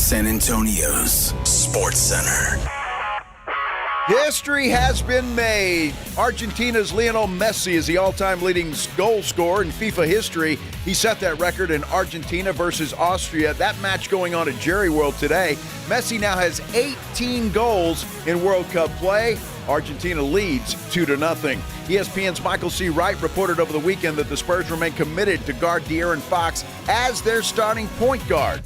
San Antonio's Sports Center. History has been made. Argentina's Lionel Messi is the all-time leading goal scorer in FIFA history. He set that record in Argentina versus Austria. That match going on at Jerry World today. Messi now has 18 goals in World Cup play. Argentina leads 2-0. ESPN's Michael C. Wright reported over the weekend that the Spurs remain committed to guard De'Aaron Fox as their starting point guard.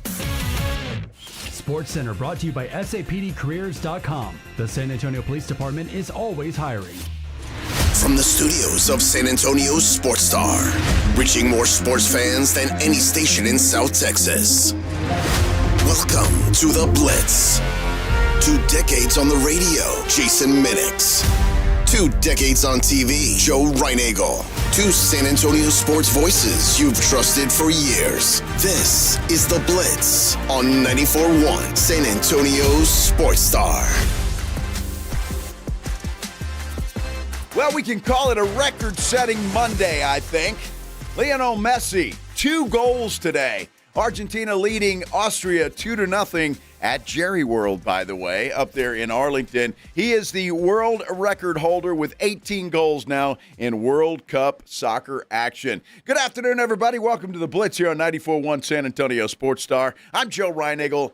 Sports Center brought to you by SAPDcareers.com. The San Antonio Police Department is always hiring. From the studios of San Antonio's Sports Star, reaching more sports fans than any station in South Texas. Welcome to the Blitz. 2 decades on the radio, Jason Minix. 2 decades on TV, Joe Reinagel. 2 San Antonio sports voices you've trusted for years. This is The Blitz on 94.1 San Antonio's Sports Star. Well, we can call it a record-setting Monday, I think. Lionel Messi, 2 goals today. Argentina leading Austria 2-0 at Jerry World, by the way, up there in Arlington. He is the world record holder with 18 goals now in World Cup soccer action. Good afternoon, everybody. Welcome to the Blitz here on 94.1 San Antonio Sports Star. I'm Joe Reinagel.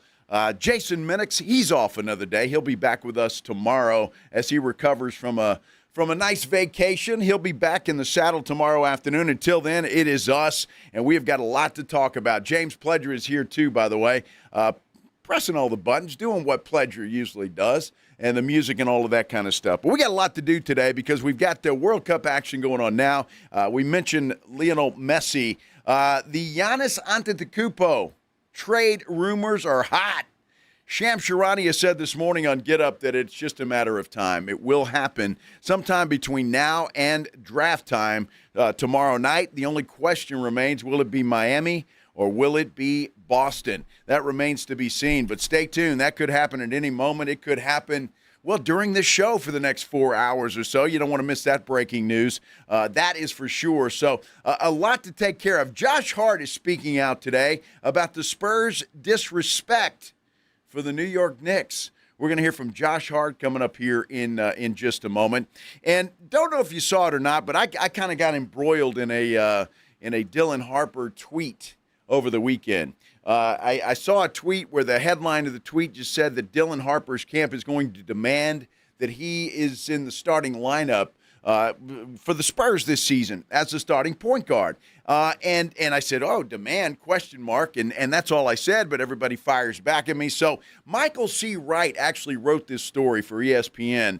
Jason Minix, he's off another day. He'll be back with us tomorrow as he recovers from a nice vacation. He'll be back in the saddle tomorrow afternoon. Until then, it is us, and we have got a lot to talk about. James Pledger is here, too, by the way, pressing all the buttons, doing what Pledger usually does, and the music and all of that kind of stuff. But we got a lot to do today because we've got the World Cup action going on now. We mentioned Lionel Messi. The Giannis Antetokounmpo trade rumors are hot. Shams Charania said this morning on Get Up that it's just a matter of time. It will happen sometime between now and draft time tomorrow night. The only question remains, will it be Miami or will it be Boston? That remains to be seen. But stay tuned. That could happen at any moment. It could happen, well, during this show for the next 4 hours or so. You don't want to miss that breaking news. That is for sure. So a lot to take care of. Josh Hart is speaking out today about the Spurs' disrespect for the New York Knicks. We're going to hear from Josh Hart coming up here in just a moment. And don't know if you saw it or not, but I kind of got embroiled in a Dylan Harper tweet over the weekend. I saw a tweet where the headline of the tweet just said that Dylan Harper's camp is going to demand that he is in the starting lineup for the Spurs this season as a starting point guard. And I said, oh, demand, question mark, and that's all I said, but everybody fires back at me. So Michael C. Wright actually wrote this story for ESPN.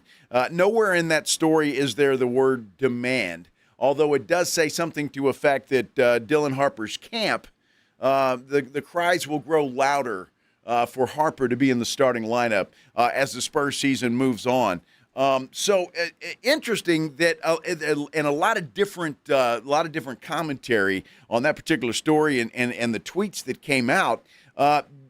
Nowhere in that story is there the word demand, although it does say something to effect that Dylan Harper's camp, the cries will grow louder for Harper to be in the starting lineup as the Spurs season moves on. So interesting that and a lot of different commentary on that particular story and the tweets that came out.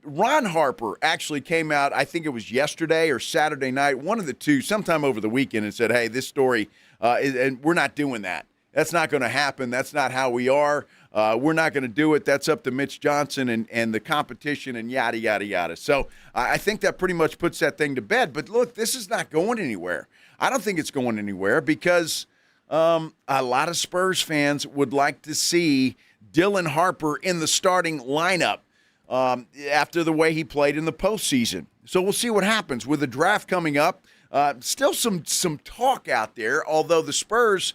Ron Harper actually came out, I think it was yesterday or Saturday night, one of the two, sometime over the weekend, and said, hey, this story, and we're not doing that. That's not going to happen. That's not how we are. We're not going to do it. That's up to Mitch Johnson and the competition and yada, yada, yada. So I think that pretty much puts that thing to bed. But, look, this is not going anywhere. I don't think it's going anywhere because a lot of Spurs fans would like to see Dylan Harper in the starting lineup after the way he played in the postseason. So we'll see what happens. With the draft coming up, still some talk out there, although the Spurs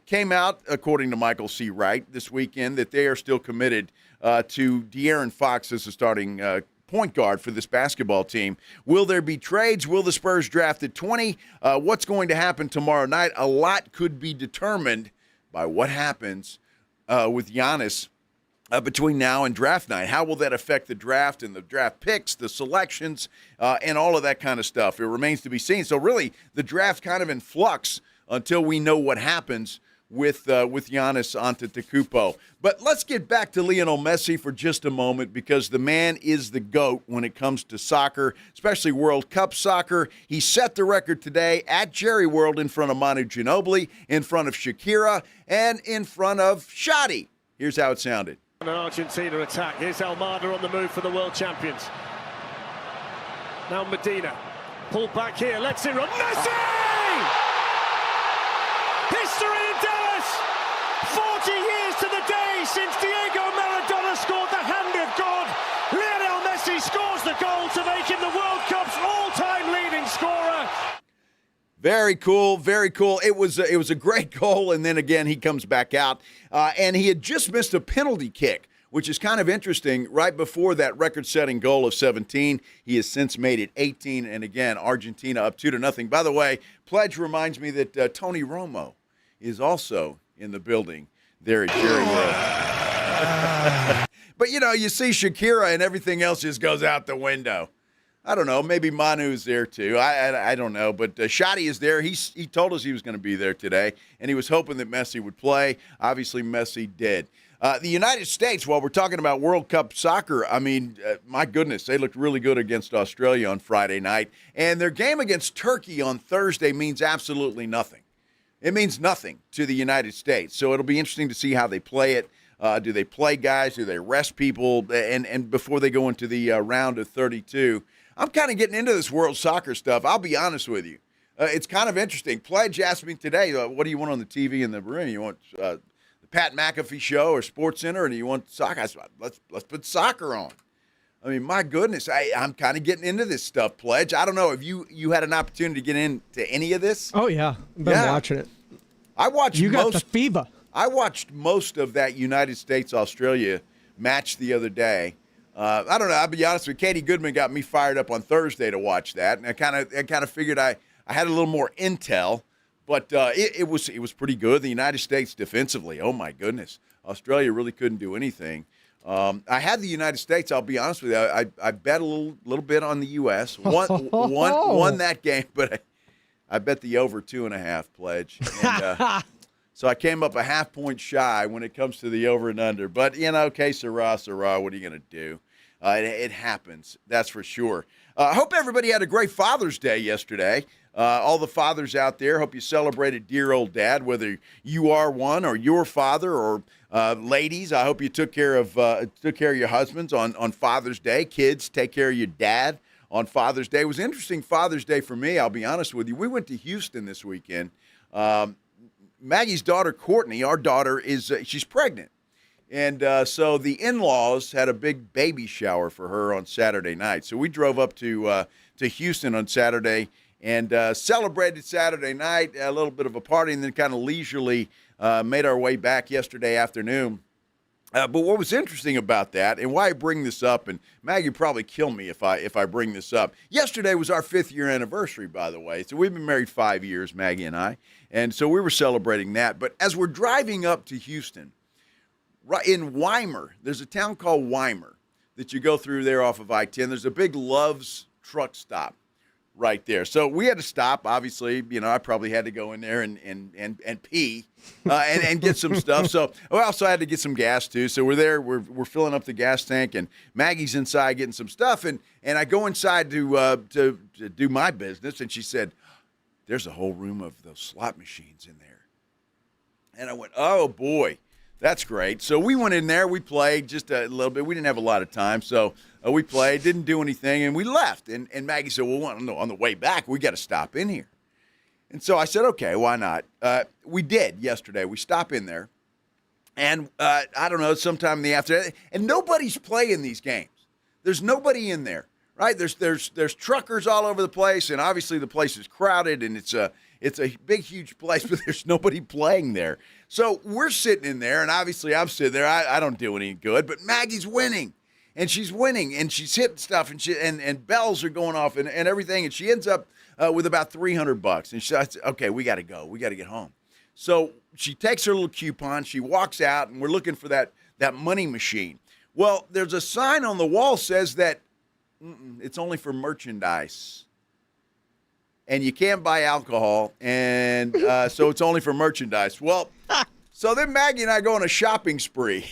came out, according to Michael C. Wright, this weekend, that they are still committed to De'Aaron Fox as the starting point guard for this basketball team. Will there be trades? Will the Spurs draft at 20? What's going to happen tomorrow night? A lot could be determined by what happens with Giannis between now and draft night. How will that affect the draft and the draft picks, the selections, and all of that kind of stuff? It remains to be seen. So really, the draft kind of in flux until we know what happens with Giannis Antetokounmpo. But let's get back to Lionel Messi for just a moment because the man is the GOAT when it comes to soccer, especially World Cup soccer. He set the record today at Jerry World in front of Manu Ginobili, in front of Shakira, and in front of Shadi. Here's how it sounded. An Argentina attack. Here's Almada on the move for the world champions. Now Medina, pulled back here, lets it run. Messi! History in Dallas! 40 years to the day since Diego Maradona scored the hand of God. Lionel Messi scores the goal to make him the World Cup's all-time leading scorer. Very cool, very cool. It was a great goal, and then again he comes back out, and he had just missed a penalty kick, which is kind of interesting. Right before that record-setting goal of 17, he has since made it 18, and again Argentina up 2-0. By the way, Pledge reminds me that Tony Romo is also in the building there at Jerry World. But you see Shakira and everything else just goes out the window. I don't know. Maybe Manu's there too. I don't know. But Shotty is there. He told us he was going to be there today, and he was hoping that Messi would play. Obviously, Messi did. The United States, while we're talking about World Cup soccer, I mean, my goodness, they looked really good against Australia on Friday night. And their game against Turkey on Thursday means absolutely nothing. It means nothing to the United States. So it'll be interesting to see how they play it. Do they play guys? Do they rest people? And before they go into the round of 32, I'm kind of getting into this world soccer stuff. I'll be honest with you. It's kind of interesting. Pledge asked me today, what do you want on the TV in the room? You want the Pat McAfee show or Sports Center, or do you want soccer? I said, let's put soccer on. I mean, my goodness, I'm kind of getting into this stuff, Pledge. I don't know. Have you had an opportunity to get into any of this? Oh, yeah. I've been watching it. I watched You got the fever. I watched most of that United States-Australia match the other day. I don't know. I'll be honest with you. Katie Goodman got me fired up on Thursday to watch that, and I kind of figured I had a little more intel, but it was pretty good. The United States defensively, oh my goodness, Australia really couldn't do anything. I had the United States. I'll be honest with you. I bet a little bit on the U.S. Won that game, but I bet the over 2.5, Pledge. And, so I came up a half point shy when it comes to the over and under. But, okay, Sarah, what are you going to do? It happens, that's for sure. I hope everybody had a great Father's Day yesterday. All the fathers out there, hope you celebrated dear old dad, whether you are one or your father, or ladies, I hope you took care of your husbands on Father's Day. Kids, take care of your dad on Father's Day. It was an interesting Father's Day for me, I'll be honest with you. We went to Houston this weekend. Maggie's daughter, Courtney, our daughter, she's pregnant. And so the in-laws had a big baby shower for her on Saturday night. So we drove up to Houston on Saturday and celebrated Saturday night, a little bit of a party, and then kind of leisurely made our way back yesterday afternoon. But what was interesting about that, and why I bring this up, and Maggie would probably kill me if I bring this up. Yesterday was our 5th-year anniversary, by the way. So we've been married 5 years, Maggie and I. And so we were celebrating that. But as we're driving up to Houston, right in Weimar, there's a town called Weimar that you go through there off of I-10. There's a big Love's truck stop right there. So we had to stop, obviously. I probably had to go in there and pee and get some stuff. So I also had to get some gas too. So we're there, we're filling up the gas tank, and Maggie's inside getting some stuff. And I go inside to do my business, and she said, there's a whole room of those slot machines in there. And I went, oh boy, that's great. So we went in there, we played just a little bit. We didn't have a lot of time, so we played, didn't do anything, and we left. And Maggie said, well, on the way back, we got to stop in here. And so I said, okay, why not? We did yesterday. We stopped in there, and I don't know, sometime in the afternoon, and nobody's playing these games. There's nobody in there, right? There's truckers all over the place, and obviously the place is crowded, and it's a big, huge place, but there's nobody playing there. So we're sitting in there, and obviously I'm sitting there. I don't do any good, but Maggie's winning, and she's winning, and she's hitting stuff, and bells are going off and everything, and she ends up with about $300. And she says, okay, we got to go. We got to get home. So she takes her little coupon. She walks out, and we're looking for that money machine. Well, there's a sign on the wall says that it's only for merchandise. And you can't buy alcohol, and so it's only for merchandise. Well, so then Maggie and I go on a shopping spree.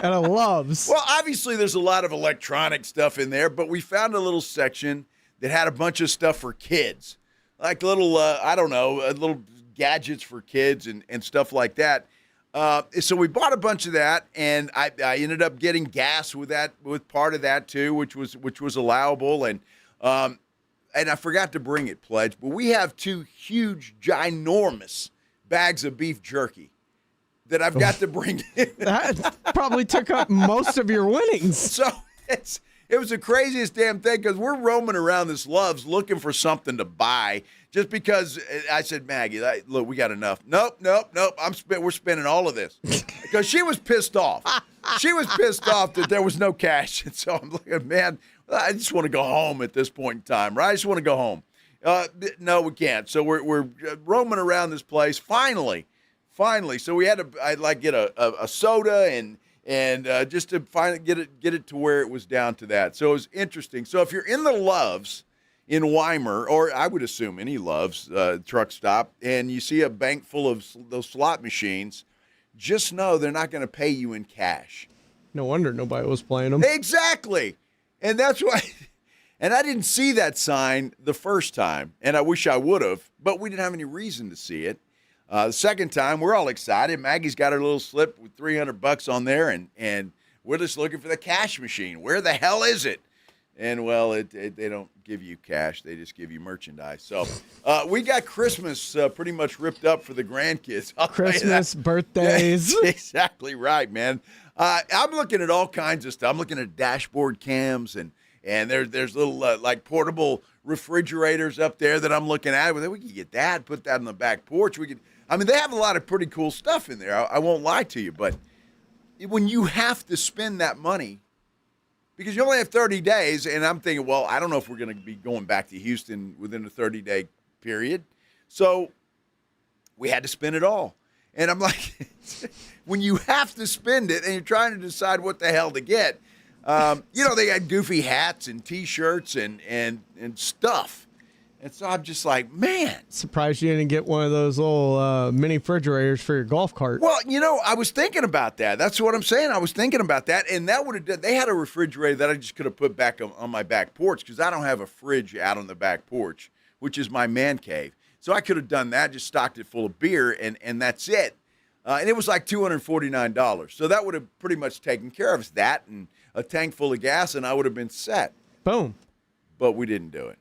And a Love's. Well, obviously there's a lot of electronic stuff in there, but we found a little section that had a bunch of stuff for kids, like little, little gadgets for kids and stuff like that. So we bought a bunch of that, and I ended up getting gas with part of that too, which was allowable, and I forgot to bring it, Pledge, but we have 2 huge, ginormous bags of beef jerky that I've got to bring in. That probably took up most of your winnings. So it was the craziest damn thing because we're roaming around this Love's looking for something to buy just because I said, Maggie, look, we got enough. Nope. We're spending all of this because she was pissed off. She was pissed off that there was no cash. And so I'm like, man, I just want to go home at this point in time, right? I just want to go home. No, we can't. So we're roaming around this place. Finally. So we had to get a soda and just to finally get it to where it was down to that. So it was interesting. So if you're in the Love's in Weimar, or I would assume any Love's truck stop, and you see a bank full of those slot machines, just know they're not going to pay you in cash. No wonder nobody was playing them. Exactly. And that's why. And I didn't see that sign the first time, and I wish I would have, but we didn't have any reason to see it. The second time, we're all excited. Maggie's got her little slip with $300 on there, and we're just looking for the cash machine. Where the hell is it? And, well, they don't give you cash. They just give you merchandise. So we got Christmas pretty much ripped up for the grandkids. Christmas, birthdays. That's exactly right, man. I'm looking at all kinds of stuff. I'm looking at dashboard cams, and there's little, like, portable refrigerators up there that I'm looking at. Well, we could get that, put that on the back porch. They have a lot of pretty cool stuff in there. I won't lie to you, but when you have to spend that money, because you only have 30 days, and I'm thinking, well, I don't know if we're going to be going back to Houston within a 30-day period. So we had to spend it all. And I'm like, when you have to spend it and you're trying to decide what the hell to get, they had goofy hats and T-shirts and stuff. And so I'm just like, man. Surprised you didn't get one of those little mini refrigerators for your golf cart. Well, I was thinking about that. That's what I'm saying. I was thinking about that. And that would have done. They had a refrigerator that I just could have put back on my back porch because I don't have a fridge out on the back porch, which is my man cave. So I could have done that, just stocked it full of beer, and that's it. And it was like $249. So that would have pretty much taken care of us. That and a tank full of gas, and I would have been set. Boom. But we didn't do it.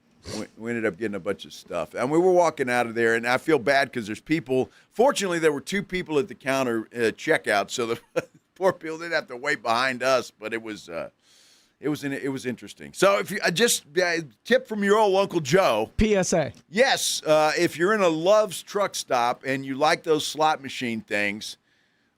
We ended up getting a bunch of stuff. And we were walking out of there, and I feel bad because there's people. Fortunately, there were 2 people at the counter checkout, so the poor people didn't have to wait behind us. But it was interesting. So if you tip from your old Uncle Joe. PSA. Yes, if you're in a Love's truck stop and you like those slot machine things,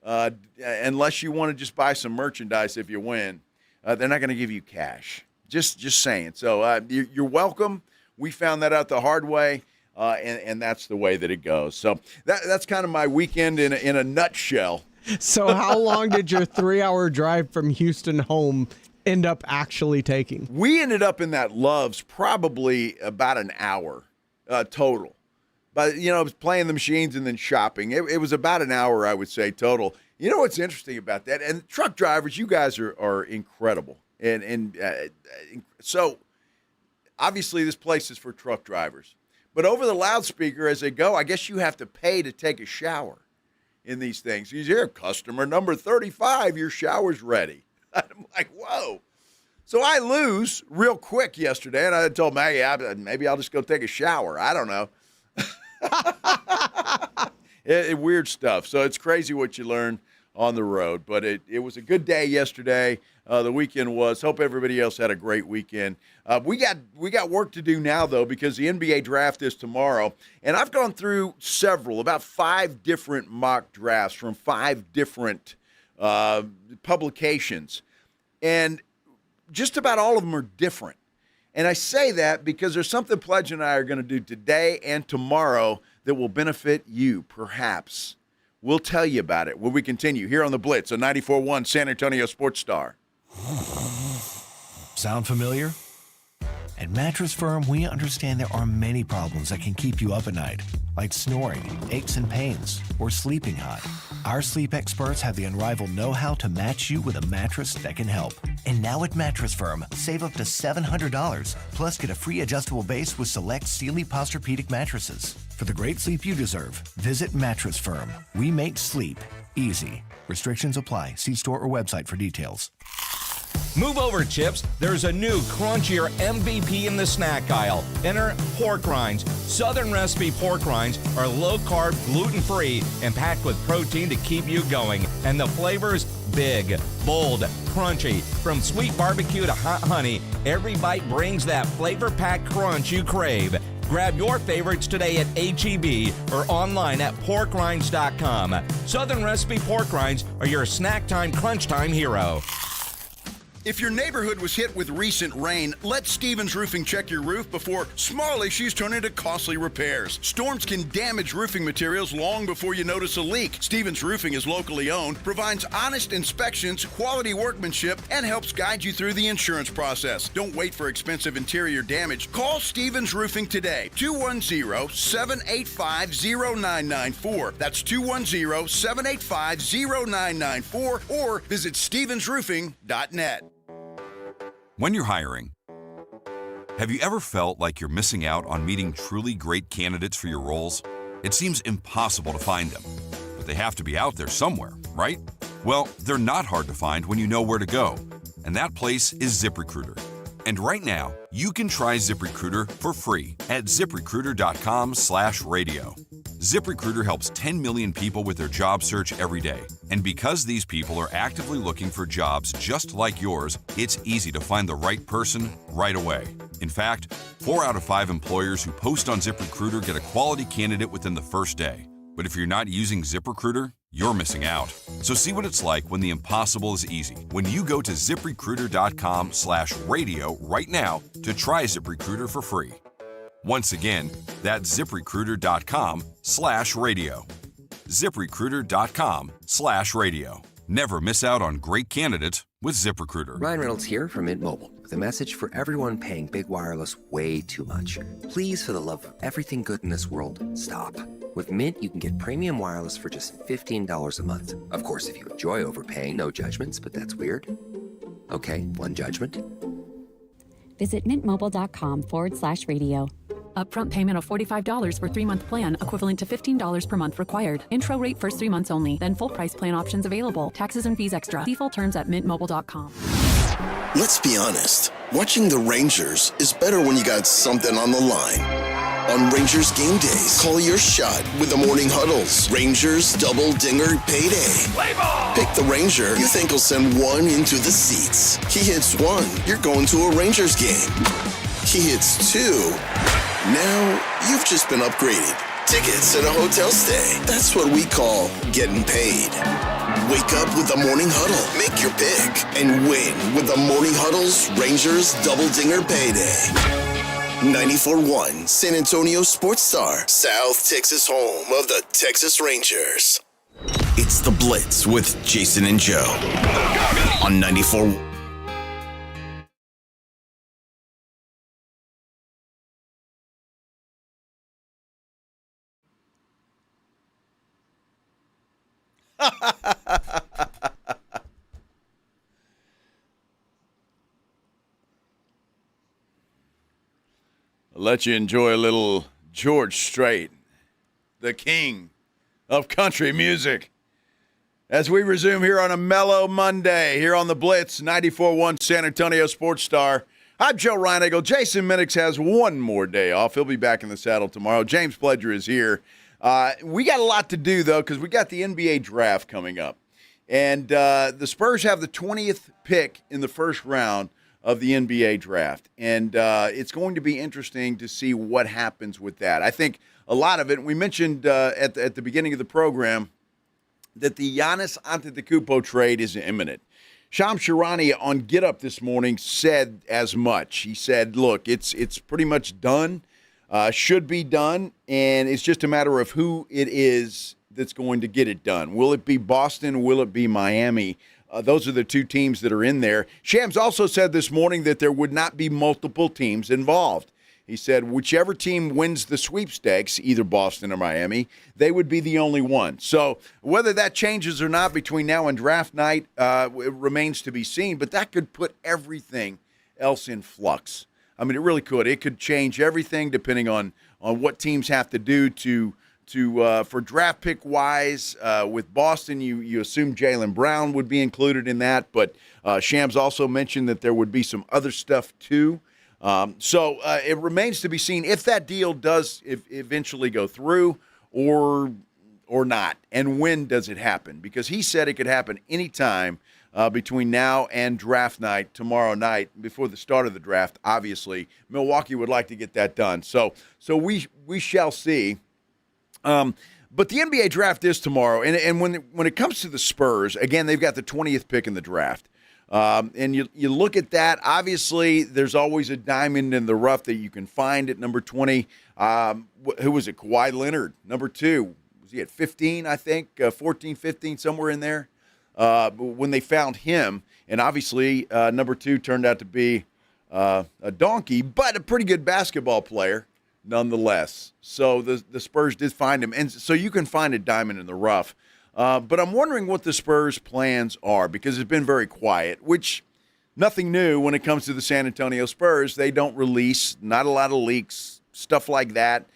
unless you want to just buy some merchandise if you win, they're not going to give you cash. Just saying. So you're welcome. We found that out the hard way, and that's the way that it goes. So that's kind of my weekend in a nutshell. So how long did your 3-hour drive from Houston home end up actually taking? We ended up in that Love's probably about an hour total. But, playing the machines and then shopping. It was about an hour, I would say, total. You know what's interesting about that? And truck drivers, you guys are incredible. And so, obviously, this place is for truck drivers. But over the loudspeaker as they go, I guess you have to pay to take a shower in these things. You hear, customer number 35, your shower's ready. I'm like, whoa. So I lose real quick yesterday, and I told Maggie, maybe I'll just go take a shower. I don't know. Weird stuff. So it's crazy what you learn on the road. But it was a good day yesterday. The weekend was. Hope everybody else had a great weekend. We got work to do now, though, because the NBA draft is tomorrow. And I've gone through about 5 different mock drafts from 5 different publications. And just about all of them are different. And I say that because there's something Pledge and I are going to do today and tomorrow that will benefit you, perhaps. We'll tell you about it when we continue here on the Blitz on 94.1 San Antonio Sports Star. Sound familiar? At Mattress Firm, we understand there are many problems that can keep you up at night, like snoring, aches and pains, or sleeping hot. Our sleep experts have the unrivaled know-how to match you with a mattress that can help. And now at Mattress Firm, save up to $700, plus get a free adjustable base with select Sealy Posturepedic mattresses. For the great sleep you deserve, visit Mattress Firm. We make sleep easy. Restrictions apply. See store or website for details. Move over, Chips. There's a new crunchier MVP in the snack aisle. Enter pork rinds. Southern recipe pork rinds are low-carb, gluten-free, and packed with protein to keep you going. And the flavors, big, bold, crunchy. From sweet barbecue to hot honey, every bite brings that flavor-packed crunch you crave. Grab your favorites today at H-E-B or online at porkrinds.com. Southern recipe pork rinds are your snack time, crunch time hero. If your neighborhood was hit with recent rain, let Stevens Roofing check your roof before small issues turn into costly repairs. Storms can damage roofing materials long before you notice a leak. Stevens Roofing is locally owned, provides honest inspections, quality workmanship, and helps guide you through the insurance process. Don't wait for expensive interior damage. Call Stevens Roofing today, 210-785-0994. That's 210-785-0994 or visit stevensroofing.net. When you're hiring, have you ever felt like you're missing out on meeting truly great candidates for your roles? It seems impossible to find them, but they have to be out there somewhere, right? Well, they're not hard to find when you know where to go, and that place is ZipRecruiter. And right now, you can try ZipRecruiter for free at ZipRecruiter.com/radio. ZipRecruiter helps 10 million people with their job search every day. And because these people are actively looking for jobs just like yours, it's easy to find the right person right away. In fact, 4 out of 5 employers who post on ZipRecruiter get a quality candidate within the first day. But if you're not using ZipRecruiter, you're missing out. So see what it's like when the impossible is easy. When you go to ZipRecruiter.com/radio right now to try ZipRecruiter for free. Once again, that's ZipRecruiter.com/radio. ZipRecruiter.com/radio. Never miss out on great candidates with ZipRecruiter. Ryan Reynolds here from Mint Mobile with a message for everyone paying big wireless way too much. Please, for the love of everything good in this world, stop. With Mint, you can get premium wireless for just $15 a month. Of course, if you enjoy overpaying, no judgments, but that's weird. Okay, one judgment. Visit mintmobile.com/radio. Upfront payment of $45 for 3-month plan, equivalent to $15 per month required. Intro rate first 3 months only, then full price plan options available. Taxes and fees extra. See full terms at mintmobile.com. Let's be honest. Watching the Rangers is better when you got something on the line. On Rangers game days, call your shot with the morning huddles. Rangers double dinger payday. Play ball! Pick the Ranger you think will send one into the seats. He hits one, you're going to a Rangers game. He hits two. Now you've just been upgraded. Tickets and a hotel stay. That's what we call getting paid. Wake up with the Morning Huddle. Make your pick and win with the Morning Huddle's Rangers Double Dinger Payday. 94.1 San Antonio Sports Star, South Texas home of the Texas Rangers. It's The Blitz with Jason and Joe on 94. I'll let you enjoy a little George Strait, the king of country music, as we resume here on a mellow Monday here on the Blitz, 94.1 San Antonio Sports Star. I'm Joe Reinagle. Jason Minix has one more day off. He'll be back in the saddle tomorrow. James Pledger is here. We got a lot to do, though, because we got the NBA draft coming up. And the Spurs have the 20th pick in the first round of the NBA draft. And it's going to be interesting to see what happens with that. I think a lot of it, we mentioned at the beginning of the program that the Giannis Antetokounmpo trade is imminent. Shams Charania on Get Up this morning said as much. He said, look, it's pretty much done, should be done, and it's just a matter of who it is that's going to get it done. Will it be Boston? Will it be Miami? Those are the two teams that are in there. Shams also said this morning that there would not be multiple teams involved. He said whichever team wins the sweepstakes, either Boston or Miami, they would be the only one. So whether that changes or not between now and draft night, it remains to be seen. But that could put everything else in flux. I mean, it really could. It could change everything depending on what teams have to do to for draft pick wise. With Boston, you assume Jaylen Brown would be included in that, but Shams also mentioned that there would be some other stuff too. So it remains to be seen if that deal does eventually go through or not, and when does it happen? Because he said it could happen anytime between now and draft night, tomorrow night, before the start of the draft. Obviously, Milwaukee would like to get that done. So we shall see. But the NBA draft is tomorrow, and when it comes to the Spurs, again, they've got the 20th pick in the draft. And you look at that, obviously there's always a diamond in the rough that you can find at number 20. Who was it? Kawhi Leonard, number 2. Was he at 15, I think? 14, 15, somewhere in there? When they found him, and obviously number 2 turned out to be a donkey, but a pretty good basketball player nonetheless. So the Spurs did find him, and so you can find a diamond in the rough. But I'm wondering what the Spurs' plans are, because it's been very quiet, which nothing new when it comes to the San Antonio Spurs. They don't release, not a lot of leaks, stuff like that.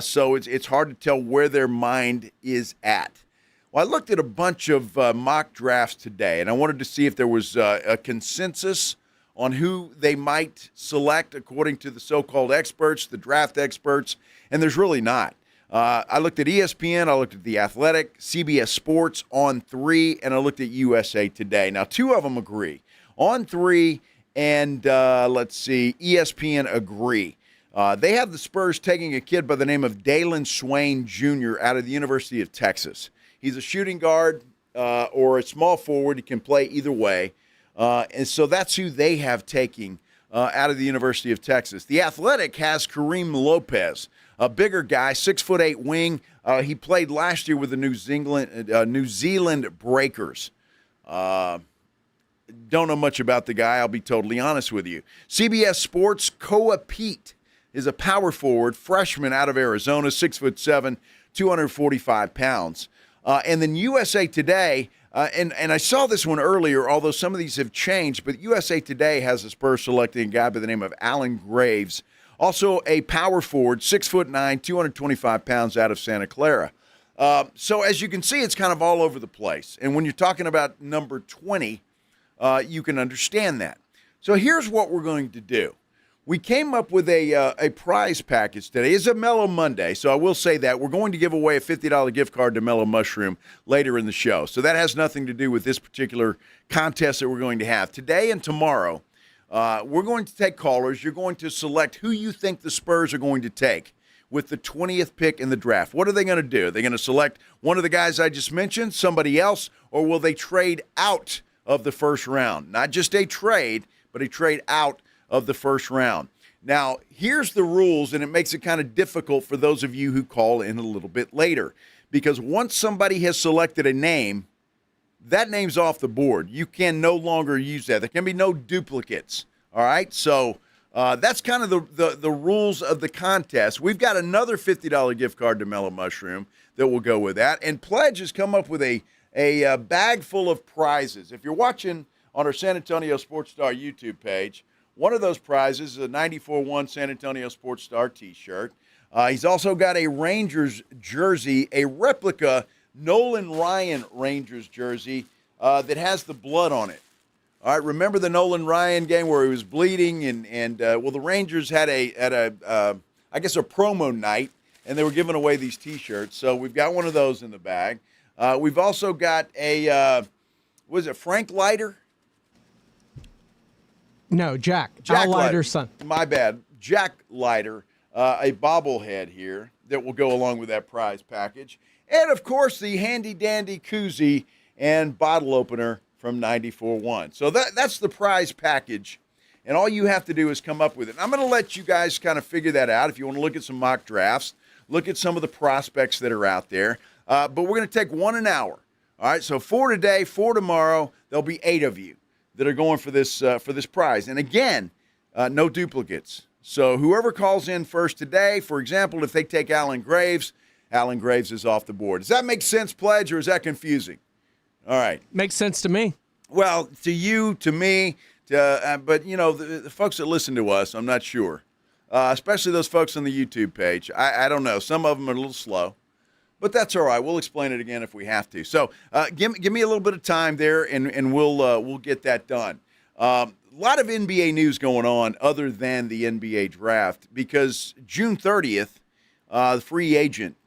So it's hard to tell where their mind is at. Well, I looked at a bunch of mock drafts today, and I wanted to see if there was a consensus on who they might select according to the so-called experts, the draft experts, and there's really not. I looked at ESPN, I looked at The Athletic, CBS Sports, On3, and I looked at USA Today. Now, 2 of them agree. On3 and, ESPN agree. They have the Spurs taking a kid by the name of Dalen Swain Jr. out of the University of Texas. He's a shooting guard or a small forward. He can play either way. And so that's who they have taking out of the University of Texas. The Athletic has Kareem Lopez, a bigger guy, 6'8" wing. He played last year with the New Zealand Breakers. Don't know much about the guy, I'll be totally honest with you. CBS Sports, Koa Pete is a power forward, freshman out of Arizona, 6'7", 245 pounds. And then USA Today, and I saw this one earlier, although some of these have changed, but USA Today has the Spurs selecting a guy by the name of Alan Graves, also a power forward, 6'9", 225 pounds out of Santa Clara. So as you can see, it's kind of all over the place. And when you're talking about number 20, you can understand that. So here's what we're going to do. We came up with a prize package today. It's a Mellow Monday, so I will say that. We're going to give away a $50 gift card to Mellow Mushroom later in the show. So that has nothing to do with this particular contest that we're going to have. Today and tomorrow, we're going to take callers. You're going to select who you think the Spurs are going to take with the 20th pick in the draft. What are they going to do? Are they going to select one of the guys I just mentioned, somebody else, or will they trade out of the first round? Not just a trade, but a trade out of the first round. Now, here's the rules, and it makes it kind of difficult for those of you who call in a little bit later, because once somebody has selected a name, that name's off the board. You can no longer use that. There can be no duplicates, all right? So that's kind of the rules of the contest. We've got another $50 gift card to Mellow Mushroom that will go with that, and Pledge has come up with a bag full of prizes. If you're watching on our San Antonio Sports Star YouTube page, one of those prizes is a 94-1 San Antonio Sports Star T-shirt. He's also got a Rangers jersey, a replica Nolan Ryan Rangers jersey that has the blood on it. All right, remember the Nolan Ryan game where he was bleeding, and the Rangers had a promo night, and they were giving away these T-shirts. So we've got one of those in the bag. We've also got Frank Leiter? No, Jack Leiter's son. My bad. Jack Leiter, a bobblehead here that will go along with that prize package. And, of course, the handy-dandy koozie and bottle opener from 94.1. So that's the prize package, and all you have to do is come up with it. I'm going to let you guys kind of figure that out if you want to look at some mock drafts, look at some of the prospects that are out there. But we're going to take 1 an hour. All right, so 4 today, 4 tomorrow. There'll be 8 of you that are going for this prize. And again, no duplicates. So whoever calls in first today, for example, if they take Alan Graves is off the board. Does that make sense, Pledge, or is that confusing? All right. Makes sense to me. Well, to you, to me, but, the folks that listen to us, I'm not sure, especially those folks on the YouTube page. I don't know. Some of them are a little slow, but that's all right. We'll explain it again if we have to. So give me a little bit of time there, and we'll get that done. A lot of NBA news going on other than the NBA draft because June 30th, the free agent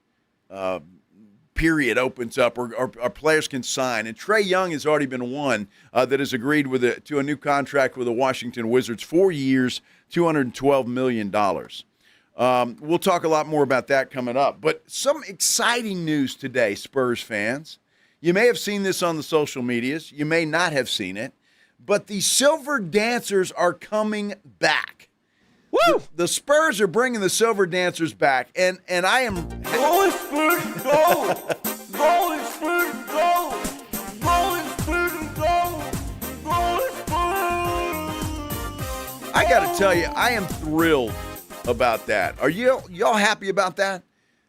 period opens up, or players can sign. And Trae Young has already been one that has agreed to a new contract with the Washington Wizards, 4 years, $212 million. We'll talk a lot more about that coming up. But some exciting news today, Spurs fans. You may have seen this on the social medias. You may not have seen it. But the Silver Dancers are coming back. Woo! The Spurs are bringing the Silver Dancers back, and I am. Go, Spurs, go! Go, Spurs, go! Go, Spurs, go! Go, Spurs! I got to tell you, I am thrilled about that. Are y'all happy about that?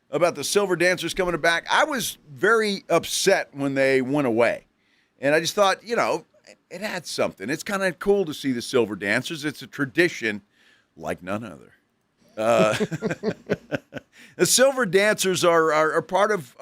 About the Silver Dancers coming back? I was very upset when they went away, and I just thought, it had something. It's kind of cool to see the Silver Dancers. It's a tradition like none other. The Silver Dancers are part of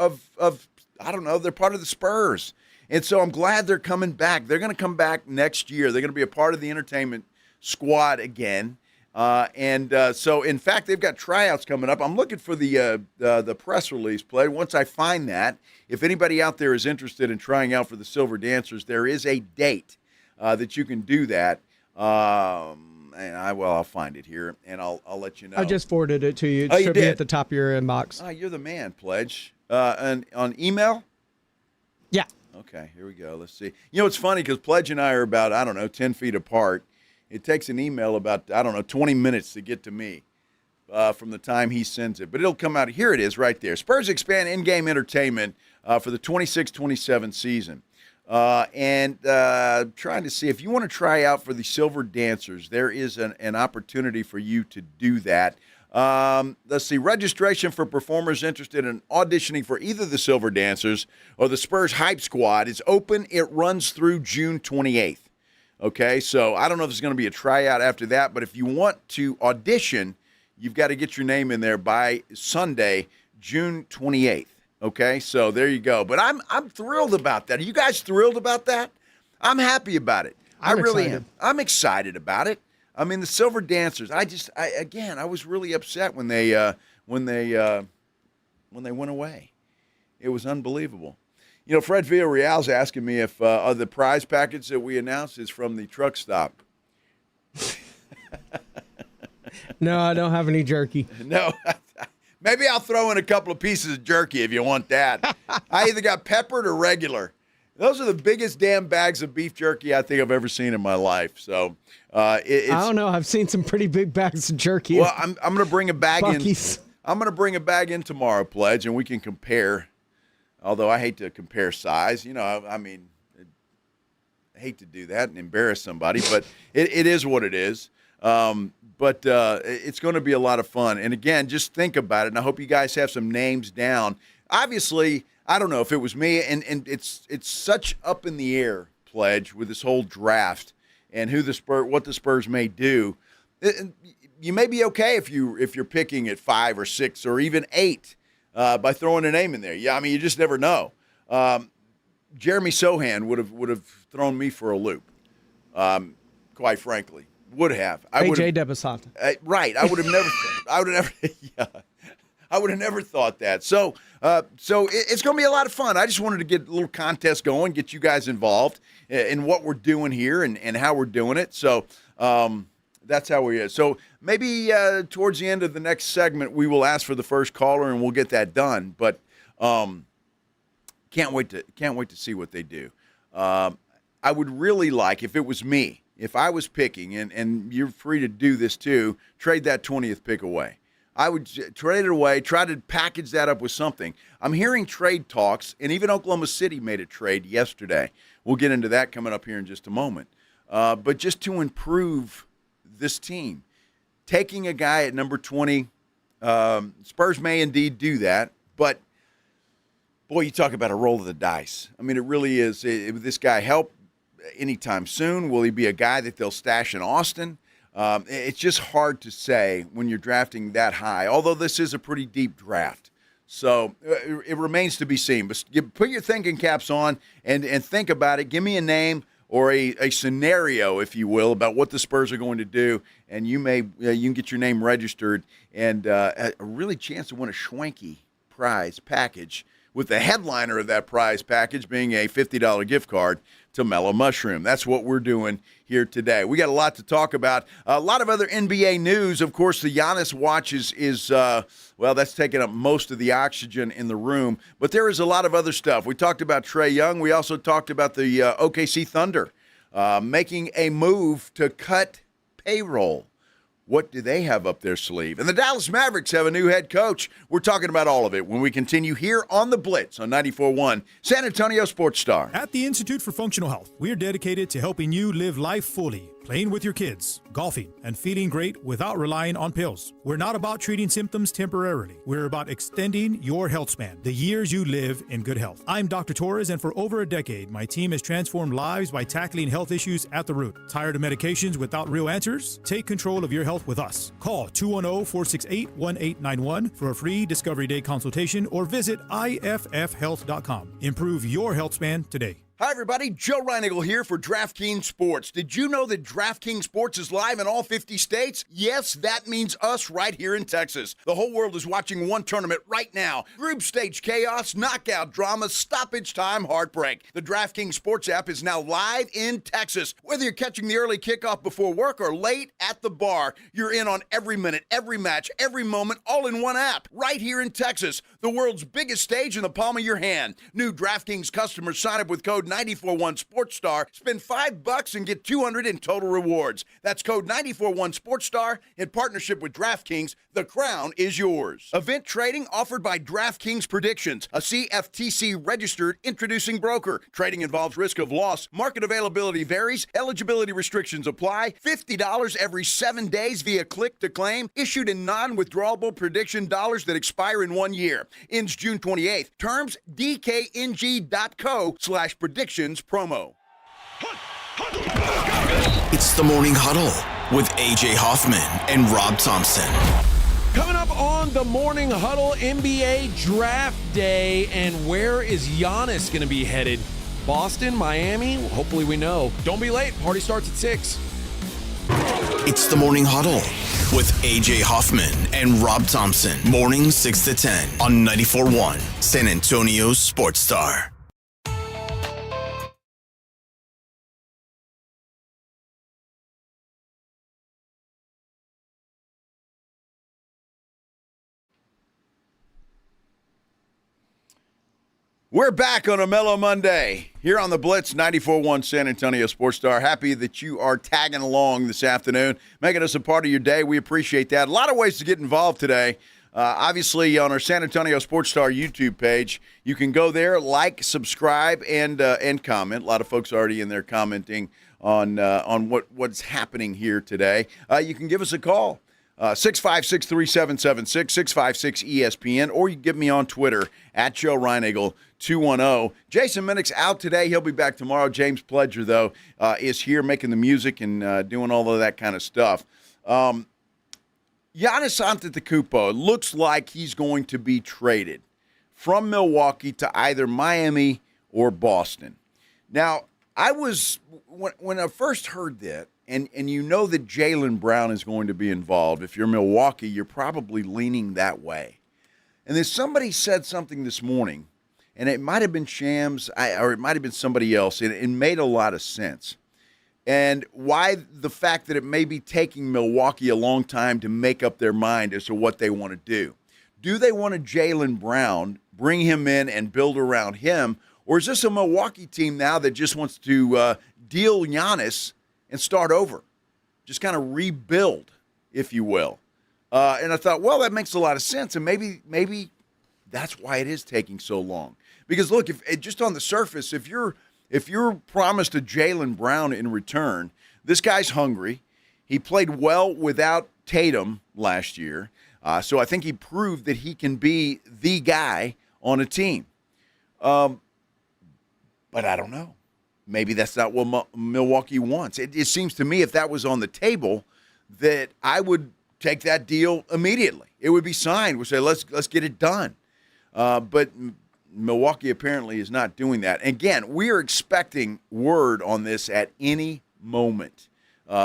I don't know, they're part of the Spurs. And so I'm glad they're coming back. They're going to come back next year. They're going to be a part of the entertainment squad again. So, in fact, they've got tryouts coming up. I'm looking for the press release play. Once I find that, if anybody out there is interested in trying out for the Silver Dancers, there is a date that you can do that. I'll find it here, and I'll let you know. I just forwarded it to you. It Oh, you should be did? at the top of your inbox. Oh, you're the man, Pledge. And on email? Yeah. Okay, here we go. Let's see. It's funny because Pledge and I are about, 10 feet apart. It takes an email about, 20 minutes to get to me from the time he sends it. But it'll come out. Here it is right there. Spurs expand in-game entertainment for the 26-27 season. Trying to see if you want to try out for the Silver Dancers, there is an opportunity for you to do that. Let's see. Registration for performers interested in auditioning for either the Silver Dancers or the Spurs Hype Squad is open. It runs through June 28th. Okay, so I don't know if there's going to be a tryout after that, but if you want to audition, you've got to get your name in there by Sunday, June 28th. Okay, so there you go. But I'm thrilled about that. Are you guys thrilled about that? I'm happy about it. I really am. I'm excited about it. I mean, the Silver Dancers. I was really upset when they went away. It was unbelievable. Fred Villarreal's asking me if the prize package that we announced is from the truck stop. No, I don't have any jerky. No. Maybe I'll throw in a couple of pieces of jerky if you want that. I either got peppered or regular. Those are the biggest damn bags of beef jerky I think I've ever seen in my life. So I don't know. I've seen some pretty big bags of jerky. Well, I'm going to bring a bag Buc-ee's. in. I'm going to bring a bag in tomorrow, Pledge, and we can compare. Although I hate to compare size, I hate to do that and embarrass somebody, but it is what it is. But it's going to be a lot of fun. And again, just think about it. And I hope you guys have some names down. Obviously, I don't know if it was me, and it's such up in the air, Pledge, with this whole draft and what the Spurs may do. You may be okay if you're picking at 5 or 6 or even 8. By throwing a name in there. Yeah, you just never know. Jeremy Sohan would have thrown me for a loop, quite frankly. Would have. AJ Debasata. Right. I would have never thought that. So it's going to be a lot of fun. I just wanted to get a little contest going, get you guys involved in what we're doing here and how we're doing it. So that's how we are. So maybe towards the end of the next segment, we will ask for the first caller and we'll get that done. But can't wait to see what they do. I would really like, if it was me, if I was picking, and you're free to do this too, trade that 20th pick away. I would trade it away, try to package that up with something. I'm hearing trade talks, and even Oklahoma City made a trade yesterday. We'll get into that coming up here in just a moment. But just to improve this team, taking a guy at number 20, Spurs may indeed do that, but boy, you talk about a roll of the dice. I mean, it really is. Will this guy help anytime soon? Will he be a guy that they'll stash in Austin? It's just hard to say when you're drafting that high, although this is a pretty deep draft. So it remains to be seen. But put your thinking caps on and think about it. Give me a name or a scenario, if you will, about what the Spurs are going to do, and you can get your name registered and a really chance to win a schwanky prize package, with the headliner of that prize package being a $50 gift card to Mellow Mushroom. That's what we're doing here today. We got a lot to talk about. A lot of other NBA news. Of course, the Giannis watch is that's taking up most of the oxygen in the room. But there is a lot of other stuff. We talked about Trae Young. We also talked about the OKC Thunder making a move to cut payroll. What do they have up their sleeve? And the Dallas Mavericks have a new head coach. We're talking about all of it when we continue here on The Blitz on 94.1 San Antonio Sports Star. At the Institute for Functional Health, we're dedicated to helping you live life fully, playing with your kids, golfing, and feeling great without relying on pills. We're not about treating symptoms temporarily. We're about extending your health span, the years you live in good health. I'm Dr. Torres, and for over a decade, my team has transformed lives by tackling health issues at the root. Tired of medications without real answers? Take control of your health with us. Call 210-468-1891 for a free Discovery Day consultation or visit iffhealth.com. Improve your health span today. Hi, everybody. Joe Reinigle here for DraftKings Sports. Did you know that DraftKings Sports is live in all 50 states? Yes, that means us right here in Texas. The whole world is watching one tournament right now. Group stage chaos, knockout drama, stoppage time, heartbreak. The DraftKings Sports app is now live in Texas. Whether you're catching the early kickoff before work or late at the bar, you're in on every minute, every match, every moment, all in one app. Right here in Texas, the world's biggest stage in the palm of your hand. New DraftKings customers sign up with code 941-SPORTSSTAR. Spend $5 and get $200 in total rewards. That's code 941-SPORTSSTAR in partnership with DraftKings. The crown is yours. Event trading offered by DraftKings Predictions, a CFTC-registered introducing broker. Trading involves risk of loss. Market availability varies. Eligibility restrictions apply. $50 every 7 days via click to claim. Issued in non-withdrawable prediction dollars that expire in 1 year. Ends June 28th. Terms dkng.co/predictions promo. It's the Morning Huddle with A.J. Hoffman and Rob Thompson. Coming up on the Morning Huddle, NBA Draft Day, and where is Giannis going to be headed? Boston, Miami? Hopefully we know. Don't be late. Party starts at 6. It's the Morning Huddle with A.J. Hoffman and Rob Thompson. Mornings 6 to 10 on 94.1 San Antonio Sports Star. We're back on a Mellow Monday here on the Blitz 94.1 San Antonio Sports Star. Happy that you are tagging along this afternoon, making us a part of your day. We appreciate that. A lot of ways to get involved today. Obviously, on our San Antonio Sports Star YouTube page, you can go there, like, subscribe, and comment. A lot of folks already in there commenting on what's happening here today. You can give us a call. 656-3776, 656-ESPN, or you can get me on Twitter at Joe Reinigle 210. Jason Minnick's out today. He'll be back tomorrow. James Pledger, though, is here making the music and doing all of that kind of stuff. Giannis Antetokounmpo looks like he's going to be traded from Milwaukee to either Miami or Boston. Now, when I first heard that, and you know that Jaylen Brown is going to be involved. If you're Milwaukee, you're probably leaning that way. And then somebody said something this morning, and it might have been Shams, or it might have been somebody else, and it made a lot of sense. And why the fact that it may be taking Milwaukee a long time to make up their mind as to what they want to do. Do they want a Jaylen Brown, bring him in and build around him, or is this a Milwaukee team now that just wants to deal Giannis and start over, just kind of rebuild, if you will? And I thought, well, that makes a lot of sense, and maybe that's why it is taking so long. Because look, if just on the surface, if you're promised a Jaylen Brown in return, this guy's hungry. He played well without Tatum last year. So I think he proved that he can be the guy on a team. But I don't know. Maybe that's not what Milwaukee wants. It seems to me if that was on the table that I would take that deal immediately. It would be signed. We'd say, let's get it done. But Milwaukee apparently is not doing that. Again, we are expecting word on this at any moment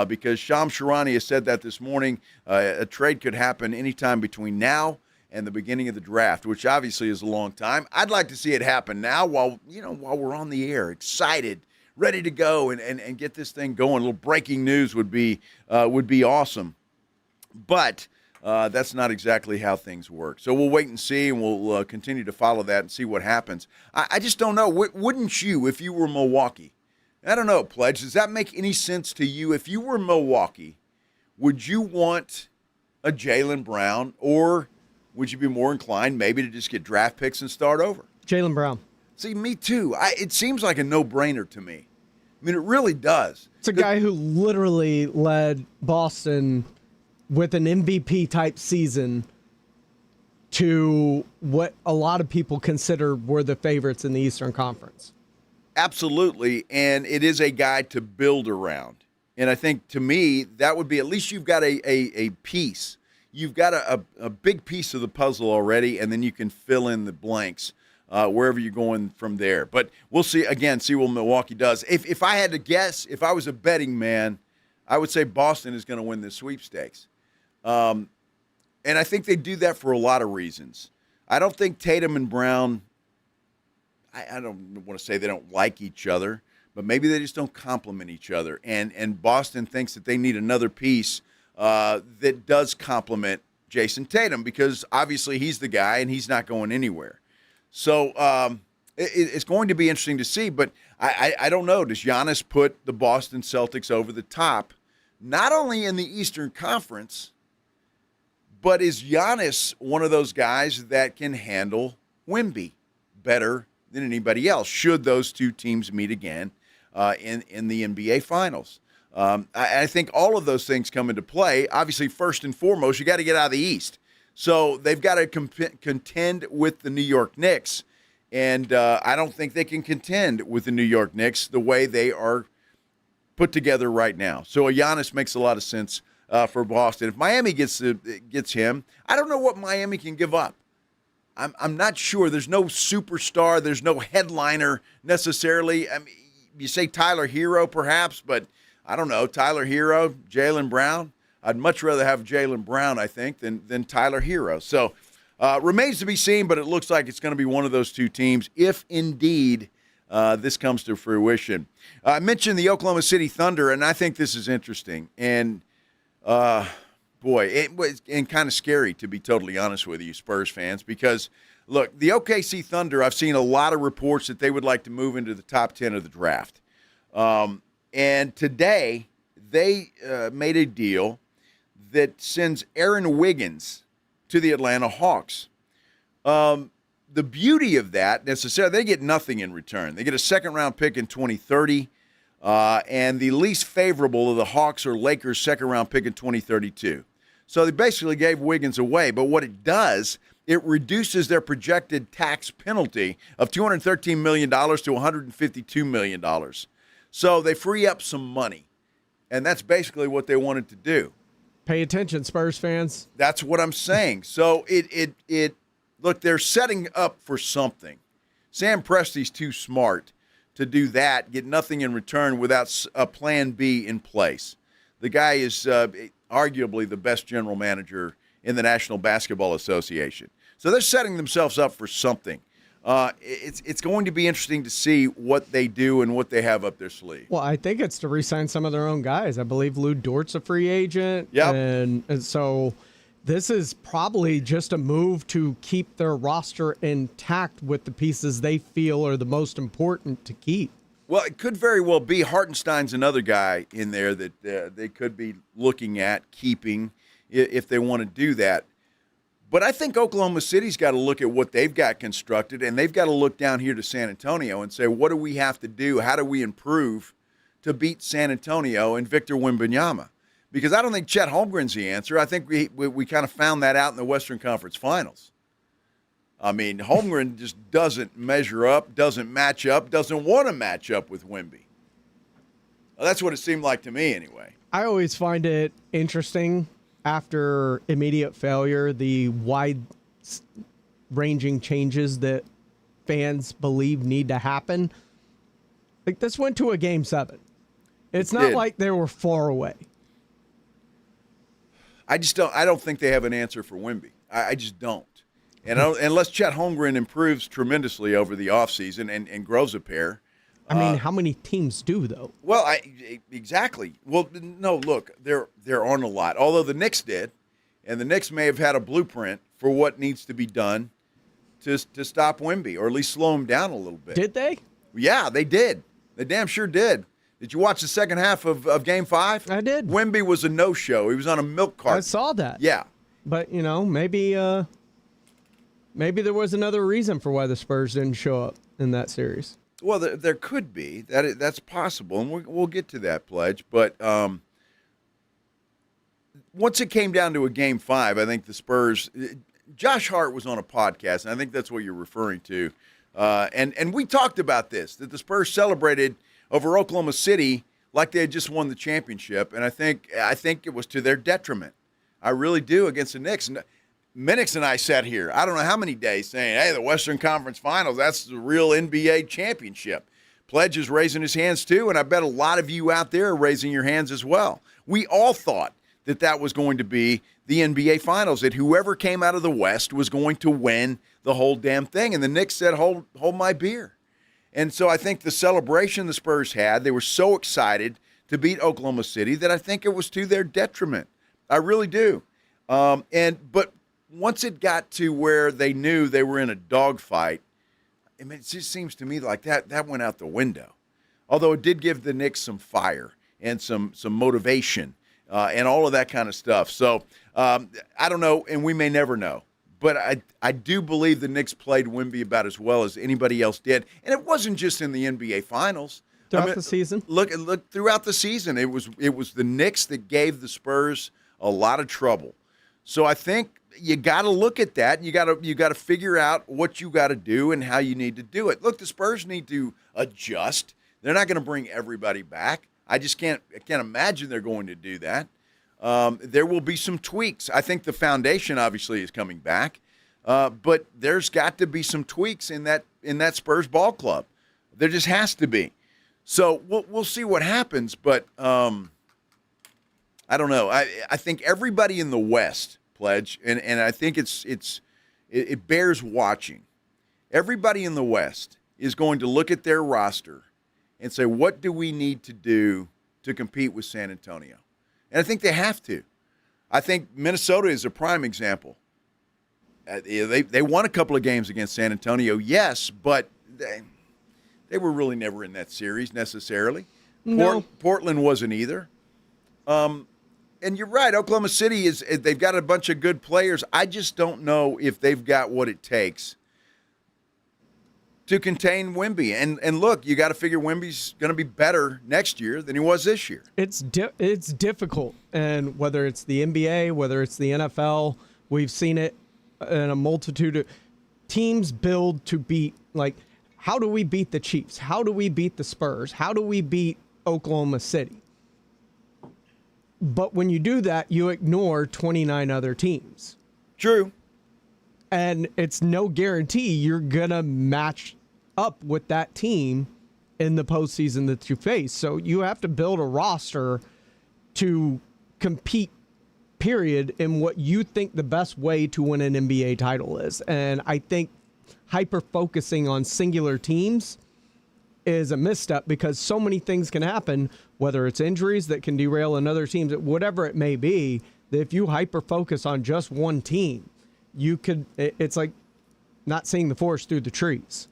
because Shams Charania has said that this morning. A trade could happen anytime between now and the beginning of the draft, which obviously is a long time. I'd like to see it happen now while we're on the air, excited, ready to go and get this thing going. A little breaking news would be awesome. But that's not exactly how things work. So we'll wait and see, and we'll continue to follow that and see what happens. I just don't know. Wouldn't you, if you were Milwaukee? I don't know, Pledge. Does that make any sense to you? If you were Milwaukee, would you want a Jaylen Brown, or would you be more inclined maybe to just get draft picks and start over? Jaylen Brown. See, me too. It seems like a no-brainer to me. I mean, it really does. It's a guy who literally led Boston with an MVP-type season to what a lot of people consider were the favorites in the Eastern Conference. Absolutely, and it is a guy to build around. And I think, to me, that would be at least you've got a piece. You've got a big piece of the puzzle already, and then you can fill in the blanks wherever you're going from there. But we'll see what Milwaukee does. If I had to guess, if I was a betting man, I would say Boston is going to win this sweepstakes. And I think they do that for a lot of reasons. I don't think Tatum and Brown, I don't want to say they don't like each other, but maybe they just don't complement each other. And Boston thinks that they need another piece that does complement Jason Tatum because obviously he's the guy and he's not going anywhere. So it's going to be interesting to see, but I don't know. Does Giannis put the Boston Celtics over the top, not only in the Eastern Conference, but is Giannis one of those guys that can handle Wemby better than anybody else, should those two teams meet again in the NBA Finals? I think all of those things come into play. Obviously, first and foremost, you got to get out of the East. So they've got to contend with the New York Knicks, and I don't think they can contend with the New York Knicks the way they are put together right now. So a Giannis makes a lot of sense for Boston. If Miami gets him, I don't know what Miami can give up. I'm not sure. There's no superstar. There's no headliner necessarily. I mean, you say Tyler Hero perhaps, but I don't know. Tyler Hero, Jaylen Brown. I'd much rather have Jaylen Brown, I think, than Tyler Hero. So remains to be seen, but it looks like it's going to be one of those two teams if indeed this comes to fruition. I mentioned the Oklahoma City Thunder, and I think this is interesting. And boy, it was kind of scary, to be totally honest with you, Spurs fans, because, look, the OKC Thunder, I've seen a lot of reports that they would like to move into the top 10 of the draft. And today they made a deal that sends Aaron Wiggins to the Atlanta Hawks. The beauty of that, necessarily, they get nothing in return. They get a second-round pick in 2030. And the least favorable of the Hawks or Lakers' second-round pick in 2032. So they basically gave Wiggins away. But what it does, it reduces their projected tax penalty of $213 million to $152 million. So they free up some money. And that's basically what they wanted to do. Pay attention, Spurs fans. That's what I'm saying. So it look, they're setting up for something. Sam Presti's too smart to do that, get nothing in return without a plan B in place. The guy is arguably the best general manager in the National Basketball Association. So they're setting themselves up for something. It's going to be interesting to see what they do and what they have up their sleeve. Well, I think it's to re-sign some of their own guys. I believe Lou Dort's a free agent. Yep. And so this is probably just a move to keep their roster intact with the pieces they feel are the most important to keep. Well, it could very well be. Hartenstein's another guy in there that they could be looking at keeping if they want to do that. But I think Oklahoma City's got to look at what they've got constructed, and they've got to look down here to San Antonio and say, what do we have to do? How do we improve to beat San Antonio and Victor Wembanyama? because I don't think Chet Holmgren's the answer. I think we kind of found that out in the Western Conference Finals. I mean, Holmgren just doesn't measure up, doesn't match up, doesn't want to match up with Wemby. Well, that's what it seemed like to me anyway. I always find it interesting after immediate failure, the wide-ranging changes that fans believe need to happen. Like, this went to a Game 7. It's not like they were far away. I don't think they have an answer for Wemby. I just don't. And unless Chet Holmgren improves tremendously over the offseason and grows a pair. I mean, how many teams do, though? Well, exactly. Well, no, look, there aren't a lot. Although the Knicks did, and the Knicks may have had a blueprint for what needs to be done to stop Wemby, or at least slow him down a little bit. Did they? Yeah, they did. They damn sure did. Did you watch the second half of Game 5? I did. Wemby was a no-show. He was on a milk cart. I saw that. Yeah. But, maybe there was another reason for why the Spurs didn't show up in that series. Well, there could be. That's possible, and we'll get to that, Pledge. But once it came down to a Game 5, I think the Spurs – Josh Hart was on a podcast, and I think that's what you're referring to. And we talked about this, that the Spurs celebrated over Oklahoma City like they had just won the championship, and I think it was to their detriment. I really do, against the Knicks. Minix and I sat here, I don't know how many days, saying, hey, the Western Conference Finals, that's the real NBA championship. Pledge is raising his hands too, and I bet a lot of you out there are raising your hands as well. We all thought that was going to be the NBA Finals, that whoever came out of the West was going to win the whole damn thing. And the Knicks said, hold my beer. And so I think the celebration the Spurs had, they were so excited to beat Oklahoma City that I think it was to their detriment. I really do. But once it got to where they knew they were in a dogfight, I mean, it just seems to me like that went out the window. Although it did give the Knicks some fire and some motivation and all of that kind of stuff. So I don't know, and we may never know. But I do believe the Knicks played Wemby about as well as anybody else did. And it wasn't just in the NBA Finals. Throughout the season? Look throughout the season. It was the Knicks that gave the Spurs a lot of trouble. So I think you got to look at that. You got to figure out what you got to do and how you need to do it. Look, the Spurs need to adjust. They're not going to bring everybody back. I can't imagine they're going to do that. There will be some tweaks. I think the foundation obviously is coming back, but there's got to be some tweaks in that Spurs ball club. There just has to be. So we'll see what happens, but I don't know. I think everybody in the West, Pledge, and I think it bears watching. Everybody in the West is going to look at their roster and say, what do we need to do to compete with San Antonio? And I think they have to. I think Minnesota is a prime example. They won a couple of games against San Antonio, yes, but they were really never in that series necessarily. No. Portland wasn't either. And you're right, Oklahoma City they've got a bunch of good players. I just don't know if they've got what it takes to contain Wemby. And look, you got to figure Wemby's going to be better next year than he was this year. It's difficult, and whether it's the NBA, whether it's the NFL, we've seen it in a multitude of teams build to beat. Like, how do we beat the Chiefs? How do we beat the Spurs? How do we beat Oklahoma City? But when you do that, you ignore 29 other teams. True. And it's no guarantee you're going to match up with that team in the postseason that you face. So you have to build a roster to compete, period, in what you think the best way to win an NBA title is. And I think hyper-focusing on singular teams is a misstep because so many things can happen, whether it's injuries that can derail another team, whatever it may be, that if you hyper-focus on just one team, it's like not seeing the forest through the trees.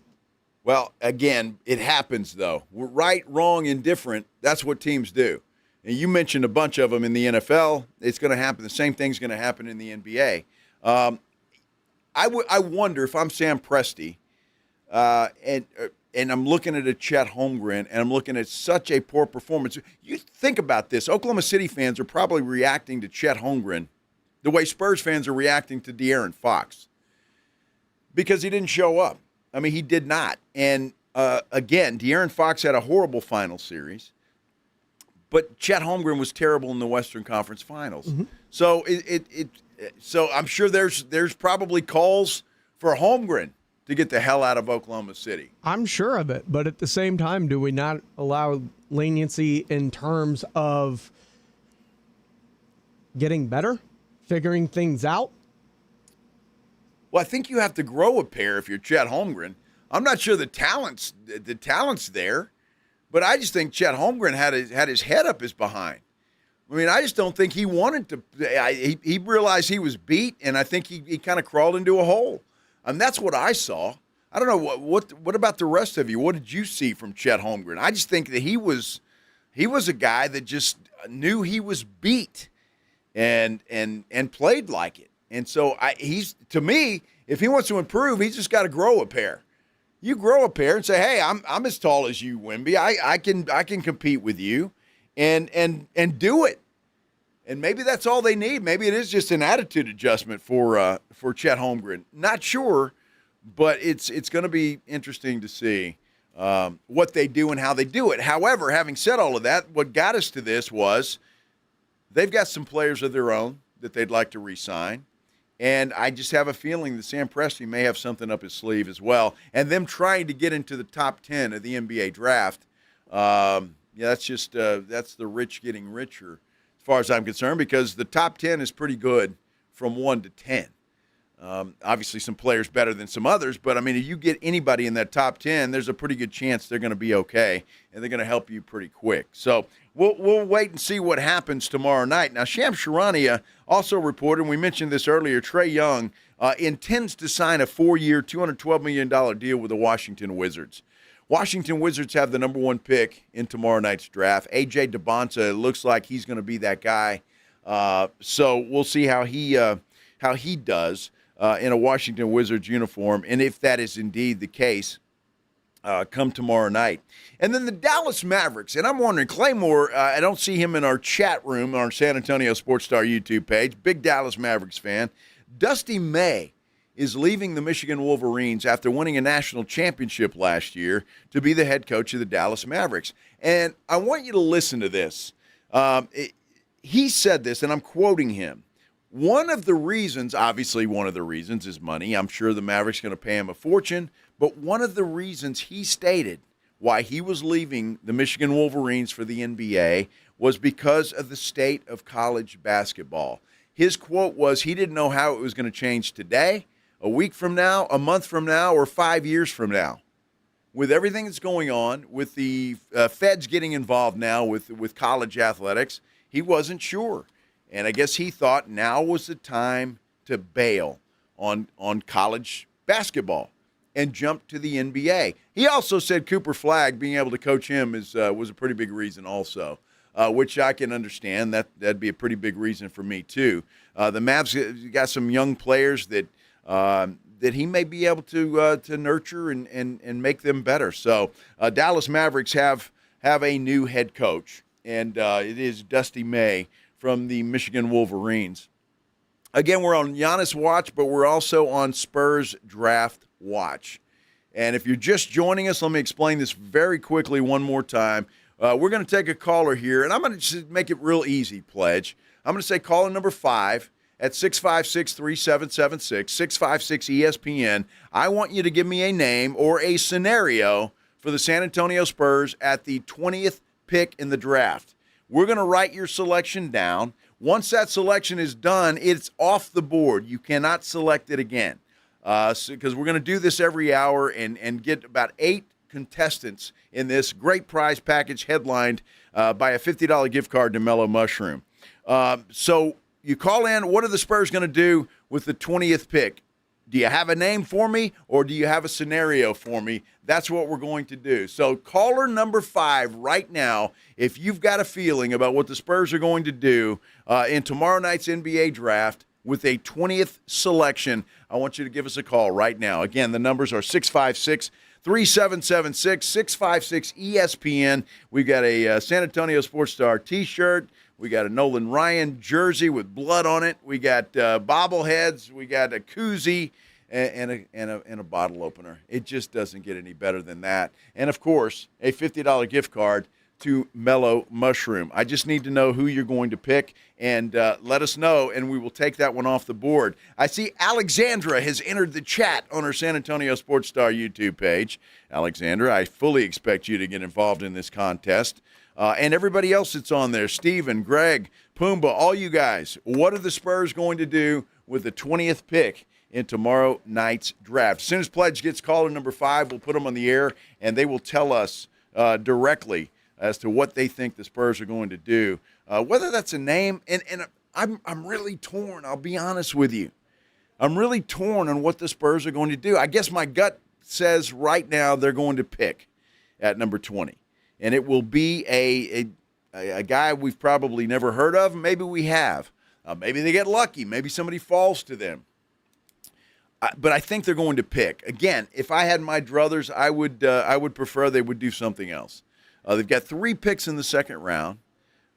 Well, again, it happens, though. We're right, wrong, indifferent. That's what teams do. And you mentioned a bunch of them in the NFL. It's going to happen. The same thing's going to happen in the NBA. I wonder if I'm Sam Presti, and I'm looking at a Chet Holmgren, and I'm looking at such a poor performance. You think about this. Oklahoma City fans are probably reacting to Chet Holmgren the way Spurs fans are reacting to De'Aaron Fox because he didn't show up. I mean, he did not. And, again, De'Aaron Fox had a horrible final series, but Chet Holmgren was terrible in the Western Conference Finals. Mm-hmm. So so I'm sure there's probably calls for Holmgren to get the hell out of Oklahoma City. I'm sure of it, but at the same time, do we not allow leniency in terms of getting better, figuring things out? Well, I think you have to grow a pair if you're Chet Holmgren. I'm not sure the talent's there, but I just think Chet Holmgren had his head up his behind. I mean, I just don't think he wanted to. He realized he was beat, and I think he kind of crawled into a hole. And that's what I saw. I don't know what about the rest of you. What did you see from Chet Holmgren? I just think that he was a guy that just knew he was beat, and played like it. And so to me, if he wants to improve, he's just got to grow a pair. You grow a pair and say, "Hey, I'm as tall as you, Wemby. I can compete with you, and do it." And maybe that's all they need. Maybe it is just an attitude adjustment for Chet Holmgren. Not sure, but it's going to be interesting to see what they do and how they do it. However, having said all of that, what got us to this was they've got some players of their own that they'd like to re-sign. And I just have a feeling that Sam Presti may have something up his sleeve as well. And them trying to get into the top 10 of the NBA draft, that's the rich getting richer as far as I'm concerned, because the top 10 is pretty good from 1 to 10. Obviously some players better than some others, but I mean, if you get anybody in that top 10, there's a pretty good chance they're going to be okay, and they're going to help you pretty quick. So we'll wait and see what happens tomorrow night. Now, Shams Charania also reported, and we mentioned this earlier, Trae Young intends to sign a 4-year, $212 million deal with the Washington Wizards. Washington Wizards have the number 1 pick in tomorrow night's draft. A.J. DeBonta looks like he's going to be that guy. So we'll see how he does in a Washington Wizards uniform, and if that is indeed the case, come tomorrow night. And then the Dallas Mavericks, and I'm wondering, Claymore, I don't see him in our chat room on our San Antonio Sports Star YouTube page, big Dallas Mavericks fan. Dusty May is leaving the Michigan Wolverines after winning a national championship last year to be the head coach of the Dallas Mavericks. And I want you to listen to this. He said this, and I'm quoting him. One of the reasons is money. I'm sure the Mavericks are going to pay him a fortune. But one of the reasons he stated why he was leaving the Michigan Wolverines for the NBA was because of the state of college basketball. His quote was he didn't know how it was going to change today, a week from now, a month from now, or 5 years from now. With everything that's going on, with the feds getting involved now with college athletics, he wasn't sure. And I guess he thought now was the time to bail on college basketball and jump to the NBA. He also said Cooper Flagg being able to coach him was a pretty big reason also, which I can understand. That'd be a pretty big reason for me too. The Mavs got some young players that he may be able to nurture and make them better. So Dallas Mavericks have a new head coach, and it is Dusty May from the Michigan Wolverines. Again, we're on Giannis watch, but we're also on Spurs draft watch. And if you're just joining us, let me explain this very quickly one more time. We're going to take a caller here, and I'm going to just make it real easy, Pledge. I'm going to say caller number 5 at 656-3776, 656-ESPN. I want you to give me a name or a scenario for the San Antonio Spurs at the 20th pick in the draft. We're going to write your selection down. Once that selection is done, it's off the board. You cannot select it again. Because we're going to do this every hour and get about 8 contestants in this great prize package headlined by a $50 gift card to Mellow Mushroom. So you call in. What are the Spurs going to do with the 20th pick? Do you have a name for me, or do you have a scenario for me? That's what we're going to do. So caller number 5 right now, if you've got a feeling about what the Spurs are going to do in tomorrow night's NBA draft, with a 20th selection, I want you to give us a call right now. Again, the numbers are 656-3776, 656-ESPN. We've got a San Antonio Sports Star T-shirt. We got a Nolan Ryan jersey with blood on it. We got bobbleheads. We got a koozie and a bottle opener. It just doesn't get any better than that. And, of course, a $50 gift card to Mellow Mushroom. I just need to know who you're going to pick, and let us know, and we will take that one off the board. I see Alexandra has entered the chat on her San Antonio Sports Star YouTube page. Alexandra, I fully expect you to get involved in this contest. And everybody else that's on there, Steven, Greg, Pumbaa, all you guys, what are the Spurs going to do with the 20th pick in tomorrow night's draft? As soon as Pledge gets caller number 5, we'll put them on the air, and they will tell us directly as to what they think the Spurs are going to do. Whether that's a name, and I'm really torn, I'll be honest with you. I'm really torn on what the Spurs are going to do. I guess my gut says right now they're going to pick at number 20. And it will be a guy we've probably never heard of. Maybe we have. Maybe they get lucky. Maybe somebody falls to them. But I think they're going to pick. Again, if I had my druthers, I would prefer they would do something else. They've got 3 picks in the second round,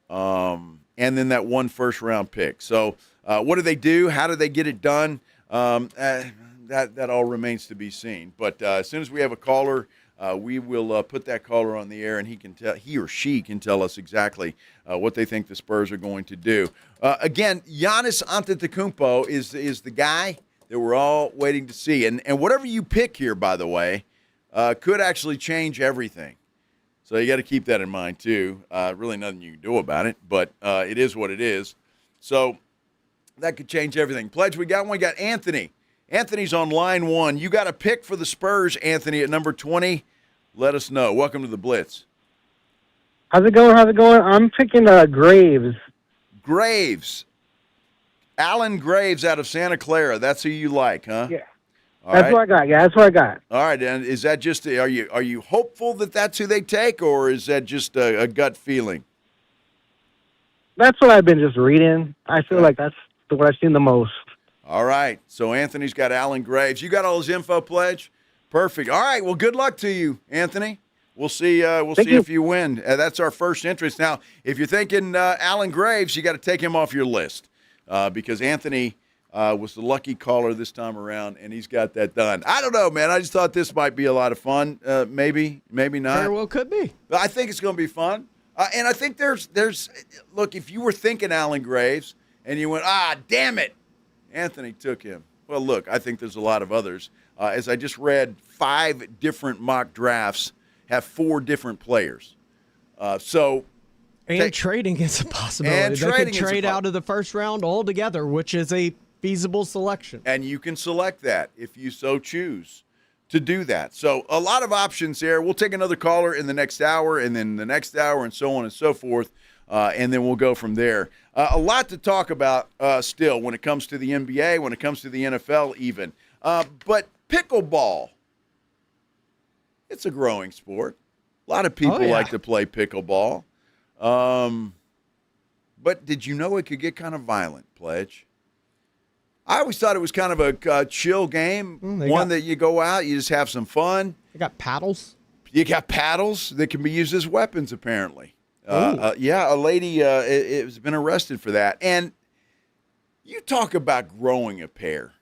and then that 1 first-round pick. So what do they do? How do they get it done? That all remains to be seen. But as soon as we have a caller, we will put that caller on the air, and he or she can tell us exactly what they think the Spurs are going to do. Again, Giannis Antetokounmpo is the guy that we're all waiting to see. And whatever you pick here, by the way, could actually change everything. So you got to keep that in mind, too. Really nothing you can do about it, but it is what it is. So that could change everything. Pledge, we got one. We got Anthony. Anthony's on line 1. You got a pick for the Spurs, Anthony, at number 20. Let us know. Welcome to the Blitz. How's it going? I'm picking Graves. Graves. Alan Graves out of Santa Clara. That's who you like, huh? Yeah. That's what I got. Yeah, that's what I got. All right, and is that just are you hopeful that that's who they take, or is that just a gut feeling? That's what I've been just reading. I feel like that's what I've seen the most. All right. So Anthony's got Alan Graves. You got all his info, Pledge? Perfect. All right. Well, good luck to you, Anthony. We'll see. If you win. That's our first interest. Now, if you're thinking Alan Graves, you got to take him off your list because Anthony was the lucky caller this time around, and he's got that done. I don't know, man. I just thought this might be a lot of fun. Maybe not. Very well could be. I think it's going to be fun. And I think there's look, if you were thinking Alan Graves and you went, damn it, Anthony took him. Well, look, I think there's a lot of others. As I just read, 5 different mock drafts have 4 different players. Trading is a possibility. They could trade out of the first round altogether, which is a feasible selection. And you can select that if you so choose to do that. So a lot of options there. We'll take another caller in the next hour and then the next hour and so on and so forth. And then we'll go from there. A lot to talk about still when it comes to the NBA, when it comes to the NFL even. But pickleball, it's a growing sport. A lot of people like to play pickleball. But did you know it could get kind of violent, Pledge? I always thought it was kind of a chill game, that you go out, you just have some fun. They got paddles? You got paddles that can be used as weapons, apparently. A lady has been arrested for that. And you talk about growing a pair.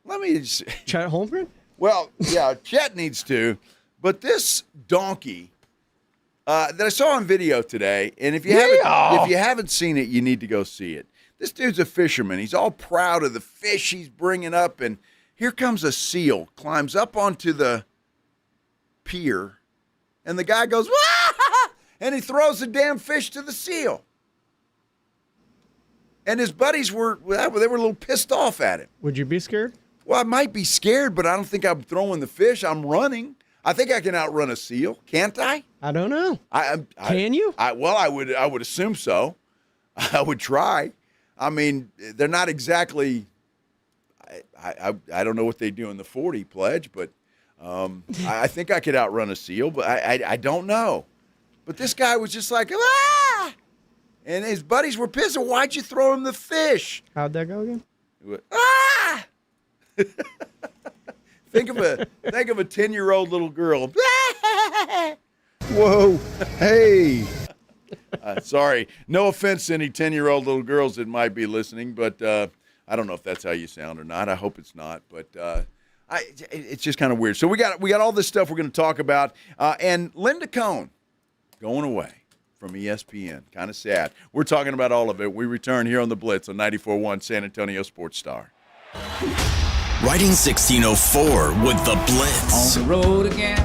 Let me just... Chet Holmgren? Well, yeah, Chet needs to. But this donkey that I saw on video today, and if you haven't seen it, you need to go see it. This dude's a fisherman. He's all proud of the fish he's bringing up, and here comes a seal, climbs up onto the pier, and the guy goes, "Wah!" and he throws the damn fish to the seal. And his buddies were a little pissed off at him. Would you be scared? Well, I might be scared, but I don't think I'm throwing the fish. I'm running. I think I can outrun a seal, can't I? I don't know. Can you? I would assume so. I would try. I mean, they're not exactly. I don't know what they do in the 40 Pledge, but I think I could outrun a seal, but I don't know. But this guy was just like, ah! And his buddies were pissed. Why'd you throw him the fish? How'd that go again? Ah! Think of a 10-year-old little girl. Whoa. Hey. Sorry. No offense to any 10-year-old little girls that might be listening, but I don't know if that's how you sound or not. I hope it's not, but it's just kind of weird. So we got all this stuff we're going to talk about, and Linda Cohn going away from ESPN. Kind of sad. We're talking about all of it. We return here on the Blitz on 94.1 San Antonio Sports Star. Riding 1604 with the Blitz. On the road again.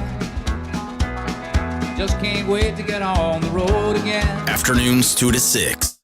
Just can't wait to get on the road again. Afternoons 2 to 6.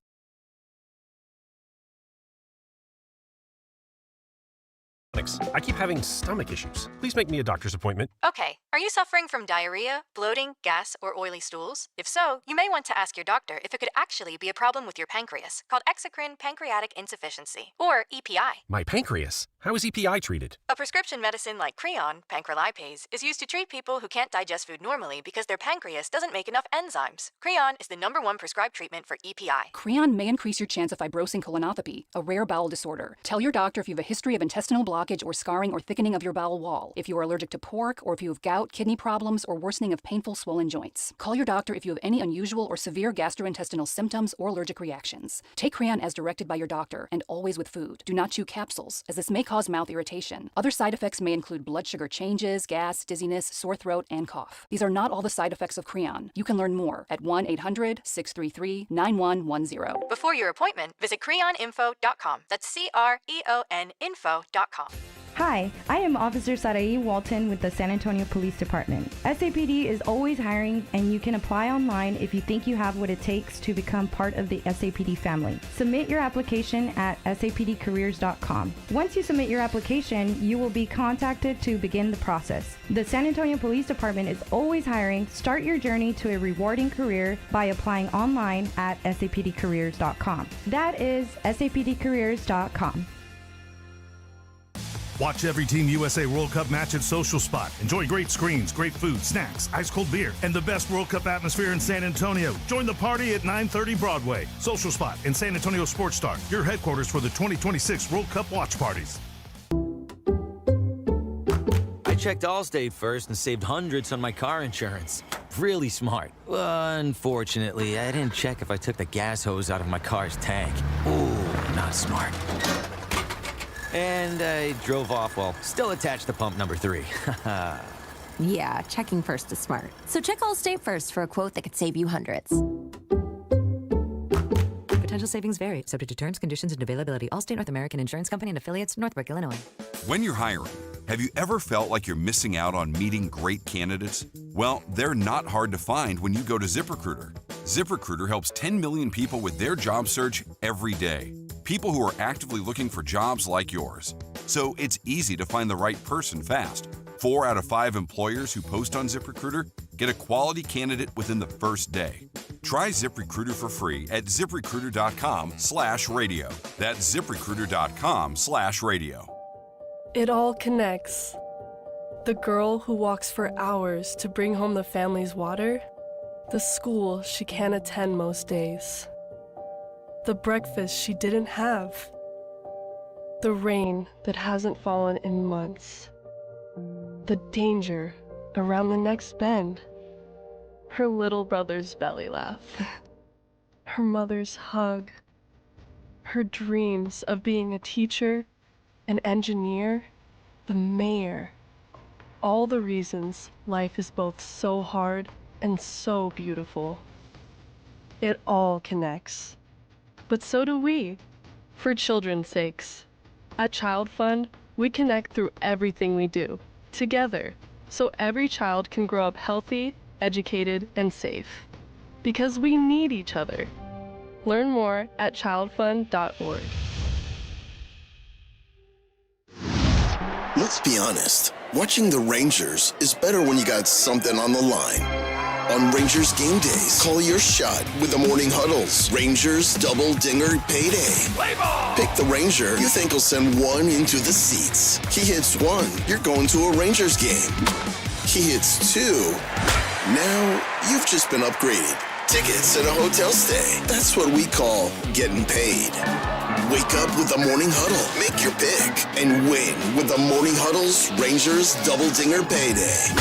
I keep having stomach issues. Please make me a doctor's appointment. Okay, are you suffering from diarrhea, bloating, gas, or oily stools? If so, you may want to ask your doctor if it could actually be a problem with your pancreas, called exocrine pancreatic insufficiency, or EPI. My pancreas? How is EPI treated? A prescription medicine like Creon, pancrelipase, is used to treat people who can't digest food normally because their pancreas doesn't make enough enzymes. Creon is the #1 prescribed treatment for EPI. Creon may increase your chance of fibrosing colonopathy, a rare bowel disorder. Tell your doctor if you have a history of intestinal blockage or scarring or thickening of your bowel wall, if you are allergic to pork, or if you have gout, kidney problems, or worsening of painful swollen joints. Call your doctor if you have any unusual or severe gastrointestinal symptoms or allergic reactions. Take Creon as directed by your doctor, and always with food. Do not chew capsules, as this may cause mouth irritation. Other side effects may include blood sugar changes, gas, dizziness, sore throat, and cough. These are not all the side effects of Creon. You can learn more at 1-800-633-9110. Before your appointment, visit creoninfo.com. That's CREON info.com. Hi, I am Officer Sarai Walton with the San Antonio Police Department. SAPD is always hiring, and you can apply online if you think you have what it takes to become part of the SAPD family. Submit your application at sapdcareers.com. Once you submit your application, you will be contacted to begin the process. The San Antonio Police Department is always hiring. Start your journey to a rewarding career by applying online at sapdcareers.com. That is sapdcareers.com. Watch every Team USA World Cup match at Social Spot. Enjoy great screens, great food, snacks, ice-cold beer, and the best World Cup atmosphere in San Antonio. Join the party at 930 Broadway. Social Spot in San Antonio Sports Star, your headquarters for the 2026 World Cup watch parties. I checked Allstate first and saved hundreds on my car insurance. Really smart. Unfortunately, I didn't check if I took the gas hose out of my car's tank. Ooh, not smart. And I drove off while still attached to pump number 3. Yeah, checking first is smart. So check Allstate first for a quote that could save you hundreds. Potential savings vary, subject to terms, conditions, and availability. Allstate North American Insurance Company and affiliates, Northbrook, Illinois. When you're hiring, have you ever felt like you're missing out on meeting great candidates? Well, they're not hard to find when you go to ZipRecruiter. ZipRecruiter helps 10 million people with their job search every day. People who are actively looking for jobs like yours. So it's easy to find the right person fast. 4 out of 5 employers who post on ZipRecruiter get a quality candidate within the first day. Try ZipRecruiter for free at ZipRecruiter.com/radio. That's ZipRecruiter.com/radio. It all connects. The girl who walks for hours to bring home the family's water. The school she can't attend most days. The breakfast she didn't have. The rain that hasn't fallen in months. The danger around the next bend. Her little brother's belly laugh. Her mother's hug. Her dreams of being a teacher, an engineer, the mayor. All the reasons life is both so hard and so beautiful. It all connects. But so do we, for children's sakes. At Child Fund, we connect through everything we do, together, so every child can grow up healthy, educated, and safe. Because we need each other. Learn more at childfund.org. Let's be honest. Watching the Rangers is better when you got something on the line. On Rangers game days, call your shot with the morning huddles. Rangers double dinger payday. Pick the Ranger you think will send one into the seats. He hits one, you're going to a Rangers game. He hits two, now you've just been upgraded. Tickets and a hotel stay. That's what we call getting paid. Wake up with the Morning Huddle. Make your pick and win with the Morning Huddle's Rangers Double Dinger Payday.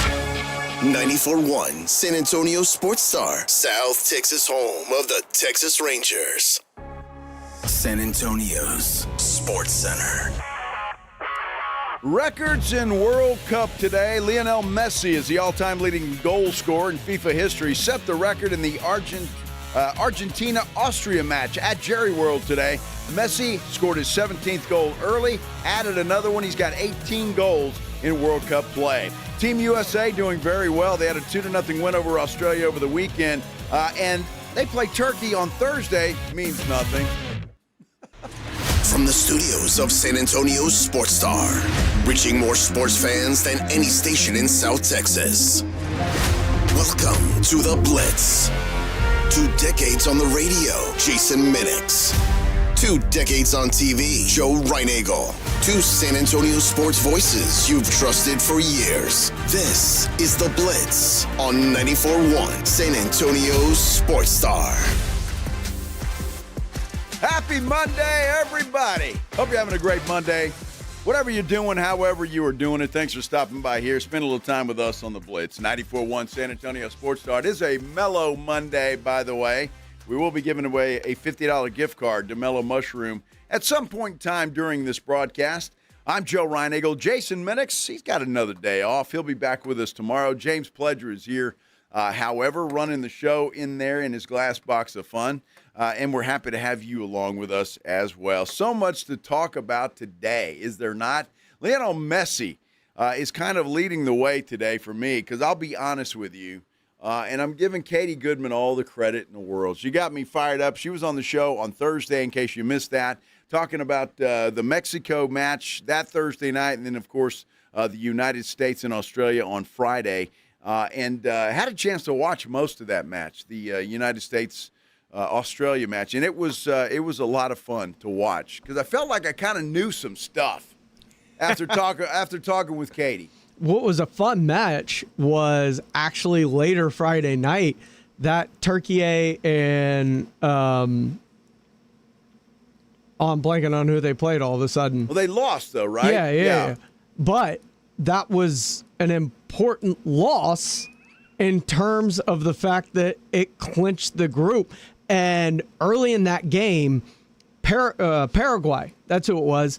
94.1 San Antonio Sports Star, South Texas home of the Texas Rangers. San Antonio's Sports Center. Records in World Cup today. Lionel Messi is the all-time leading goal scorer in FIFA history. Set the record in the Argentina-Austria match at Jerry World today. Messi scored his 17th goal early, added another one. He's got 18 goals in World Cup play. Team USA doing very well. They had a 2-0 win over Australia over the weekend, and they play Turkey on Thursday. Means nothing. From the studios of San Antonio's Sports Star, reaching more sports fans than any station in South Texas. Welcome to the Blitz. 2 decades on the radio, Jason Minix. 2 decades on TV, Joe Reinagel. 2 San Antonio sports voices you've trusted for years. This is the Blitz on 94.1 San Antonio's Sports Star. Happy Monday, everybody. Hope you're having a great Monday. Whatever you're doing, however you are doing it, thanks for stopping by here. Spend a little time with us on the Blitz. 94.1 San Antonio Sports Star. It is a Mellow Monday, by the way. We will be giving away a $50 gift card to Mellow Mushroom at some point in time during this broadcast. I'm Joe Reinagel. Jason Minix, he's got another day off. He'll be back with us tomorrow. James Pledger is here, however, running the show in there in his glass box of fun. And we're happy to have you along with us as well. So much to talk about today, is there not? Lionel Messi is kind of leading the way today for me, because I'll be honest with you, and I'm giving Katie Goodman all the credit in the world. She got me fired up. She was on the show on Thursday, in case you missed that, talking about the Mexico match that Thursday night, and then, of course, the United States and Australia on Friday, and had a chance to watch most of that match, the United States Australia match, and it was a lot of fun to watch, because I felt like I kind of knew some stuff after talking with Katie. What was a fun match was actually later Friday night that Turkey and I'm blanking on who they played all of a sudden. Well, they lost though, right? Yeah. But that was an important loss in terms of the fact that it clinched the group. And early in that game, Paraguay, that's who it was,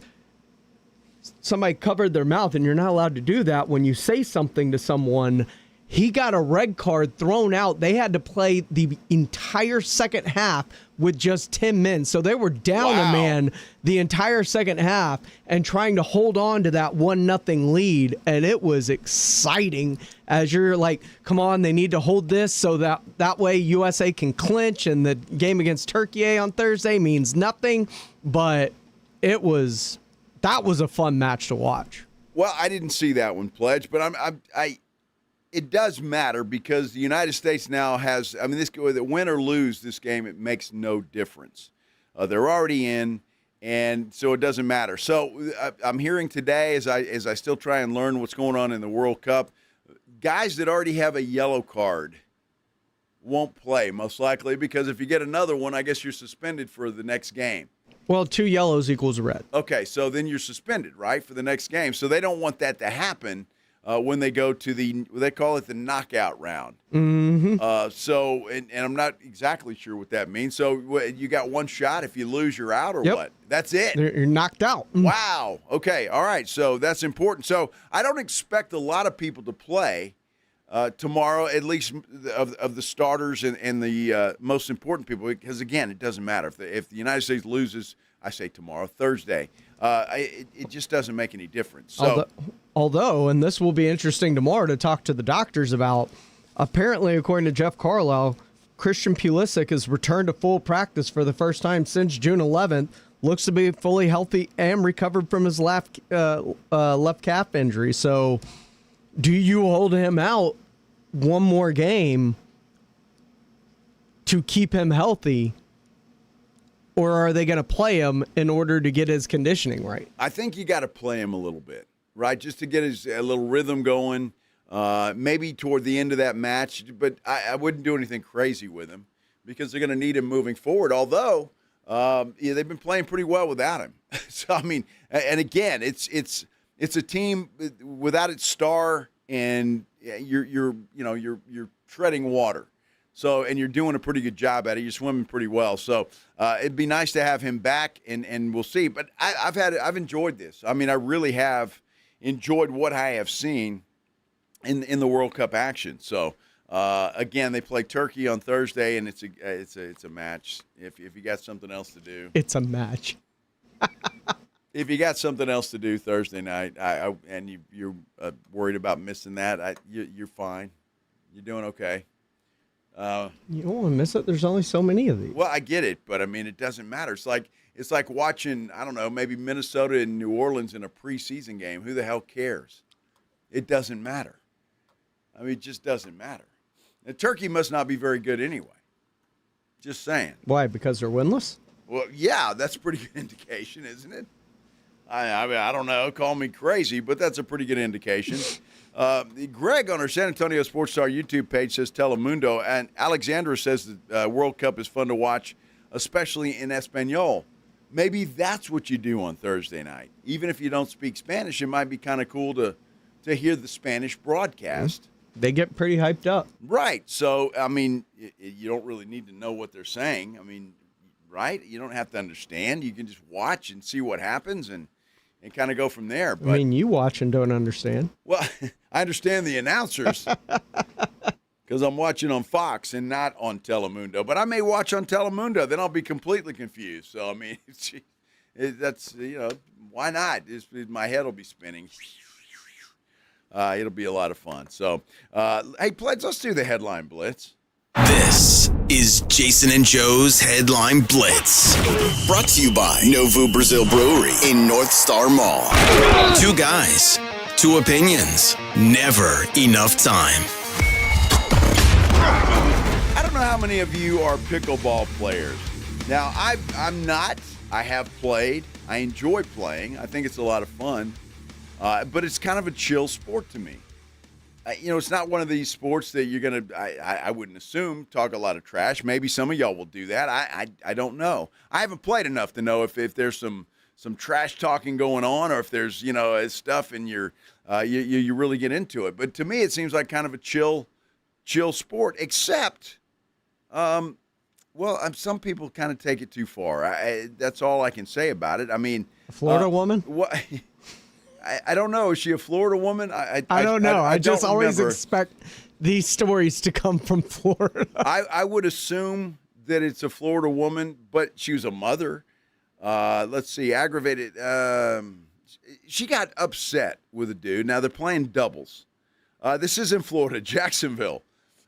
somebody covered their mouth, and you're not allowed to do that when you say something to someone. He got a red card thrown out. They had to play the entire second half with just 10 men. So they were down a man the entire second half and trying to hold on to that 1-0 lead. And it was exciting as you're like, come on, they need to hold this so that way USA can clinch. And the game against Turkey on Thursday means nothing. But that was a fun match to watch. Well, I didn't see that one, Pledge, but it does matter, because the United States now has, this win or lose this game, it makes no difference. They're already in, and so it doesn't matter. So I'm hearing today, as I still try and learn what's going on in the World Cup, guys that already have a yellow card won't play, most likely, because if you get another one, I guess you're suspended for the next game. Well, 2 yellows equals a red. Okay, so then you're suspended, right, for the next game. So they don't want that to happen. When they go to they call it the knockout round. Mm-hmm. And I'm not exactly sure what that means. So you got one shot. If you lose, you're out, or what? That's it. You're knocked out. Wow. Okay. All right. So that's important. So I don't expect a lot of people to play tomorrow, at least of the starters and the most important people, because, again, it doesn't matter. If the United States loses, I say tomorrow, Thursday, it just doesn't make any difference. So. Although, and this will be interesting tomorrow to talk to the doctors about, apparently, according to Jeff Carlisle, Christian Pulisic has returned to full practice for the first time since June 11th. Looks to be fully healthy and recovered from his left calf injury. So, do you hold him out one more game to keep him healthy, or are they going to play him in order to get his conditioning right? I think you got to play him a little bit, right, just to get a little rhythm going. Maybe toward the end of that match, but I wouldn't do anything crazy with him, because they're going to need him moving forward. Although Yeah, they've been playing pretty well without him. So I mean, and again, it's a team without its star, and you're treading water. So, and you're doing a pretty good job at it. You're swimming pretty well. So, it'd be nice to have him back, and we'll see. But I've enjoyed this. I mean, I really have enjoyed what I have seen in the World Cup action. So, again, they play Turkey on Thursday, and it's a match. If you got something else to do, it's a match. If you got something else to do Thursday night, and you're worried about missing that, you're fine. You're doing okay. You don't want to miss it. There's only so many of these. Well, I get it, but I mean, it doesn't matter. It's like watching, I don't know, maybe Minnesota and New Orleans in a preseason game. Who the hell cares? It doesn't matter. I mean, it just doesn't matter. And Turkey must not be very good anyway. Just saying. Why? Because they're winless? Well, yeah, that's a pretty good indication, isn't it? I mean, I don't know. Call me crazy, but that's a pretty good indication. Greg on our San Antonio Sports Star YouTube page says Telemundo, and Alexandra says the World Cup is fun to watch, especially in Espanol. Maybe that's what you do on Thursday night. Even if you don't speak Spanish, it might be kind of cool to hear the Spanish broadcast. Mm-hmm. They get pretty hyped up. Right. So, I mean, you don't really need to know what they're saying. I mean, right? You don't have to understand. You can just watch and see what happens and kind of go from there. But, I mean, you watch and don't understand. Well, I understand the announcers because I'm watching on Fox and not on Telemundo. But I may watch on Telemundo, then I'll be completely confused. So, I mean, that's, why not? My head will be spinning. It'll be a lot of fun. So, hey, Blitz, let's do the headline Blitz. This is Jason and Joe's Headline Blitz. Brought to you by Novo Brazil Brewery in North Star Mall. Two guys, two opinions, never enough time. I don't know how many of you are pickleball players. Now, I'm not. I have played. I enjoy playing. I think it's a lot of fun. But it's kind of a chill sport to me. It's not one of these sports that you're going to, I wouldn't assume, talk a lot of trash. Maybe some of y'all will do that. I don't know. I haven't played enough to know if there's some trash talking going on or if there's, stuff and you really get into it. But to me, it seems like kind of a chill sport, except, some people kind of take it too far. That's all I can say about it. I mean. A Florida woman? What? I don't know. Is she a Florida woman? I don't know. I just don't always remember. expect these stories to come from Florida. I would assume that it's a Florida woman, but she was a mother. Let's see, aggravated. She got upset with a dude. Now they're playing doubles. This is in Florida, Jacksonville.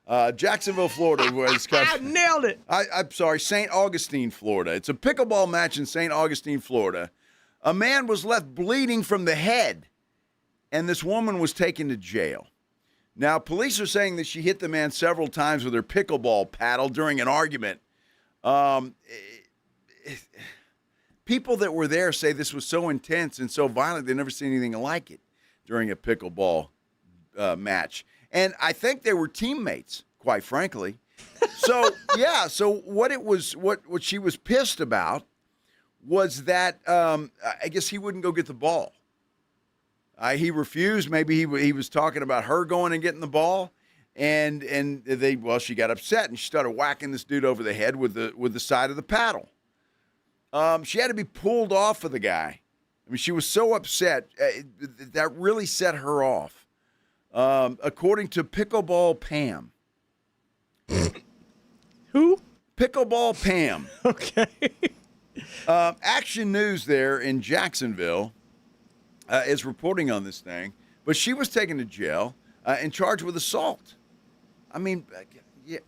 Florida. I nailed it. I'm sorry, St. Augustine, Florida. It's a pickleball match in St. Augustine, Florida. A man was left bleeding from the head, and this woman was taken to jail. Now, police are saying that she hit the man several times with her pickleball paddle during an argument. People that were there say this was so intense and so violent, they've never seen anything like it during a pickleball match. And I think they were teammates, quite frankly. So, yeah, so what she was pissed about was that I guess he wouldn't go get the ball. He refused. Maybe he was talking about her going and getting the ball, and she got upset and she started whacking this dude over the head with the side of the paddle. She had to be pulled off of the guy. I mean, she was so upset that really set her off. According to Pickleball Pam. Who? Pickleball Pam. Okay. Action News there in Jacksonville is reporting on this thing, but she was taken to jail and charged with assault. I mean, yeah,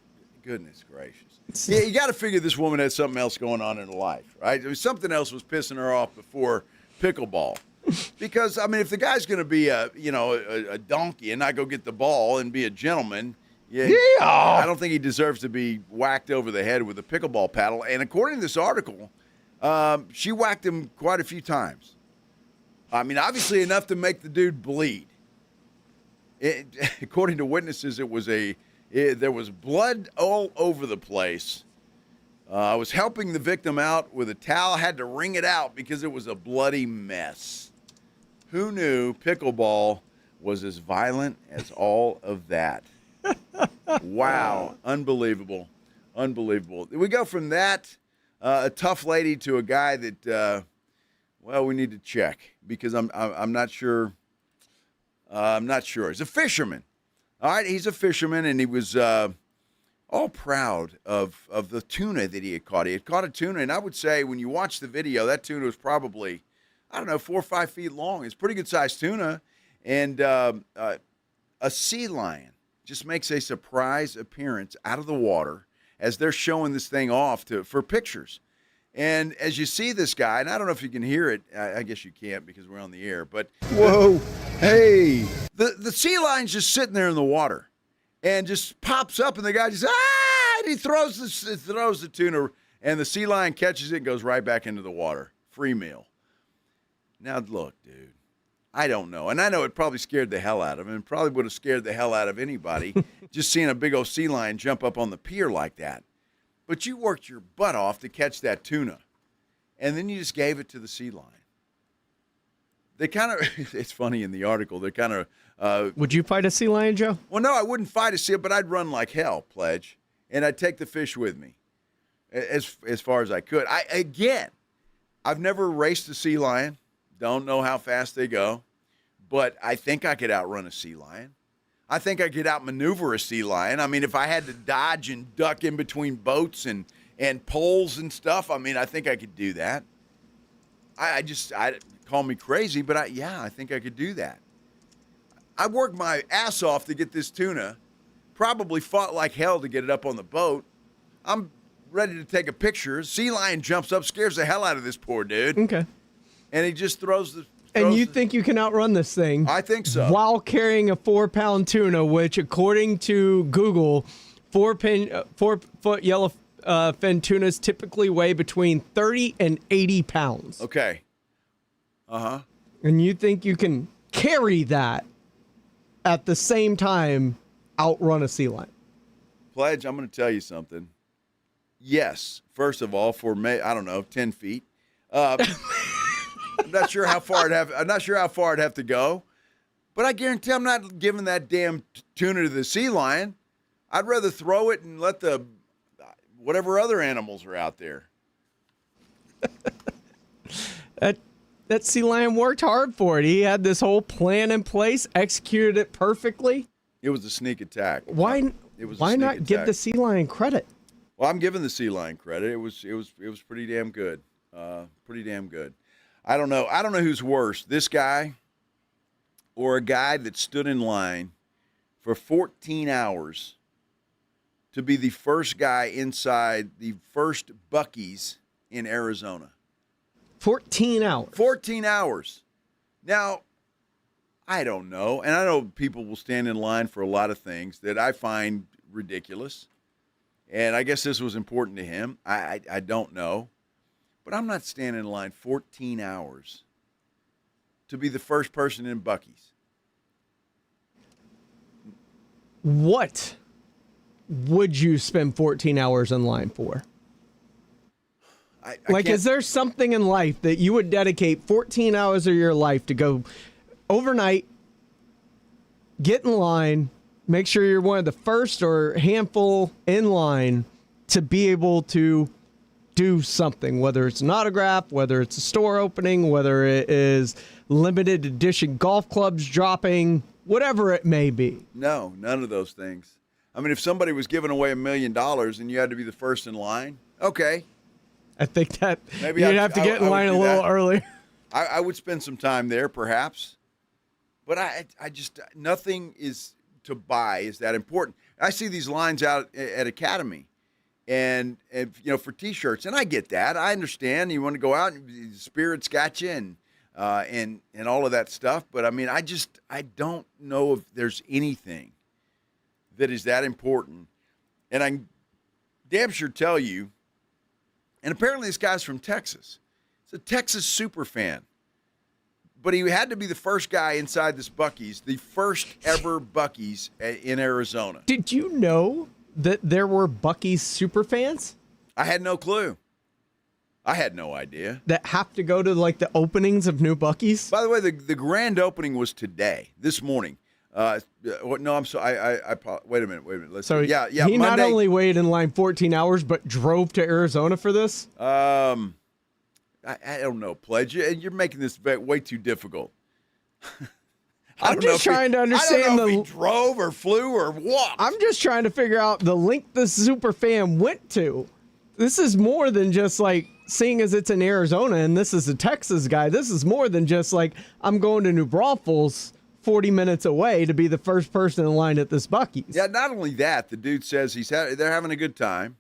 goodness gracious. Yeah, you got to figure this woman had something else going on in her life, right? Something else was pissing her off before pickleball. Because, I mean, if the guy's going to be a donkey and not go get the ball and be a gentleman, I don't think he deserves to be whacked over the head with a pickleball paddle. And according to this article, she whacked him quite a few times. I mean, obviously enough to make the dude bleed. According to witnesses, there was blood all over the place. I was helping the victim out with a towel. I had to wring it out because it was a bloody mess. Who knew pickleball was as violent as all of that? Wow. Unbelievable. Unbelievable. We go from that, a tough lady, to a guy that, we need to check because I'm not sure. I'm not sure. He's a fisherman. All right, he's a fisherman, and he was all proud of the tuna that he had caught. He had caught a tuna, and I would say when you watch the video, that tuna was probably, 4 or 5 feet long. It's pretty good-sized tuna. And a sea lion just makes a surprise appearance out of the water as they're showing this thing off for pictures. And as you see this guy, and I don't know if you can hear it. I guess you can't because we're on the air. But whoa, hey. The sea lion's just sitting there in the water and just pops up, and the guy just, and he throws the tuna, and the sea lion catches it and goes right back into the water. Free meal. Now, look, dude, I don't know. And I know it probably scared the hell out of him. It probably would have scared the hell out of anybody just seeing a big old sea lion jump up on the pier like that. But you worked your butt off to catch that tuna, and then you just gave it to the sea lion. They kind of, it's funny in the article, they're kind of. Would you fight a sea lion, Joe? Well, no, I wouldn't fight a sea, but I'd run like hell, Pledge, and I'd take the fish with me as far as I could. I've never raced a sea lion. Don't know how fast they go, but I think I could outrun a sea lion. I think I could outmaneuver a sea lion. I mean, if I had to dodge and duck in between boats and poles and stuff, I think I could do that. I call me crazy, but I think I could do that. I worked my ass off to get this tuna, probably fought like hell to get it up on the boat. I'm ready to take a picture. Sea lion jumps up, scares the hell out of this poor dude. Okay. And he just throws the... And you think you can outrun this thing? I think so. While carrying a 4-pound tuna, which, according to Google, 4-foot yellowfin tunas typically weigh between 30 and 80 pounds. Okay. Uh-huh. And you think you can carry that at the same time outrun a sea lion? Pledge, I'm going to tell you something. Yes. First of all, for 10 feet. I'm not sure how far I'd have to go, but I guarantee I'm not giving that damn tuna to the sea lion. I'd rather throw it and let the whatever other animals are out there. That sea lion worked hard for it. He had this whole plan in place, executed it perfectly. It was a sneak attack. Why not give the sea lion credit? Well, I'm giving the sea lion credit. It was pretty damn good. Pretty damn good. I don't know who's worse, this guy or a guy that stood in line for 14 hours to be the first guy inside the first Buc-ee's in Arizona. 14 hours. 14 hours. Now, I don't know, and I know people will stand in line for a lot of things that I find ridiculous, and I guess this was important to him. I don't know. But I'm not standing in line 14 hours to be the first person in Buc-ee's. What would you spend 14 hours in line for? Is there something in life that you would dedicate 14 hours of your life to go overnight, get in line, make sure you're one of the first or handful in line to be able to do something, whether it's an autograph, whether it's a store opening, whether it is limited edition golf clubs dropping, whatever it may be? No, none of those things. I mean, if somebody was giving away $1 million and you had to be the first in line, okay. I think that maybe you'd have to get in line a little earlier. I would spend some time there, perhaps. But I just, nothing is to buy is that important. I see these lines out at Academy. And for T-shirts, and I get that. I understand you want to go out, and the spirit's got you, and all of that stuff. But I mean, I don't know if there's anything that is that important. And I can damn sure tell you. And apparently, this guy's from Texas. He's a Texas super fan. But he had to be the first guy inside this Buc-ee's, the first ever Buc-ee's in Arizona. Did you know that there were Buc-ee's super fans? I had no clue. I had no idea. That have to go to like the openings of new Buc-ee's? By the way, the grand opening was today, this morning. No, I'm sorry. I wait a minute. Let's So yeah. he Monday, not only waited in line 14 hours, but drove to Arizona for this? I don't know, Pledge. You're making this way too difficult. I'm just trying to understand I don't know if he drove or flew or walked. I'm just trying to figure out the link the super fan went to. This is more than just like seeing as it's in Arizona and this is a Texas guy. This is more than just like I'm going to New Braunfels 40 minutes away to be the first person in line at this Buc-ee's. Yeah, not only that, the dude says they're having a good time.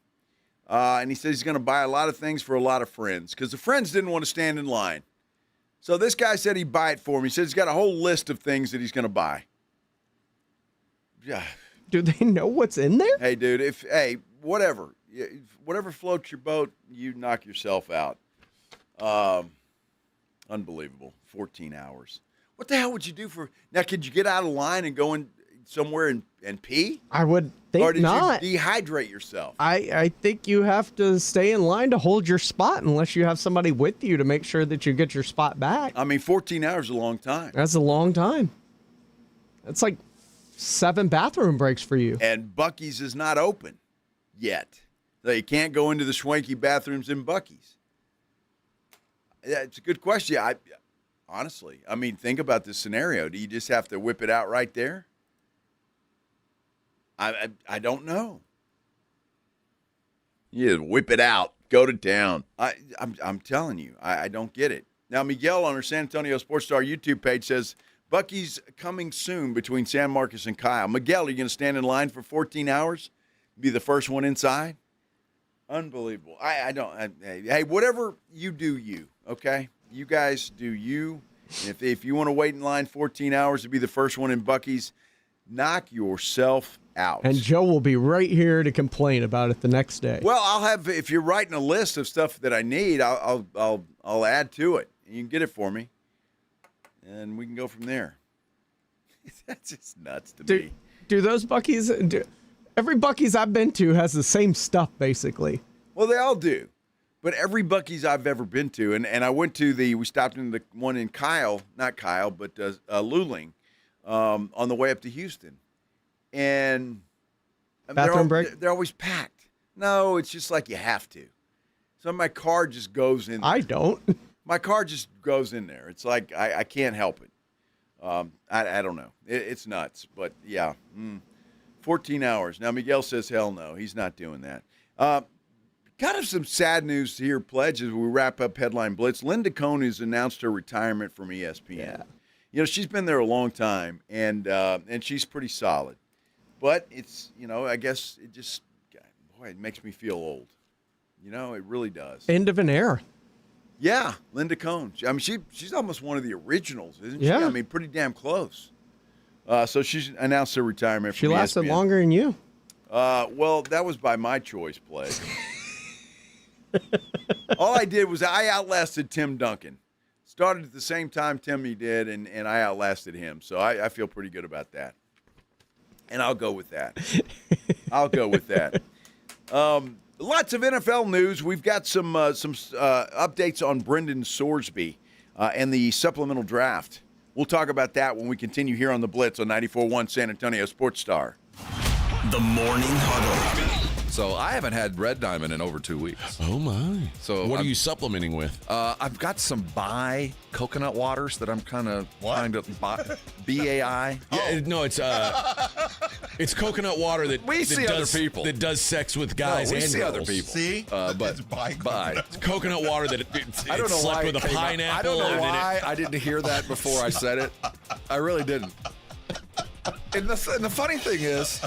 And he says he's going to buy a lot of things for a lot of friends because the friends didn't want to stand in line. So this guy said he'd buy it for him. He says he's got a whole list of things that he's going to buy. Yeah. Do they know what's in there? Hey, dude, whatever. Whatever floats your boat, you knock yourself out. Unbelievable. 14 hours. What the hell would you do now, could you get out of line and go in somewhere and pee? I would think or did not. you dehydrate yourself? I think you have to stay in line to hold your spot unless you have somebody with you to make sure that you get your spot back. I mean, 14 hours is a long time. That's a long time. That's like 7 bathroom breaks for you. And Buc-ee's is not open yet. So you can't go into the swanky bathrooms in Buc-ee's. Yeah, it's a good question. Honestly, I mean, think about this scenario. Do you just have to whip it out right there? I don't know. You just whip it out. Go to town. I'm telling you, I don't get it. Now, Miguel on our San Antonio Sports Star YouTube page says, Buc-ee's coming soon between San Marcos and Kyle. Miguel, are you going to stand in line for 14 hours? Be the first one inside? Unbelievable. I don't. Hey, whatever you do, okay? You guys do you. And if you want to wait in line 14 hours to be the first one in Buc-ee's, knock yourself out. And Joe will be right here to complain about it the next day. Well, I'll have, if you're writing a list of stuff that I need, I'll add to it. You can get it for me, and we can go from there. That's just nuts to me. Do those Buc-ee's? Every Buc-ee's I've been to has the same stuff, basically. Well, they all do. But every Buc-ee's I've ever been to, and I went to we stopped in the one in Luling, on the way up to Houston. And bathroom break? They're always packed. No, it's just like you have to. So my car just goes in there. I don't. My car just goes in there. It's like I can't help it. I don't know. It's nuts. But, yeah, 14 hours. Now, Miguel says, hell no, he's not doing that. Kind of some sad news here, Pledge, as we wrap up Headline Blitz. Linda Cohn has announced her retirement from ESPN. Yeah. You know, she's been there a long time, and she's pretty solid. But it's, I guess it just, it makes me feel old. It really does. End of an era. Yeah, Linda Cohn. I mean, she's almost one of the originals, isn't she? I mean, pretty damn close. So she's announced her retirement from ESPN. She lasted longer than you. Well, that was by my choice, Pledge. All I did was I outlasted Tim Duncan. Started at the same time Timmy did, and I outlasted him. So I feel pretty good about that. And I'll go with that. Lots of NFL news. We've got some updates on Brendan Sorsby and the supplemental draft. We'll talk about that when we continue here on the Blitz on 94.1 San Antonio Sports Star. The Morning Huddle. So I haven't had Red Diamond in over 2 weeks. Oh, my. So what are you supplementing with? I've got some Bai coconut waters that I'm kind of B-A-I. Yeah, no, it's coconut water that we see other people that does sex with guys and girls. See other people. See, but it's Bai. It's coconut water that I don't know slept why with a pineapple. I don't know why I didn't hear that before I said it. I really didn't. And the funny thing is,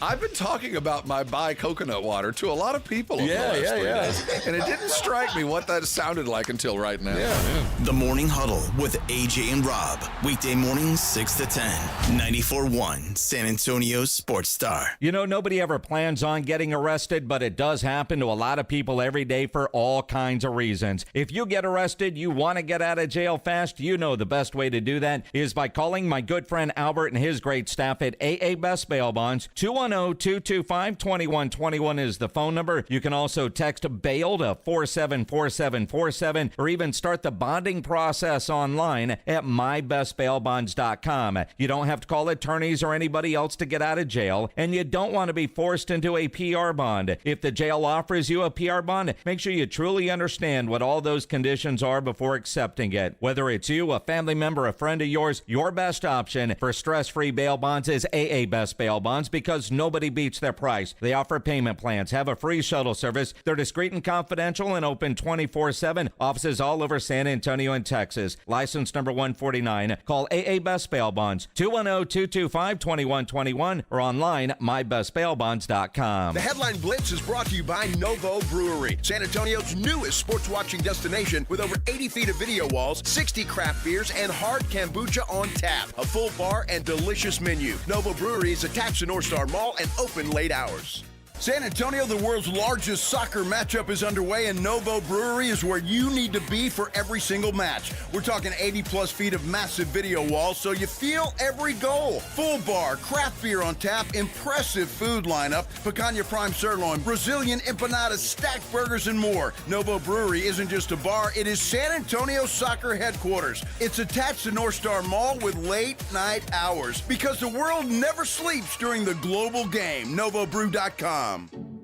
I've been talking about my Bai coconut water to a lot of people over the last 3 days. And it didn't strike me what that sounded like until right now. Yeah. The Morning Huddle with AJ and Rob. Weekday mornings 6 to 10. 94.1 San Antonio Sports Star. You know, nobody ever plans on getting arrested, but it does happen to a lot of people every day for all kinds of reasons. If you get arrested, you want to get out of jail fast, you know the best way to do that is by calling my good friend Albert and his great staff at AA Best Bail Bonds, 210 210-225-2121 is the phone number. You can also text BAIL to 474747 or even start the bonding process online at mybestbailbonds.com. You don't have to call attorneys or anybody else to get out of jail, and you don't want to be forced into a PR bond. If the jail offers you a PR bond, make sure you truly understand what all those conditions are before accepting it. Whether it's you, a family member, a friend of yours, your best option for stress-free bail bonds is AA Best Bail Bonds because nobody beats their price. They offer payment plans, have a free shuttle service. They're discreet and confidential and open 24/7. Offices all over San Antonio and Texas. License number 149. Call AA Best Bail Bonds, 210-225-2121 or online, mybestbailbonds.com. The Headline Blitz is brought to you by Novo Brewery, San Antonio's newest sports watching destination with over 80 feet of video walls, 60 craft beers, and hard kombucha on tap. A full bar and delicious menu. Novo Brewery is attached to North Star Mall and open late hours. San Antonio, the world's largest soccer matchup is underway, and Novo Brewery is where you need to be for every single match. We're talking 80-plus feet of massive video walls, so you feel every goal. Full bar, craft beer on tap, impressive food lineup, picanha prime sirloin, Brazilian empanadas, stacked burgers, and more. Novo Brewery isn't just a bar, it is San Antonio soccer headquarters. It's attached to North Star Mall with late-night hours, because the world never sleeps during the global game. NovoBrew.com.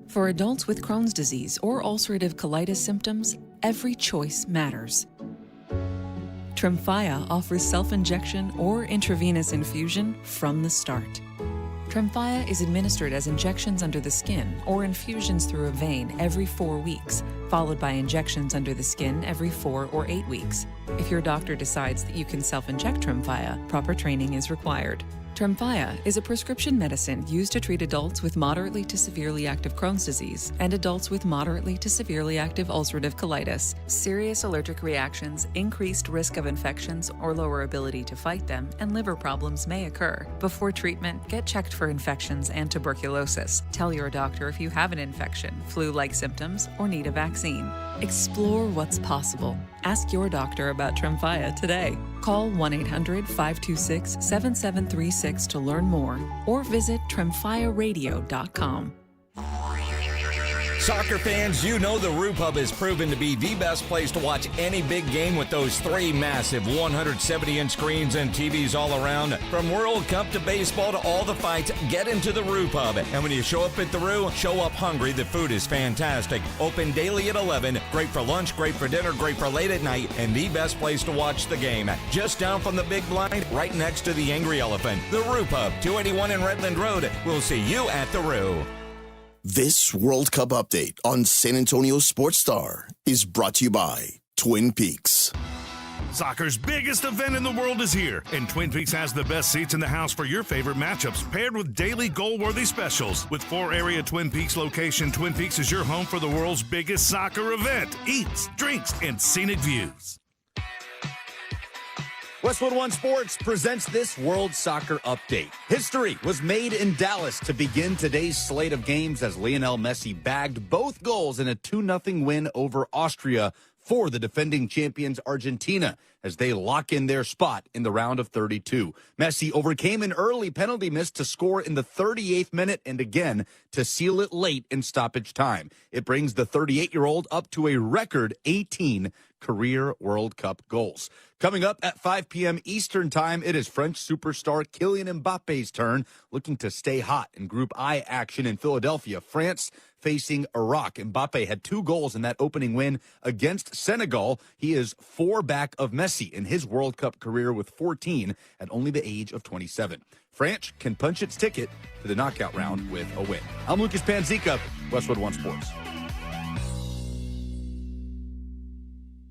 For adults with Crohn's disease or ulcerative colitis symptoms, every choice matters. Tremfya offers self-injection or intravenous infusion from the start. Tremfya is administered as injections under the skin or infusions through a vein every 4 weeks, followed by injections under the skin every 4 or 8 weeks. If your doctor decides that you can self-inject Tremfya, proper training is required. Tremfya is a prescription medicine used to treat adults with moderately to severely active Crohn's disease and adults with moderately to severely active ulcerative colitis. Serious allergic reactions, increased risk of infections or lower ability to fight them, and liver problems may occur. Before treatment, get checked for infections and tuberculosis. Tell your doctor if you have an infection, flu-like symptoms, or need a vaccine. Explore what's possible. Ask your doctor about Tremfya today. Call 1-800-526-7736 to learn more or visit tremfyaradio.com. Soccer fans, you know the Roo Pub has proven to be the best place to watch any big game with those 3 massive 170-inch screens and TVs all around. From World Cup to baseball to all the fights, get into the Roo Pub. And when you show up at the Roo, show up hungry. The food is fantastic. Open daily at 11. Great for lunch, great for dinner, great for late at night, and the best place to watch the game. Just down from the big blind, right next to the Angry Elephant. The Roo Pub, 281 in Redland Road. We'll see you at the Roo. This World Cup update on San Antonio Sports Star is brought to you by Twin Peaks. Soccer's biggest event in the world is here, and Twin Peaks has the best seats in the house for your favorite matchups, paired with daily goal-worthy specials. With 4 area Twin Peaks locations, Twin Peaks is your home for the world's biggest soccer event. Eats, drinks, and scenic views. Westwood One Sports presents this World Soccer Update. History was made in Dallas to begin today's slate of games as Lionel Messi bagged both goals in a 2-0 win over Austria for the defending champions Argentina as they lock in their spot in the round of 32. Messi overcame an early penalty miss to score in the 38th minute and again to seal it late in stoppage time. It brings the 38-year-old up to a record 18 career World Cup goals. Coming up at 5 p.m. Eastern Time, it is French superstar Kylian Mbappe's turn, looking to stay hot in Group I action in Philadelphia. France facing Iraq. Mbappe had 2 goals in that opening win against Senegal. He is 4 back of Messi in his World Cup career with 14 at only the age of 27. France can punch its ticket to the knockout round with a win. I'm Lucas Panzica, Westwood One Sports.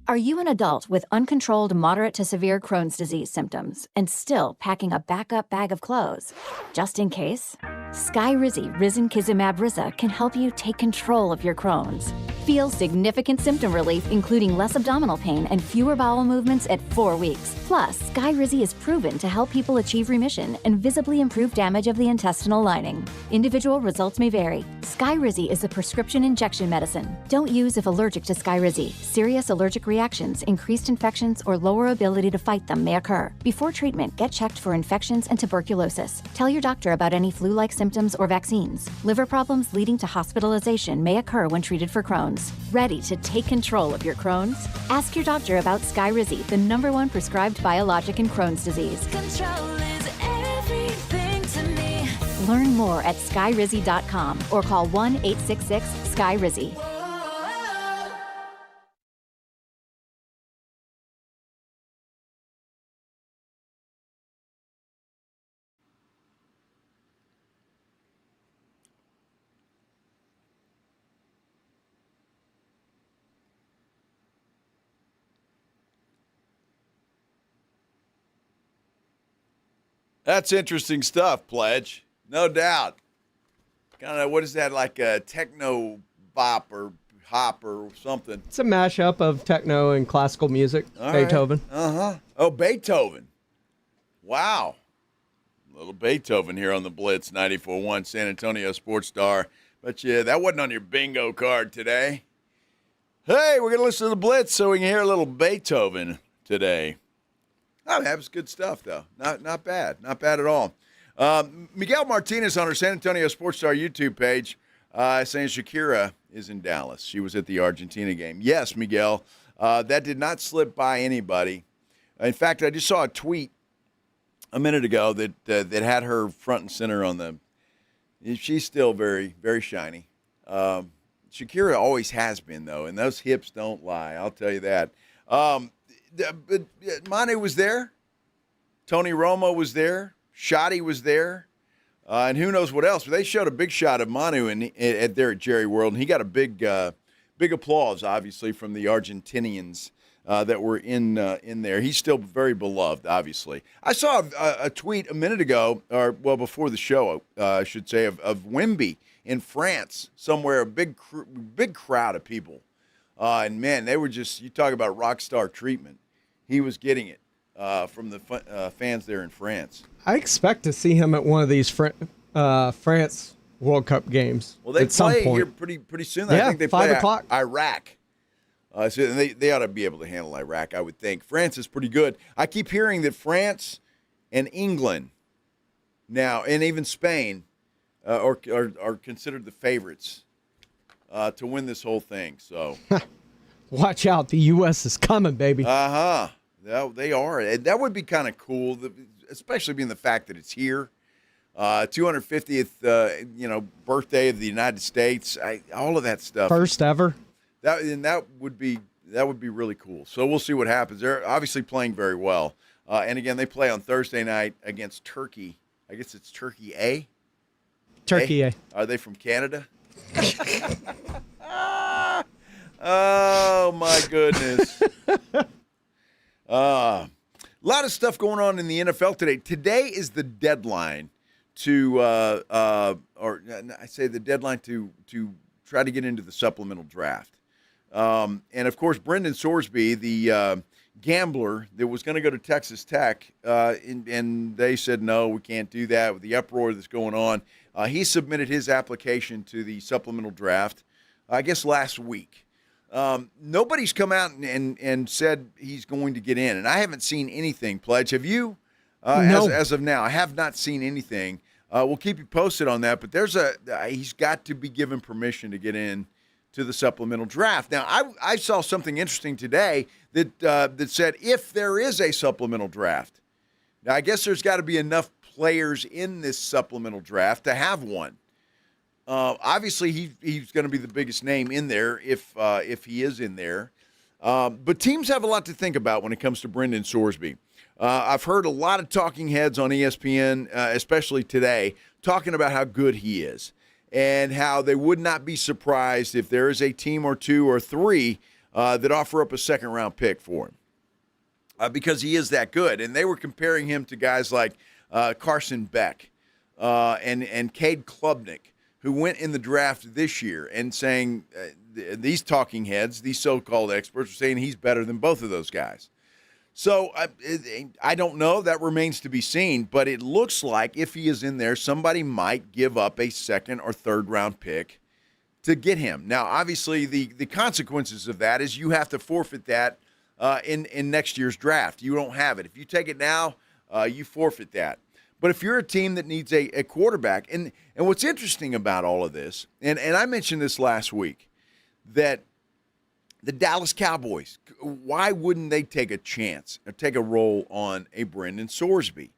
Are you an adult with uncontrolled moderate to severe Crohn's disease symptoms and still packing a backup bag of clothes? Just in case? Skyrizi Risankizumab Riza can help you take control of your Crohn's. Feel significant symptom relief, including less abdominal pain and fewer bowel movements at 4 weeks. Plus, Skyrizi is proven to help people achieve remission and visibly improve damage of the intestinal lining. Individual results may vary. Skyrizi is a prescription injection medicine. Don't use if allergic to Skyrizi. Serious allergic reactions, increased infections, or lower ability to fight them may occur. Before treatment, get checked for infections and tuberculosis. Tell your doctor about any flu-like symptoms or vaccines. Liver problems leading to hospitalization may occur when treated for Crohn's. Ready to take control of your Crohn's? Ask your doctor about Skyrizi, the #1 prescribed biologic in Crohn's disease. Control is everything to me. Learn more at skyrizi.com or call 1-866-SKYRIZI. That's interesting stuff, Pledge. No doubt. Kind of, what is that, like a techno bop or hop or something? It's a mashup of techno and classical music. All Beethoven. Right. Uh-huh. Oh, Beethoven. Wow. A little Beethoven here on the Blitz 94.1 San Antonio Sports Star. But yeah, that wasn't on your bingo card today. Hey, we're going to listen to the Blitz so we can hear a little Beethoven today. Oh, that was good stuff, though. Not bad. Not bad at all. Miguel Martinez on our San Antonio Sports Star YouTube page saying Shakira is in Dallas. She was at the Argentina game. Yes, Miguel, that did not slip by anybody. In fact, I just saw a tweet a minute ago that had her front and center on the – she's still very, very shiny. Shakira always has been, though, and those hips don't lie. I'll tell you that. But Manu was there. Tony Romo was there. Shotty was there. And who knows what else. But they showed a big shot of Manu there at Jerry World, and he got a big applause, obviously, from the Argentinians that were in there. He's still very beloved, obviously. I saw a tweet a minute ago, or, well, before the show, I should say, of Wemby in France, somewhere, a big crowd of people. And, man, they were just, you talk about rock star treatment. He was getting it from the fans there in France. I expect to see him at one of these France World Cup games. Well, they at some play point. here pretty soon. Yeah, I think they 5 play o'clock. Iraq. So they ought to be able to handle Iraq, I would think. France is pretty good. I keep hearing that France and England now, and even Spain, are considered the favorites to win this whole thing. So, Watch out, the U.S. is coming, baby. yeah, they are. And that would be kind of cool, especially being the fact that it's here. 250th, birthday of the United States. All of that stuff. First ever. That would be really cool. So we'll see what happens. They're obviously playing very well. And again, they play on Thursday night against Turkey. I guess it's Turkey A. Turkey A. Are they from Canada? Oh my goodness. A lot of stuff going on in the NFL today. Today is the deadline to the deadline to try to get into the supplemental draft. And of course, Brendan Sorsby, the gambler that was going to go to Texas Tech, and they said, no, we can't do that with the uproar that's going on. He submitted his application to the supplemental draft, I guess, last week. Nobody's come out and said he's going to get in, and I haven't seen anything. Pledge, have you? No. As of now, I have not seen anything. We'll keep you posted on that, but he's got to be given permission to get in to the supplemental draft. Now, I saw something interesting today that said if there is a supplemental draft, now I guess there's got to be enough players in this supplemental draft to have one. Obviously, he's going to be the biggest name in there if he is in there. But teams have a lot to think about when it comes to Brendan Sorsby. I've heard a lot of talking heads on ESPN, especially today, talking about how good he is and how they would not be surprised if there is a team or two or three that offer up a second-round pick for him because he is that good. And they were comparing him to guys like Carson Beck and Cade Klubnik, who went in the draft this year and saying these talking heads, these so-called experts, are saying he's better than both of those guys. So I don't know. That remains to be seen. But it looks like if he is in there, somebody might give up a second or third round pick to get him. Now, obviously, the consequences of that is you have to forfeit that in next year's draft. You don't have it. If you take it now, you forfeit that. But if you're a team that needs a quarterback, and what's interesting about all of this, and I mentioned this last week, that the Dallas Cowboys, why wouldn't they take a chance or take a roll on a Brendan Sorsby?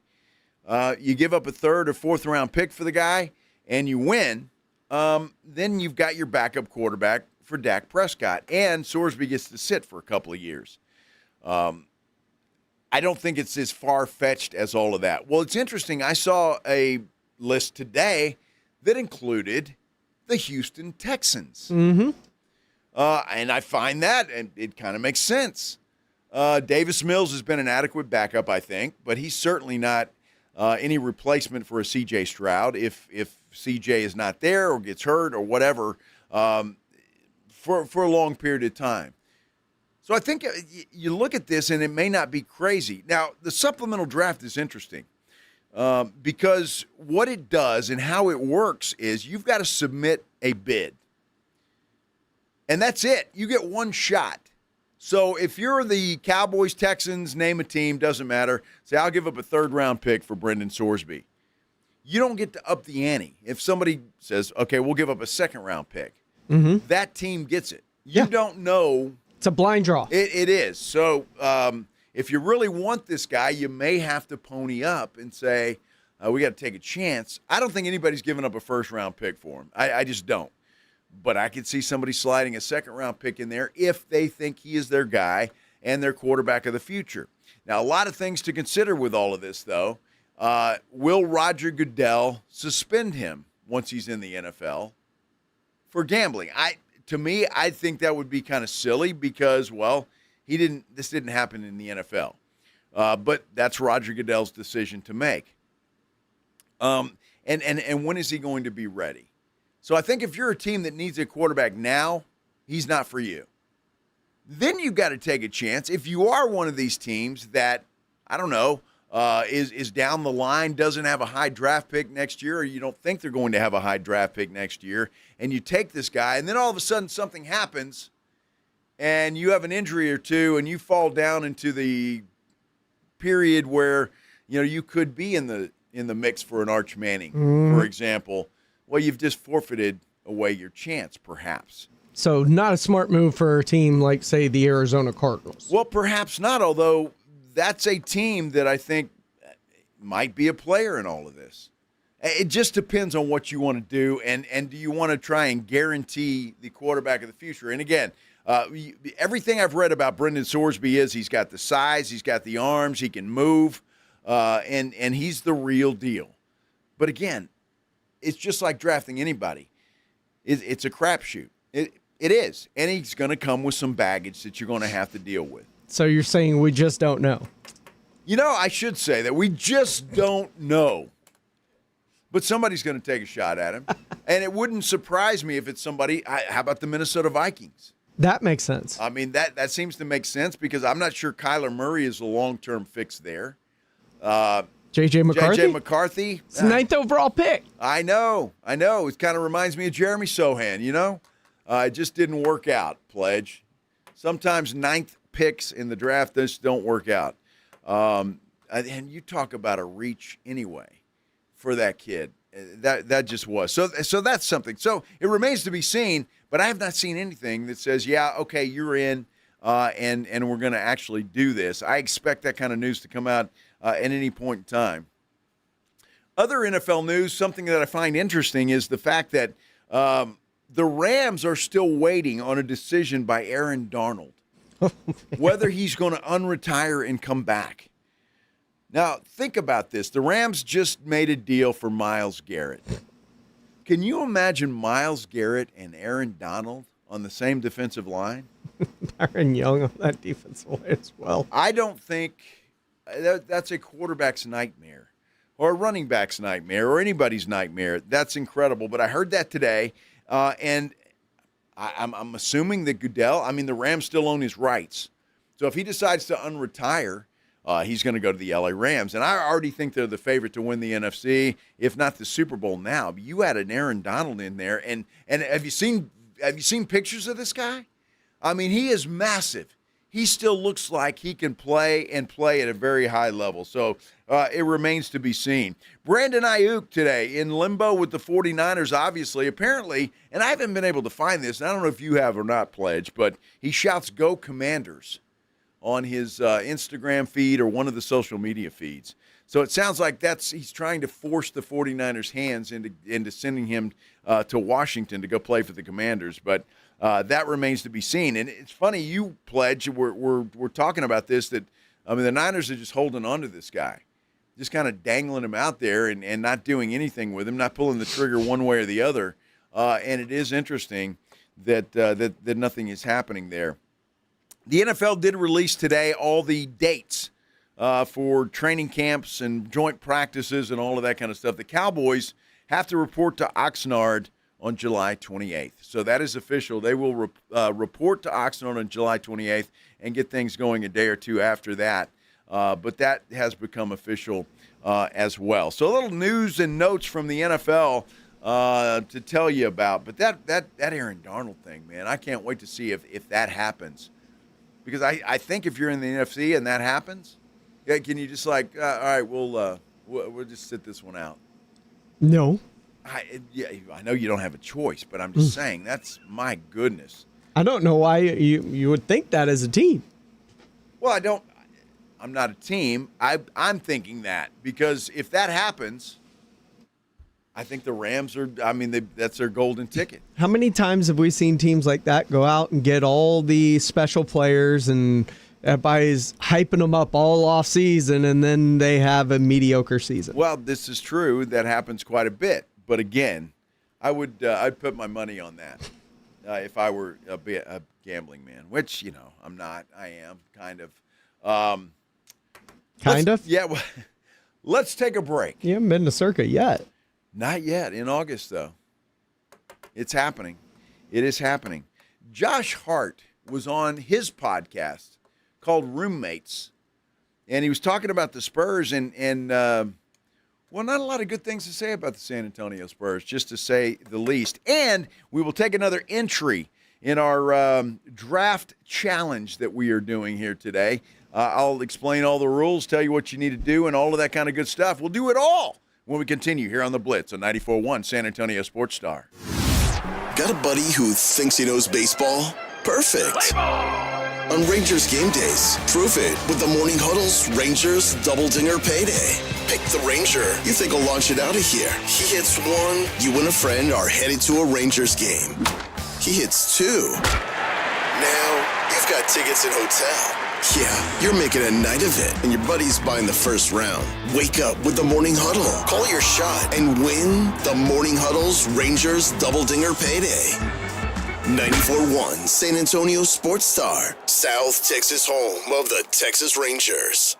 You give up a third or fourth round pick for the guy and you win, then you've got your backup quarterback for Dak Prescott, and Sorsby gets to sit for a couple of years. I don't think it's as far-fetched as all of that. Well, it's interesting. I saw a list today that included the Houston Texans. Mm-hmm. And I find that, and it kind of makes sense. Davis Mills has been an adequate backup, I think, but he's certainly not any replacement for a C.J. Stroud if C.J. is not there or gets hurt or whatever for a long period of time. So I think you look at this, and it may not be crazy. Now, the supplemental draft is interesting because what it does and how it works is you've got to submit a bid. And that's it. You get one shot. So if you're the Cowboys, Texans, name a team, doesn't matter, say, I'll give up a third-round pick for Brendan Sorsby. You don't get to up the ante. If somebody says, okay, we'll give up a second-round pick, that team gets it. You don't know. It's a blind draw. It is. So if you really want this guy, you may have to pony up and say, we got to take a chance. I don't think anybody's giving up a first-round pick for him. I just don't. But I could see somebody sliding a second-round pick in there if they think he is their guy and their quarterback of the future. Now, a lot of things to consider with all of this, though. Will Roger Goodell suspend him once he's in the NFL for gambling? To me, I think that would be kind of silly because, well, this didn't happen in the NFL. But that's Roger Goodell's decision to make. And when is he going to be ready? So I think if you're a team that needs a quarterback now, he's not for you. Then you've got to take a chance. If you are one of these teams that, I don't know, is down the line, doesn't have a high draft pick next year, or you don't think they're going to have a high draft pick next year, and you take this guy, and then all of a sudden something happens, and you have an injury or two, and you fall down into the period where, you could be in the mix for an Arch Manning, for example. Well, you've just forfeited away your chance, perhaps. So not a smart move for a team like, say, the Arizona Cardinals. Well, perhaps not, although that's a team that I think might be a player in all of this. It just depends on what you want to do, and do you want to try and guarantee the quarterback of the future? And again, everything I've read about Brendan Sorsby is he's got the size, he's got the arms, he can move, and he's the real deal. But again, it's just like drafting anybody. It's a crapshoot. It is. And he's going to come with some baggage that you're going to have to deal with. So you're saying we just don't know? I should say that we just don't know. But somebody's going to take a shot at him. And it wouldn't surprise me if it's somebody. How about the Minnesota Vikings? That makes sense. I mean, that seems to make sense because I'm not sure Kyler Murray is a long-term fix there. J.J. McCarthy? J.J. McCarthy. It's the 9th overall pick. I know. It kind of reminds me of Jeremy Sohan, It just didn't work out, Pledge. Sometimes 9th picks in the draft just don't work out. And you talk about a reach anyway for that kid. That just was. So that's something. So it remains to be seen, but I have not seen anything that says, yeah, okay, you're in, and we're going to actually do this. I expect that kind of news to come out at any point in time. Other NFL news, something that I find interesting is the fact that the Rams are still waiting on a decision by Aaron Darnold, whether he's going to unretire and come back. Now, think about this. The Rams just made a deal for Myles Garrett. Can you imagine Myles Garrett and Aaron Donald on the same defensive line? Byron Young on that defensive line as well. I don't think that's a quarterback's nightmare. or a running back's nightmare or anybody's nightmare. That's incredible. But I heard that today, and I'm assuming that Goodell, the Rams still own his rights. So if he decides to unretire, he's going to go to the LA Rams. And I already think they're the favorite to win the NFC, if not the Super Bowl now. But you had an Aaron Donald in there. And have you seen pictures of this guy? He is massive. He still looks like he can play at a very high level. So it remains to be seen. Brandon Ayuk today in limbo with the 49ers, obviously. Apparently, and I haven't been able to find this, and I don't know if you have or not, Pledge, but he shouts, "Go Commanders," on his Instagram feed or one of the social media feeds. So it sounds like he's trying to force the 49ers' hands into sending him to Washington to go play for the Commanders. But that remains to be seen. And it's funny, you, Pledge, we're talking about this, that the Niners are just holding on to this guy, just kind of dangling him out there and not doing anything with him, not pulling the trigger one way or the other. And it is interesting that nothing is happening there. The NFL did release today all the dates for training camps and joint practices and all of that kind of stuff. The Cowboys have to report to Oxnard on July 28th. So that is official. They will report to Oxnard on July 28th and get things going a day or two after that. But that has become official as well. So a little news and notes from the NFL to tell you about. But that Aaron Donald thing, man, I can't wait to see if that happens. Because I think if you're in the NFC and that happens, can you just all right, we'll just sit this one out? No. I know you don't have a choice, but I'm just saying, that's, my goodness. I don't know why you would think that as a team. Well, I'm not a team. I'm thinking that because if that happens, I think the Rams are, that's their golden ticket. How many times have we seen teams like that go out and get all the special players and everybody's hyping them up all off season and then they have a mediocre season? Well, this is true. That happens quite a bit. But again, I'd put my money on that if I were a gambling man, which, I'm not. I am kind of. Kind of? Yeah. Well, let's take a break. You haven't been to Circa yet. Not yet. In August, though. It's happening. It is happening. Josh Hart was on his podcast called Roommates, and he was talking about the Spurs and not a lot of good things to say about the San Antonio Spurs, just to say the least. And we will take another entry in our draft challenge that we are doing here today. I'll explain all the rules, tell you what you need to do, and all of that kind of good stuff. We'll do it all when we continue here on The Blitz on 94.1 San Antonio Sports Star. Got a buddy who thinks he knows baseball? Perfect. On Rangers game days, prove it with the Morning Huddle's Rangers Double Dinger Payday. Pick the Ranger you think will launch it out of here. He hits one, you and a friend are headed to a Rangers game. He hits two. Now, you've got tickets and hotel. Yeah, you're making a night of it, and your buddy's buying the first round. Wake up with the Morning Huddle. Call your shot and win the Morning Huddle's Rangers Double Dinger Payday. 94.1 San Antonio Sports Star, South Texas home of the Texas Rangers.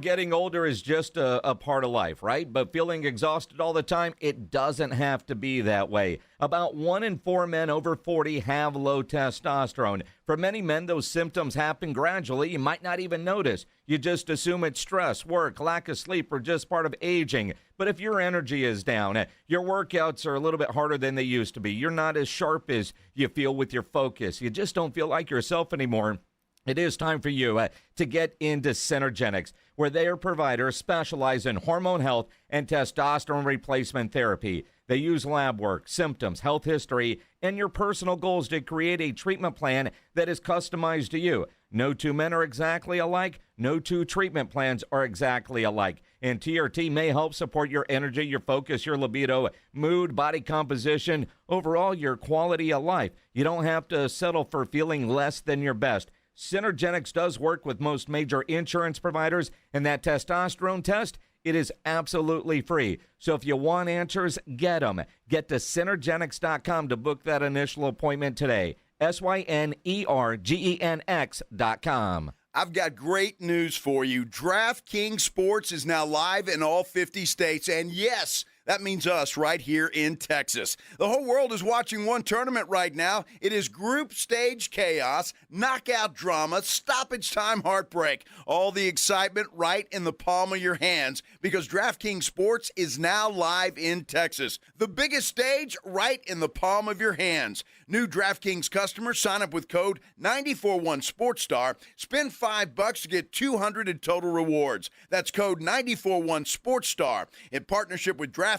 Getting older is just a part of life, right? But feeling exhausted all the time, it doesn't have to be that way. About 1 in 4 men over 40 have low testosterone. For many men, those symptoms happen gradually. You might not even notice. You just assume it's stress, work, lack of sleep, or just part of aging. But if your energy is down, your workouts are a little bit harder than they used to be, you're not as sharp as you feel with your focus, you just don't feel like yourself anymore, it is time for you to get into Synergenics, where their providers specialize in hormone health and testosterone replacement therapy. They use lab work, symptoms, health history, and your personal goals to create a treatment plan that is customized to you. No two men are exactly alike. No two treatment plans are exactly alike. And TRT may help support your energy, your focus, your libido, mood, body composition, overall your quality of life. You don't have to settle for feeling less than your best. Synergenics does work with most major insurance providers, and that testosterone test, it is absolutely free. So if you want answers, get them. Get to Synergenics.com to book that initial appointment today. SYNERGENX.com. I've got great news for you. DraftKings Sports is now live in all 50 states, and yes, that means us right here in Texas. The whole world is watching one tournament right now. It is group stage chaos, knockout drama, stoppage time heartbreak. All the excitement right in the palm of your hands because DraftKings Sports is now live in Texas. The biggest stage right in the palm of your hands. New DraftKings customers sign up with code 941SportsStar. Spend $5 to get $200 in total rewards. That's code 941SportsStar. In partnership with DraftKings,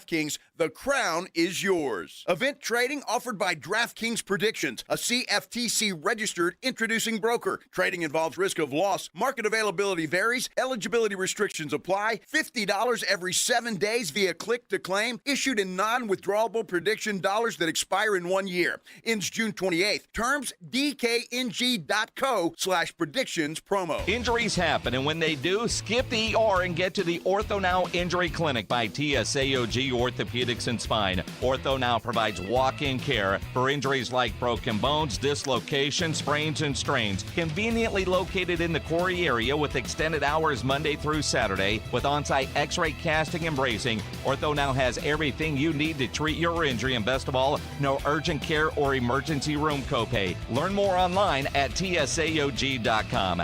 the crown is yours. Event trading offered by DraftKings Predictions, a CFTC-registered introducing broker. Trading involves risk of loss. Market availability varies. Eligibility restrictions apply. $50 every 7 days via click to claim. Issued in non-withdrawable prediction dollars that expire in 1 year. Ends June 28th. Terms dkng.co/predictions promo. Injuries happen, and when they do, skip the ER and get to the Ortho Now Injury Clinic by TSAOG Orthopedics and Spine. Ortho Now provides walk-in care for injuries like broken bones, dislocations, sprains, and strains. Conveniently located in the Quarry area with extended hours Monday through Saturday with on-site x-ray casting and bracing, Ortho Now has everything you need to treat your injury, and best of all, no urgent care or emergency room copay. Learn more online at tsaog.com.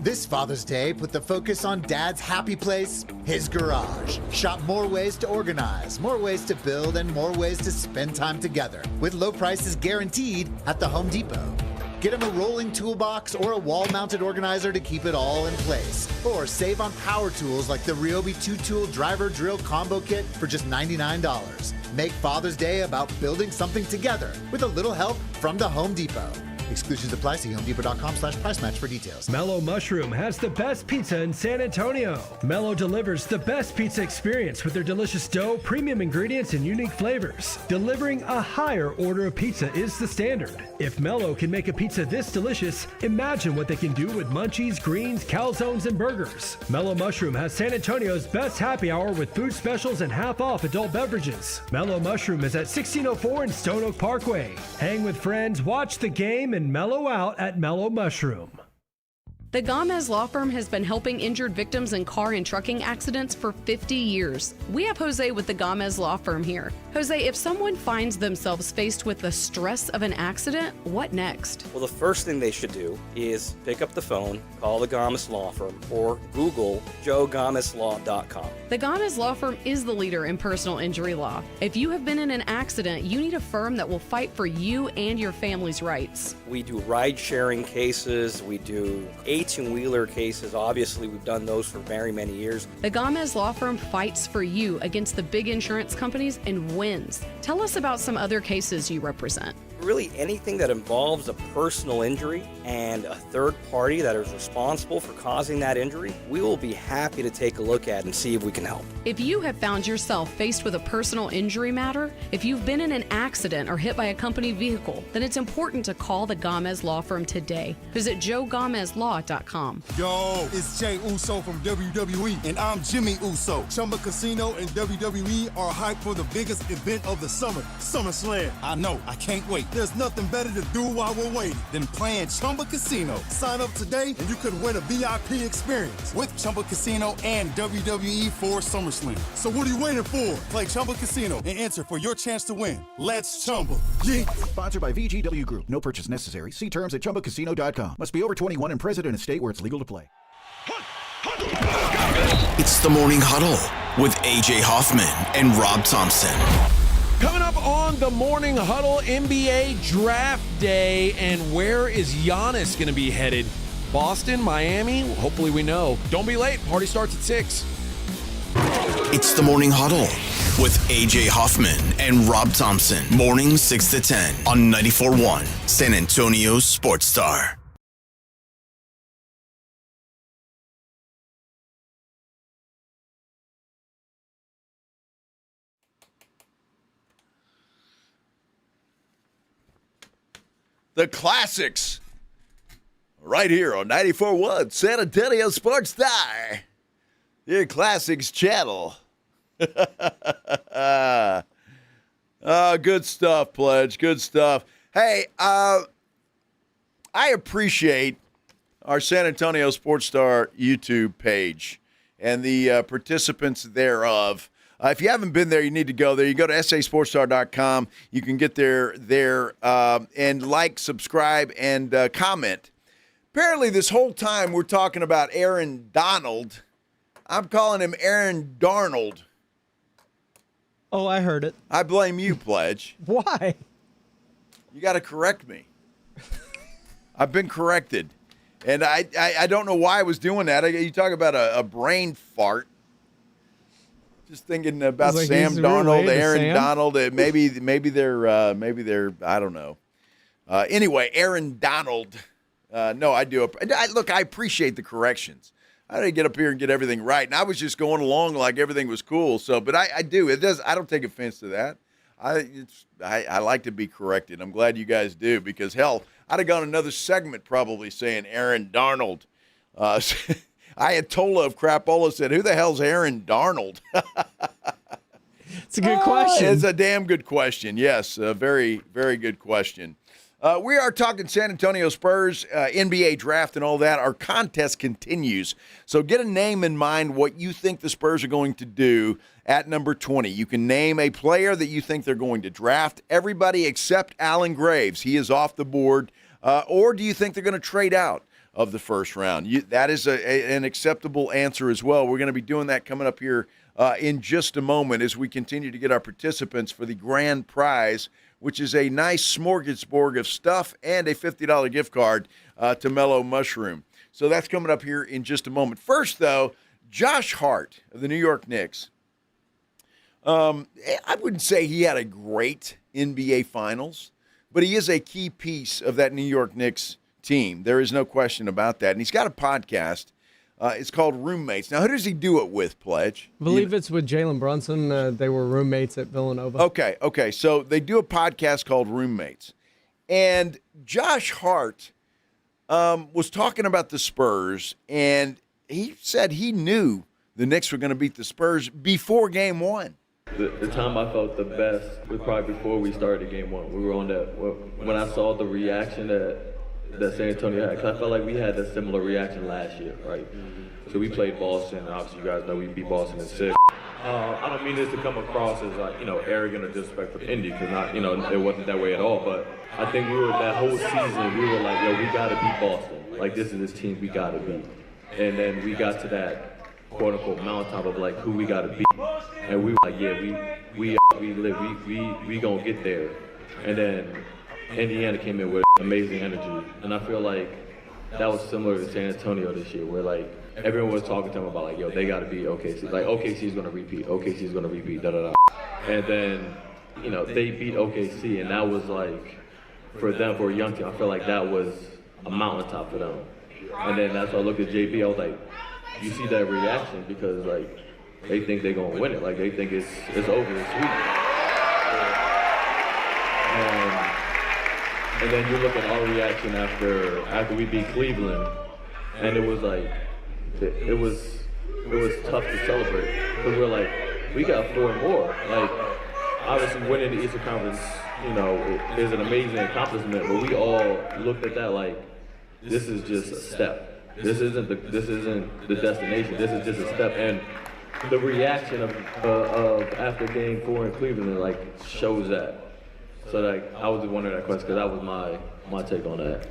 This Father's Day, put the focus on Dad's happy place, his garage. Shop more ways to organize, more ways to build, and more ways to spend time together with low prices guaranteed at the Home Depot. Get him a rolling toolbox or a wall-mounted organizer to keep it all in place. Or save on power tools like the Ryobi 2-tool driver drill combo kit for just $99. Make Father's Day about building something together with a little help from the Home Depot. Exclusions apply. See homedepot.com/price match for details. Mellow Mushroom has the best pizza in San Antonio. Mellow delivers the best pizza experience with their delicious dough, premium ingredients, and unique flavors. Delivering a higher order of pizza is the standard. If Mellow can make a pizza this delicious, imagine what they can do with munchies, greens, calzones, and burgers. Mellow Mushroom has San Antonio's best happy hour with food specials and half-off adult beverages. Mellow Mushroom is at 1604 in Stone Oak Parkway. Hang with friends, watch the game, and mellow out at Mellow Mushroom. The Gomez Law Firm has been helping injured victims in car and trucking accidents for 50 years. We have Jose with the Gomez Law Firm here. Jose, if someone finds themselves faced with the stress of an accident, what next? Well, the first thing they should do is pick up the phone, call the Gomez Law Firm, or Google joegomezlaw.com. The Gomez Law Firm is the leader in personal injury law. If you have been in an accident, you need a firm that will fight for you and your family's rights. We do ride-sharing cases, we do 18-wheeler cases. Obviously, we've done those for very many years. The Gomez Law Firm fights for you against the big insurance companies and wins. Tell us about some other cases you represent. Really anything that involves a personal injury and a third party that is responsible for causing that injury, we will be happy to take a look at and see if we can help. If you have found yourself faced with a personal injury matter, if you've been in an accident or hit by a company vehicle, then it's important to call the Gomez Law Firm today. Visit joegomezlaw.com. Yo, it's Jay Uso from WWE, and I'm Jimmy Uso. Chumba Casino and WWE are hyped for the biggest event of the summer, SummerSlam. I know, I can't wait. There's nothing better to do while we're waiting than playing Chumba Casino. Sign up today and you could win a VIP experience with Chumba Casino and WWE for SummerSlam. So what are you waiting for? Play Chumba Casino and enter for your chance to win. Let's Chumba. Yeah. Sponsored by VGW Group. No purchase necessary. See terms at chumbacasino.com. Must be over 21 and present in a state where it's legal to play. It's the Morning Huddle with AJ Hoffman and Rob Thompson. Coming up on the Morning Huddle, NBA Draft Day, and where is Giannis going to be headed? Boston, Miami? Hopefully we know. Don't be late. Party starts at 6. It's the Morning Huddle with AJ Hoffman and Rob Thompson. Mornings 6 to 10 on 94.1 San Antonio Sports Star. The classics right here on 94.1 San Antonio Sports Star, your classics channel. Good stuff, Pledge. Good stuff. Hey, I appreciate our San Antonio Sports Star YouTube page and the participants thereof. If you haven't been there, you need to go there. You go to sasportstar.com. You can get there and like, subscribe, and comment. Apparently, this whole time we're talking about Aaron Donald. I'm calling him Aaron Darnold. Oh, I heard it. I blame you, Pledge. Why? You got to correct me. I've been corrected. And I don't know why I was doing that. You talk about a brain fart. Just thinking about like Sam he's Darnold, related to Aaron Sam? Donald. Maybe they're I don't know. Anyway, Aaron Donald. No, I do. Look, I appreciate the corrections. I didn't get up here and get everything right, and I was just going along like everything was cool. So, but I do. It does. I don't take offense to that. I like to be corrected. I'm glad you guys do because hell, I'd have gone another segment probably saying Aaron Darnold. Ayatollah of Crapola said, "Who the hell's Aaron Darnold?" It's a good question. It's a damn good question. Yes, a very, very good question. We are talking San Antonio Spurs, NBA draft and all that. Our contest continues. So get a name in mind what you think the Spurs are going to do at number 20. You can name a player that you think they're going to draft. Everybody except Allen Graves. He is off the board. Or do you think they're going to trade out of the first round? That is an acceptable answer as well. We're going to be doing that coming up here in just a moment as we continue to get our participants for the grand prize, which is a nice smorgasbord of stuff and a $50 gift card to Mellow Mushroom. So that's coming up here in just a moment. First, though, Josh Hart of the New York Knicks. I wouldn't say he had a great NBA Finals, but he is a key piece of that New York Knicks team. There is no question about that. And he's got a podcast. It's called Roommates. Now, who does he do it with, Pledge? I believe it's with Jalen Brunson. They were roommates at Villanova. Okay. So they do a podcast called Roommates. And Josh Hart was talking about the Spurs, and he said he knew the Knicks were going to beat the Spurs before Game 1. The time I felt the best was probably before we started Game 1. We were on that, when I saw the reaction that San Antonio had, because I felt like we had a similar reaction last year, right? So we played Boston, and obviously you guys know we beat Boston in 6. I don't mean this to come across as like, arrogant or disrespectful to Indy, because it wasn't that way at all, but I think we were, that whole season, we were like, we gotta beat Boston. Like, this is this team we gotta beat. And then we got to that quote-unquote mountaintop of like who we gotta beat, and we were like, we gonna get there. And then Indiana came in with amazing energy, and I feel like that was similar to San Antonio this year, where like everyone was talking to them about like, they gotta beat OKC. Like OKC's gonna repeat, da-da-da. And then, they beat OKC, and that was like, for them, for a young team, I feel like that was a mountaintop for them. And then that's why I looked at JB, I was like, you see that reaction because like they think they're gonna win it, like they think it's over, it's sweet. And then you look at our reaction after we beat Cleveland, and it was like it was tough to celebrate because we're like, we got 4 more. Like, obviously winning the Eastern Conference, is an amazing accomplishment, but we all looked at that like, this is just a step. This isn't the destination. This is just a step. And the reaction of after Game 4 in Cleveland like shows that. So like I was just wondering that question because that was my take on that.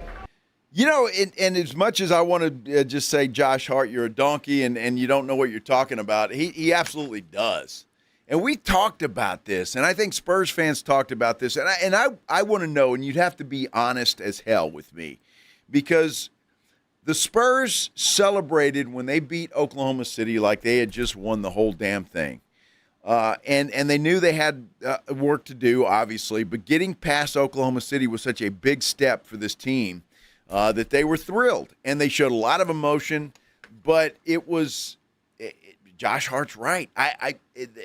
And as much as I want to just say, Josh Hart, you're a donkey and you don't know what you're talking about, he absolutely does. And we talked about this, and I think Spurs fans talked about this, and I want to know, and you'd have to be honest as hell with me, because the Spurs celebrated when they beat Oklahoma City like they had just won the whole damn thing. And they knew they had work to do, obviously, but getting past Oklahoma City was such a big step for this team that they were thrilled. And they showed a lot of emotion, but Josh Hart's right.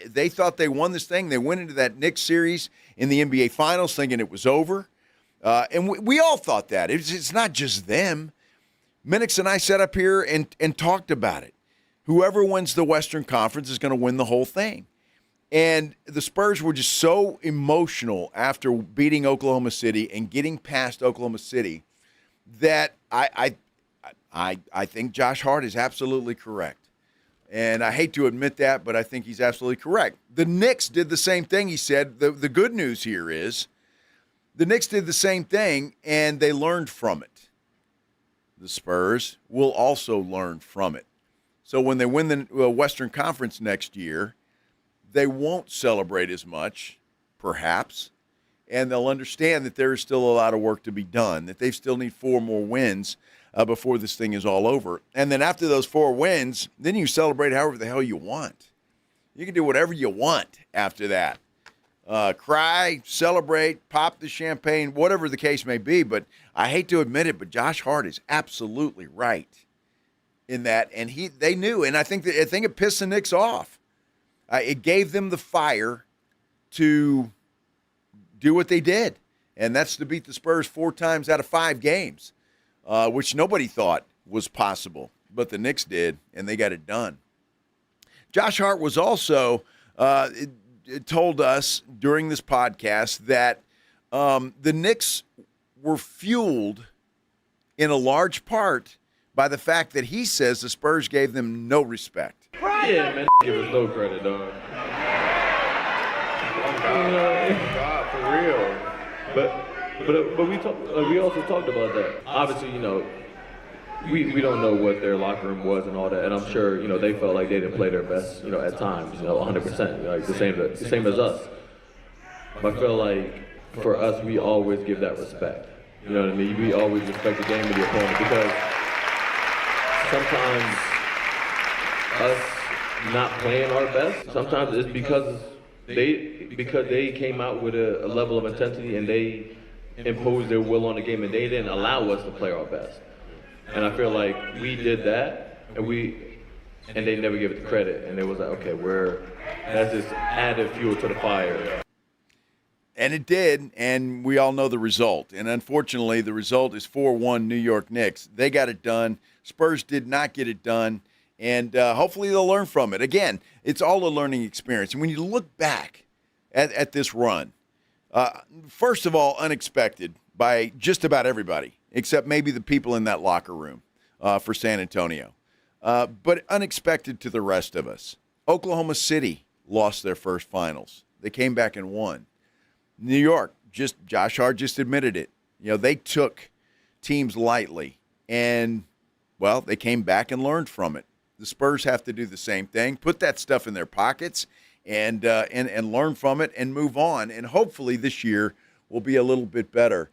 They thought they won this thing. They went into that Knicks series in the NBA Finals thinking it was over. And we all thought that. It's not just them. Minix and I sat up here and talked about it. Whoever wins the Western Conference is going to win the whole thing. And the Spurs were just so emotional after beating Oklahoma City and getting past Oklahoma City that I I think Josh Hart is absolutely correct. And I hate to admit that, but I think he's absolutely correct. The Knicks did the same thing, he said. The good news here is the Knicks did the same thing, and they learned from it. The Spurs will also learn from it. So when they win the Western Conference next year, they won't celebrate as much, perhaps, and they'll understand that there is still a lot of work to be done, that they still need 4 more wins before this thing is all over. And then after those 4 wins, then you celebrate however the hell you want. You can do whatever you want after that. Cry, celebrate, pop the champagne, whatever the case may be. But I hate to admit it, but Josh Hart is absolutely right in that. And they knew, and I think it pissed the Knicks off. It gave them the fire to do what they did, and that's to beat the Spurs 4 times out of 5 games. Which nobody thought was possible, but the Knicks did, and they got it done. Josh Hart was also told us during this podcast that the Knicks were fueled in a large part by the fact that he says the Spurs gave them no respect. Yeah, man, give us no credit, dog. God, for real. But we also talked about that. Obviously, we don't know what their locker room was and all that, and I'm sure they felt like they didn't play their best, at times, 100%, like the same as us. But I feel like for us, we always give that respect. You know what I mean? We always respect the game of the opponent because sometimes us not playing our best, sometimes it's because they came out with a level of intensity and they imposed their will on the game and they didn't allow us to play our best. And I feel like we did that and they never gave it the credit. And it was like, okay, that's just added fuel to the fire. And it did, and we all know the result. And unfortunately, the result is 4-1 New York Knicks. They got it done. Spurs did not get it done. And hopefully they'll learn from it. Again, it's all a learning experience. And when you look back at this run, first of all, unexpected by just about everybody, except maybe the people in that locker room for San Antonio. But unexpected to the rest of us. Oklahoma City lost their first finals. They came back and won. New York, Josh Hart just admitted it. They took teams lightly. And, well, they came back and learned from it. The Spurs have to do the same thing, put that stuff in their pockets and learn from it and move on. And hopefully this year will be a little bit better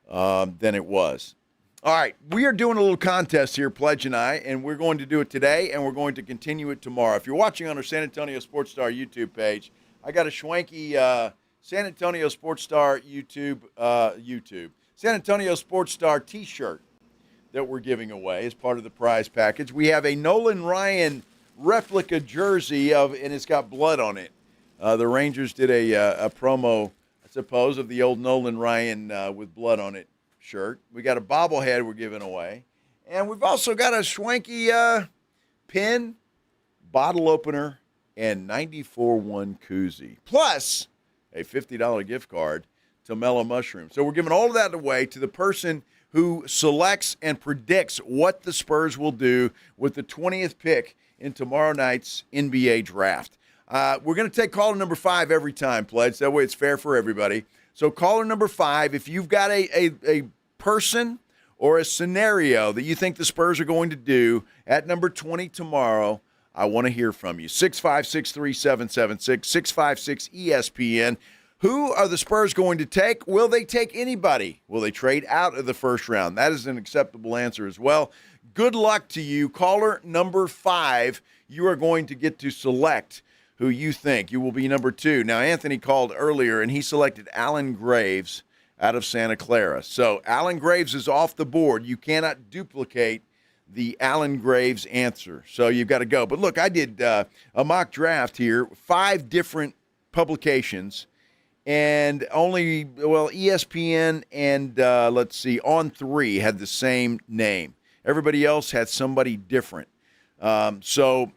than it was. All right, we are doing a little contest here, Pledge and I, and we're going to do it today, and we're going to continue it tomorrow. If you're watching on our San Antonio Sports Star YouTube page, I got a schwanky San Antonio Sports Star YouTube San Antonio Sports Star T-shirt that we're giving away as part of the prize package. We have a Nolan Ryan replica jersey and it's got blood on it. The Rangers did a promo, I suppose, of the old Nolan Ryan with blood on it shirt. We got a bobblehead we're giving away. And we've also got a schwanky pin, bottle opener, and 94-1 koozie. Plus a $50 gift card to Mellow Mushroom. So we're giving all of that away to the person who selects and predicts what the Spurs will do with the 20th pick in tomorrow night's NBA draft. We're going to take caller number 5 every time, Pledge. That way it's fair for everybody. So caller number 5, if you've got a person or a scenario that you think the Spurs are going to do at number 20 tomorrow, I want to hear from you. 656-3776, 656-ESPN. Who are the Spurs going to take? Will they take anybody? Will they trade out of the first round? That is an acceptable answer as well. Good luck to you. Caller number 5, you are going to get to select who you think. You will be number 2. Now, Anthony called earlier, and he selected Alan Graves out of Santa Clara. So Alan Graves is off the board. You cannot duplicate the Alan Graves answer. So you've got to go. But look, I did a mock draft here, 5 different publications. And only, ESPN and, On3 had the same name. Everybody else had somebody different. So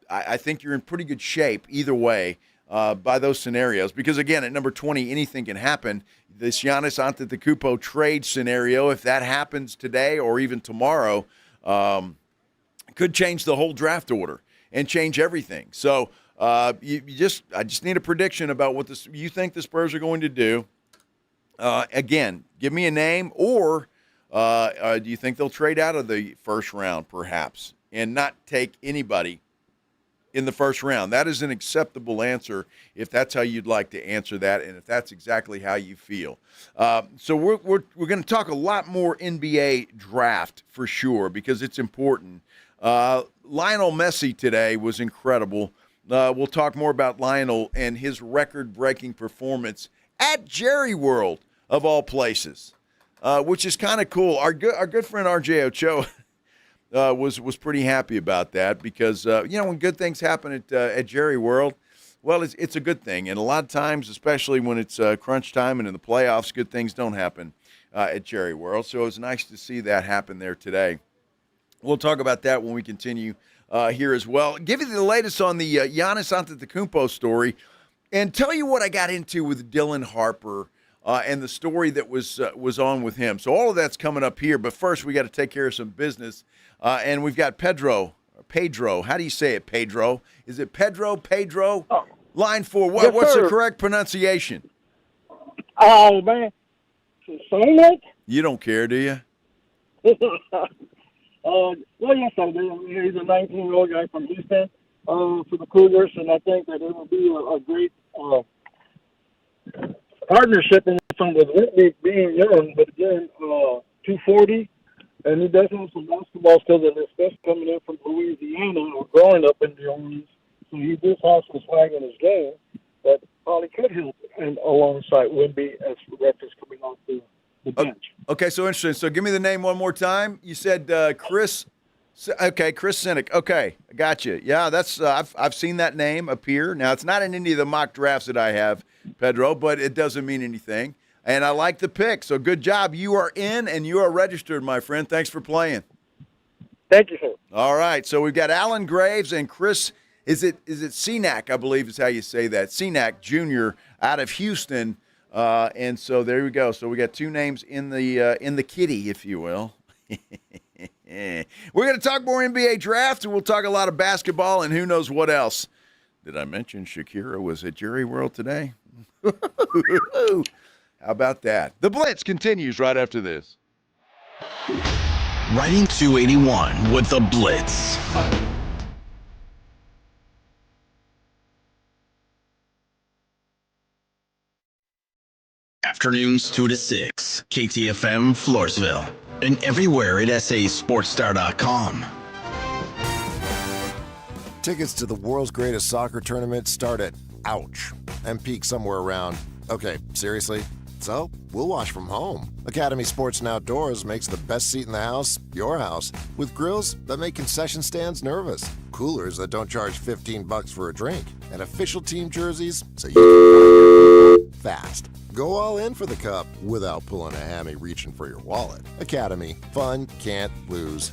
I think you're in pretty good shape either way by those scenarios. Because, again, at number 20, anything can happen. This Giannis Antetokounmpo trade scenario, if that happens today or even tomorrow, could change the whole draft order and change everything. So I just need a prediction about what you think the Spurs are going to do. Again, give me a name, or do you think they'll trade out of the first round perhaps and not take anybody in the first round? That is an acceptable answer if that's how you'd like to answer that, and if that's exactly how you feel. So we're going to talk a lot more NBA draft for sure, because it's important. Lionel Messi today was incredible. We'll talk more about Lionel and his record-breaking performance at Jerry World, of all places, which is kind of cool. Our good friend RJ Ochoa was pretty happy about that, because when good things happen at Jerry World, well, it's a good thing. And a lot of times, especially when it's crunch time and in the playoffs, good things don't happen at Jerry World. So it was nice to see that happen there today. We'll talk about that when we continue here as well. Give you the latest on the Giannis Antetokounmpo story, and tell you what I got into with Dylan Harper and the story that was on with him. So all of that's coming up here. But first, we got to take care of some business. And we've got Pedro. How do you say it, Pedro? Is it Pedro? Oh. Line 4. What's the correct pronunciation? Oh, man. Sonic? You don't care, do you? Well, yes, I do. He's a 19-year-old guy from Houston for the Cougars, and I think that it will be a great partnership in this one with Whitney being young, but again, 240, and he does have some basketball skills, and especially coming in from Louisiana or growing up in New Orleans, so he does have some swag in his game that probably could help and alongside Wimby as reference coming off the bench. Okay, so interesting. So give me the name one more time. You said Chris. Okay, Chris Cynic. Okay, I got you. Yeah, that's I've seen that name appear. Now, it's not in any of the mock drafts that I have, Pedro, but it doesn't mean anything. And I like the pick. So good job. You are in and you are registered, my friend. Thanks for playing. Thank you, sir. All right. So we've got Alan Graves and Chris. Is it Cenac, I believe is how you say that. Cenac Jr. out of Houston. And so there we go. So we got two names in the kitty, if you will. We're going to talk more NBA draft, and we'll talk a lot of basketball and who knows what else. Did I mention Shakira was at Jerry World today? How about that? The Blitz continues right after this. Riding 281 with the Blitz. Afternoons 2 to 6, KTFM Floresville, and everywhere at sasportstar.com. Tickets to the world's greatest soccer tournament start at ouch and peak somewhere around, okay, seriously? So, we'll watch from home. Academy Sports and Outdoors makes the best seat in the house your house, with grills that make concession stands nervous, coolers that don't charge $15 for a drink, and official team jerseys so you can find your fast. Go all in for the cup without pulling a hammy reaching for your wallet. Academy. Fun can't lose.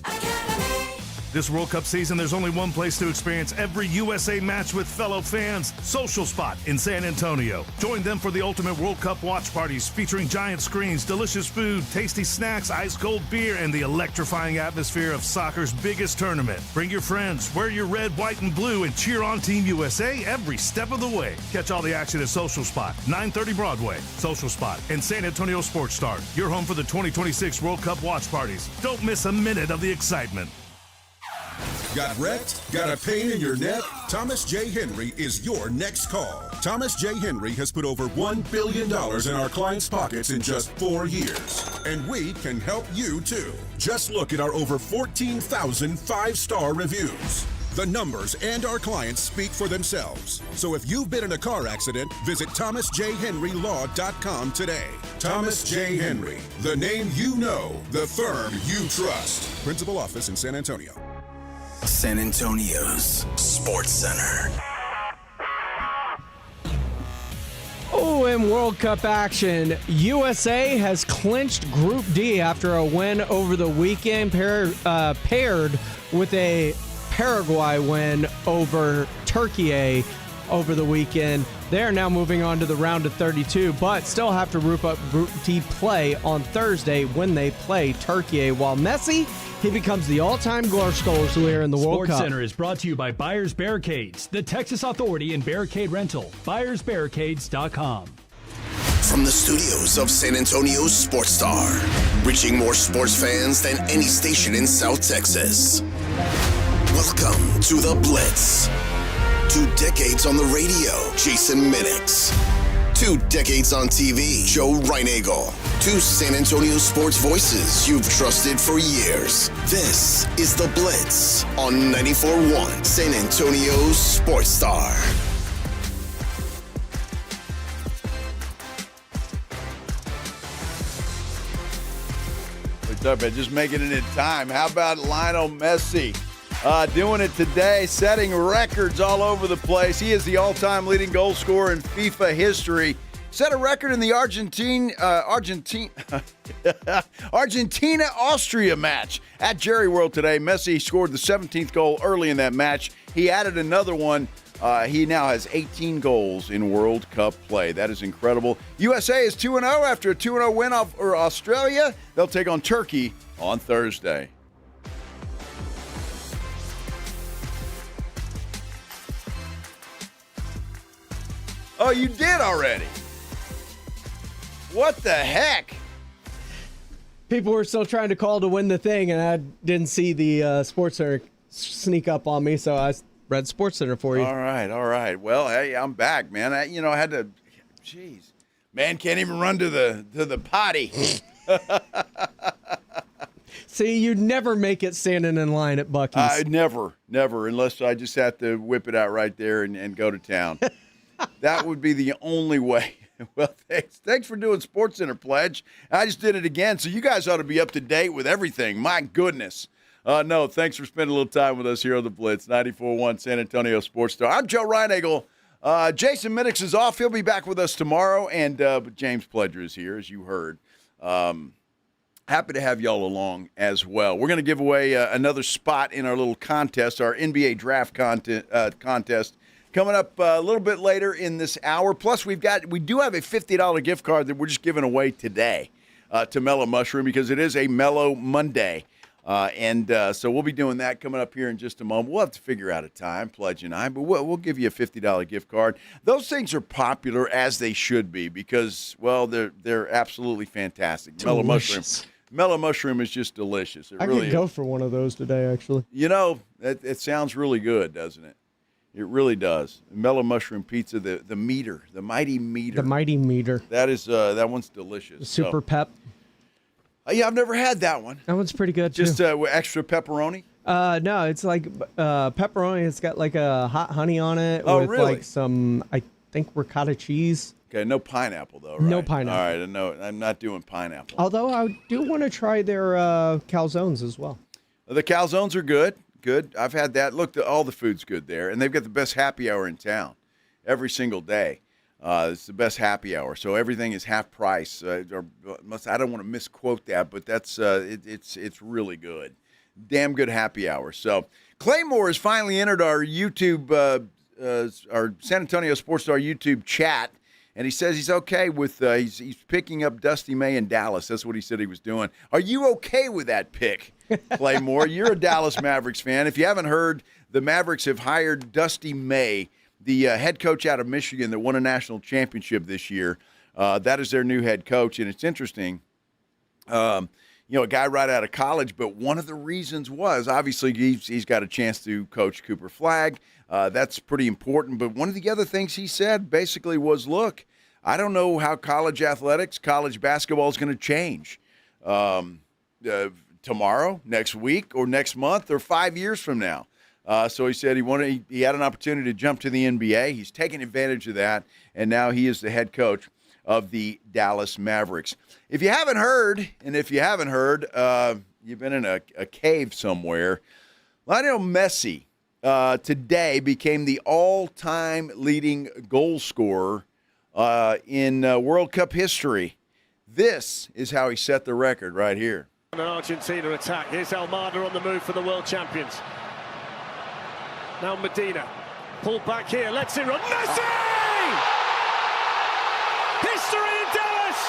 This World Cup season, there's only one place to experience every USA match with fellow fans. Social Spot in San Antonio. Join them for the ultimate World Cup watch parties featuring giant screens, delicious food, tasty snacks, ice-cold beer, and the electrifying atmosphere of soccer's biggest tournament. Bring your friends, wear your red, white, and blue, and cheer on Team USA every step of the way. Catch all the action at Social Spot, 930 Broadway. Social Spot and San Antonio Sports Star. Your home for the 2026 World Cup watch parties. Don't miss a minute of the excitement. Got wrecked? Got a pain in your neck? Thomas J. Henry is your next call. Thomas J. Henry has put over $1 billion in our clients' pockets in just 4 years. And we can help you too. Just look at our over 14,000 5-star reviews. The numbers and our clients speak for themselves. So if you've been in a car accident, visit thomasjhenrylaw.com today. Thomas J. Henry, the name you know, the firm you trust. Principal office in San Antonio. San Antonio's Sports Center. Oh, in World Cup action, USA has clinched Group D after a win over the weekend, paired with a Paraguay win over Turkey over the weekend. They are now moving on to the round of 32, but still have to root up Group D play on Thursday when they play Turkey. While Messi he becomes the all-time goal scorer in the World Cup. SportsCenter is brought to you by Buyers Barricades, the Texas Authority in barricade rental. BuyersBarricades.com. From the studios of San Antonio's Sports Star, reaching more sports fans than any station in South Texas. Welcome to the Blitz. 2 decades on the radio, Jason Minix. 2 decades on TV, Joe Reinagel. 2 San Antonio sports voices you've trusted for years. This is the Blitz on 94.1 San Antonio's Sports Star. What's up, man? Just making it in time. How about Lionel Messi? Doing it today, setting records all over the place. He is the all-time leading goal scorer in FIFA history. Set a record in the Argentina-Austria match at Jerry World today. Messi scored the 17th goal early in that match. He added another one. He now has 18 goals in World Cup play. That is incredible. USA is 2-0 after a 2-0 win over Australia. They'll take on Turkey on Thursday. Oh, you did already? What the heck? People were still trying to call to win the thing, and I didn't see the SportsCenter sneak up on me, so I read SportsCenter for you. All right. Well, hey, I'm back, man. I had to. Jeez, man, can't even run to the potty. See, you'd never make it standing in line at Buc-ee's. Never, unless I just have to whip it out right there and go to town. That would be the only way. Well, thanks for doing SportsCenter Pledge. I just did it again, so you guys ought to be up to date with everything. My goodness. No, thanks for spending a little time with us here on the Blitz, 94.1 San Antonio Sports Star. I'm Joe Reinagel. Jason Minix is off. He'll be back with us tomorrow, and James Pledger is here, as you heard. Happy to have y'all along as well. We're going to give away another spot in our little contest, our NBA draft contest. Coming up a little bit later in this hour. Plus, we do have a $50 gift card that we're just giving away today to Mellow Mushroom because it is a Mellow Monday. So we'll be doing that coming up here in just a moment. We'll have to figure out a time, Pledge and I, but we'll give you a $50 gift card. Those things are popular as they should be because, well, they're absolutely fantastic. Delicious. Mellow Mushroom is just delicious. I could go for one of those today, actually. You know, it sounds really good, doesn't it? It really does. Mellow Mushroom Pizza, the meter, the mighty meter. The mighty meter. That is that one's delicious. Super pep. Yeah, I've never had that one. That one's pretty good, just too. With extra pepperoni? No, it's like pepperoni. It's got like a hot honey on it. Oh, with really? Like some, I think, ricotta cheese. Okay, no pineapple, though, right? No pineapple. All right, no, I'm not doing pineapple. Although I do want to try their calzones as well. The calzones are good. Good. I've had that. Look, all the food's good there. And they've got the best happy hour in town every single day. It's the best happy hour. So everything is half price. I don't want to misquote that, but that's it's really good. Damn good happy hour. So Claymore has finally entered our YouTube, our San Antonio Sports Star YouTube chat. And he says he's okay with he's picking up Dusty May in Dallas. That's what he said he was doing. Are you okay with that pick, Claymore? You're a Dallas Mavericks fan. If you haven't heard, the Mavericks have hired Dusty May, the head coach out of Michigan that won a national championship this year. That is their new head coach, and it's interesting. A guy right out of college, but one of the reasons was obviously he's got a chance to coach Cooper Flagg. That's pretty important. But one of the other things he said basically was, look, I don't know how college athletics, college basketball is going to change tomorrow, next week, or next month, or 5 years from now. So he said he had an opportunity to jump to the NBA. He's taken advantage of that, and now he is the head coach of the Dallas Mavericks. If you haven't heard, you've been in a cave somewhere. Lionel Messi today became the all-time leading goal scorer in World Cup history. This is how he set the record right here. An Argentina attack. Here's Almada on the move for the world champions. Now Medina. Pulled back here. Lets it run. Messi! History in Dallas!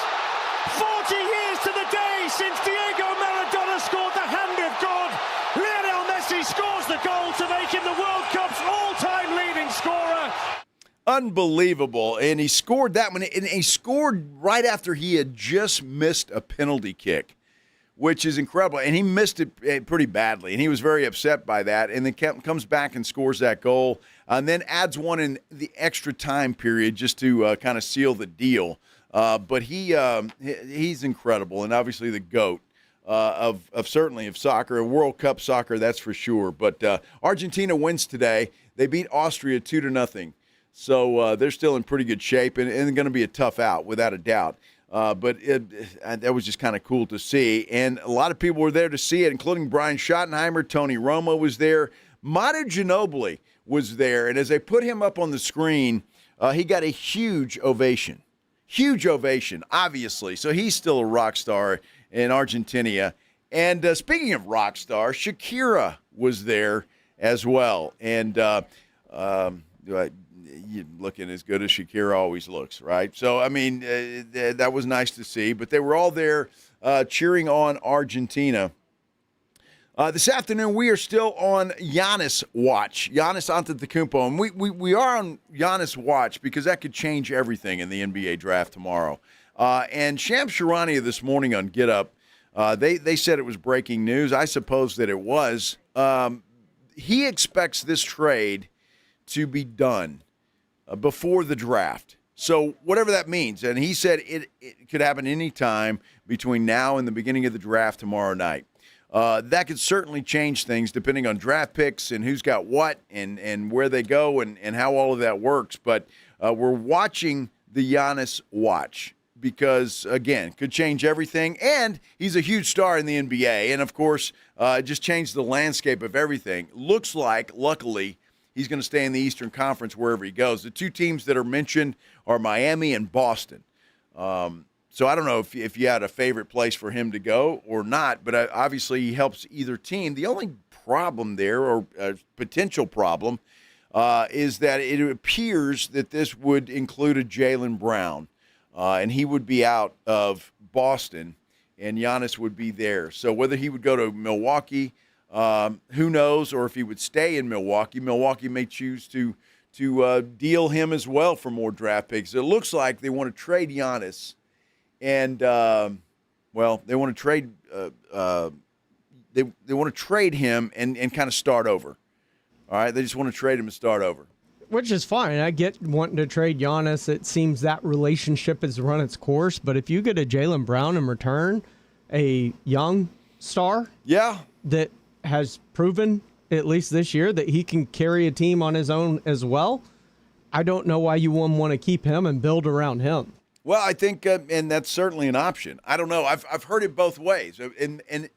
40 years to the day since Diego Maradona scored the hand of God. Lionel Messi scores the goal to make him the World Cup's all-time leading scorer. Unbelievable. And he scored that one. And he scored right after he had just missed a penalty kick, which is incredible. And he missed it pretty badly. And he was very upset by that. And then comes back and scores that goal. And then adds one in the extra time period just to kind of seal the deal. But he's incredible. And obviously the GOAT of certainly of soccer, World Cup soccer, that's for sure. But Argentina wins today. They beat Austria 2-0. So they're still in pretty good shape and going to be a tough out, without a doubt. But that was just kind of cool to see. And a lot of people were there to see it, including Brian Schottenheimer. Tony Romo was there. Manu Ginobili was there. And as they put him up on the screen, he got a huge ovation. Huge ovation, obviously. So he's still a rock star in Argentina. And speaking of rock star, Shakira was there as well. And looking as good as Shakira always looks, right? So, I mean, that was nice to see. But they were all there cheering on Argentina. This afternoon, we are still on Giannis watch, Giannis Antetokounmpo. And we are on Giannis watch because that could change everything in the NBA draft tomorrow. And Shams Charania this morning on Get Up, they said it was breaking news. I suppose that it was. He expects this trade to be done before the draft. So whatever that means. And he said it could happen any time between now and the beginning of the draft tomorrow night. That could certainly change things depending on draft picks and who's got what and where they go and how all of that works. But we're watching the Giannis watch because, again, could change everything. And he's a huge star in the NBA. And, of course, it just changed the landscape of everything. Looks like, luckily, he's going to stay in the Eastern Conference wherever he goes. The two teams that are mentioned are Miami and Boston. So I don't know if you had a favorite place for him to go or not, but obviously he helps either team. The only problem there, or potential problem, is that it appears that this would include a Jaylen Brown, and he would be out of Boston, and Giannis would be there. So whether he would go to Milwaukee, who knows, or if he would stay in Milwaukee. Milwaukee may choose to deal him as well for more draft picks. It looks like they want to trade Giannis, and they want to trade. They want to trade him and kind of start over. All right, they just want to trade him and start over. Which is fine. I get wanting to trade Giannis. It seems that relationship has run its course. But if you get a Jaylen Brown in return, a young star, that has proven, at least this year, that he can carry a team on his own as well, I don't know why you wouldn't want to keep him and build around him. Well, I think, and that's certainly an option. I don't know. I've heard it both ways, and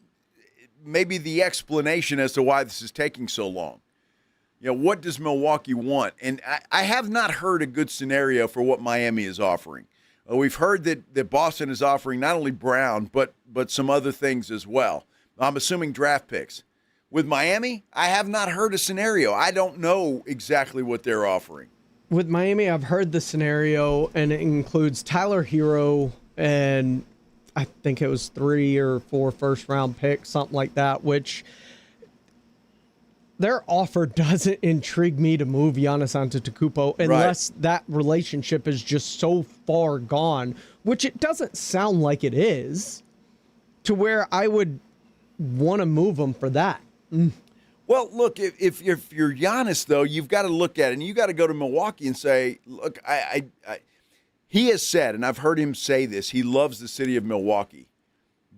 maybe the explanation as to why this is taking so long. You know, what does Milwaukee want? And I have not heard a good scenario for what Miami is offering. We've heard that Boston is offering not only Brown, but some other things as well. I'm assuming draft picks. With Miami, I have not heard a scenario. I don't know exactly what they're offering. With Miami, I've heard the scenario, and it includes Tyler Hero and I think it was 3 or 4 first-round picks, something like that, which their offer doesn't intrigue me to move Giannis Antetokounmpo unless that relationship is just so far gone, which it doesn't sound like it is, to where I would want to move him for that. Well, look, if you're Giannis, though, you've got to look at it, and you got to go to Milwaukee and say, look, he has said, and I've heard him say this, he loves the city of Milwaukee,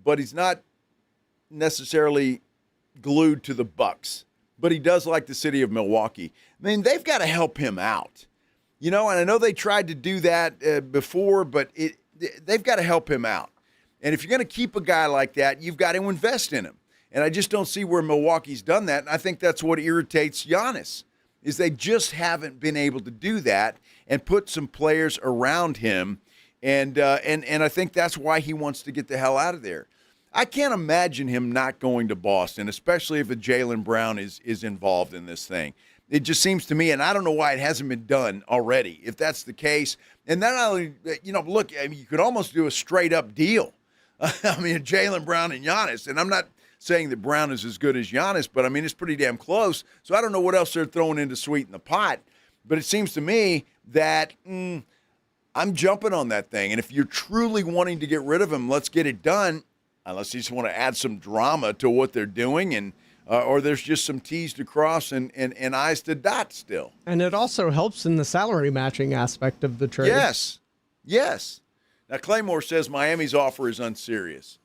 but he's not necessarily glued to the Bucks, but he does like the city of Milwaukee. I mean, they've got to help him out, you know, and I know they tried to do that before, but they've got to help him out. And if you're going to keep a guy like that, you've got to invest in him. And I just don't see where Milwaukee's done that. And I think that's what irritates Giannis, is they just haven't been able to do that and put some players around him. And I think that's why he wants to get the hell out of there. I can't imagine him not going to Boston, especially if a Jaylen Brown is involved in this thing. It just seems to me, and I don't know why it hasn't been done already, if that's the case. And then, look, I mean, you could almost do a straight-up deal. I mean, Jaylen Brown and Giannis. And I'm not saying that Brown is as good as Giannis, but, I mean, it's pretty damn close. So I don't know what else they're throwing in to sweeten the pot. But it seems to me that I'm jumping on that thing. And if you're truly wanting to get rid of him, let's get it done, unless you just want to add some drama to what they're doing, and or there's just some T's to cross and I's to dot still. And it also helps in the salary matching aspect of the trade. Yes. Now, Claymore says Miami's offer is unserious.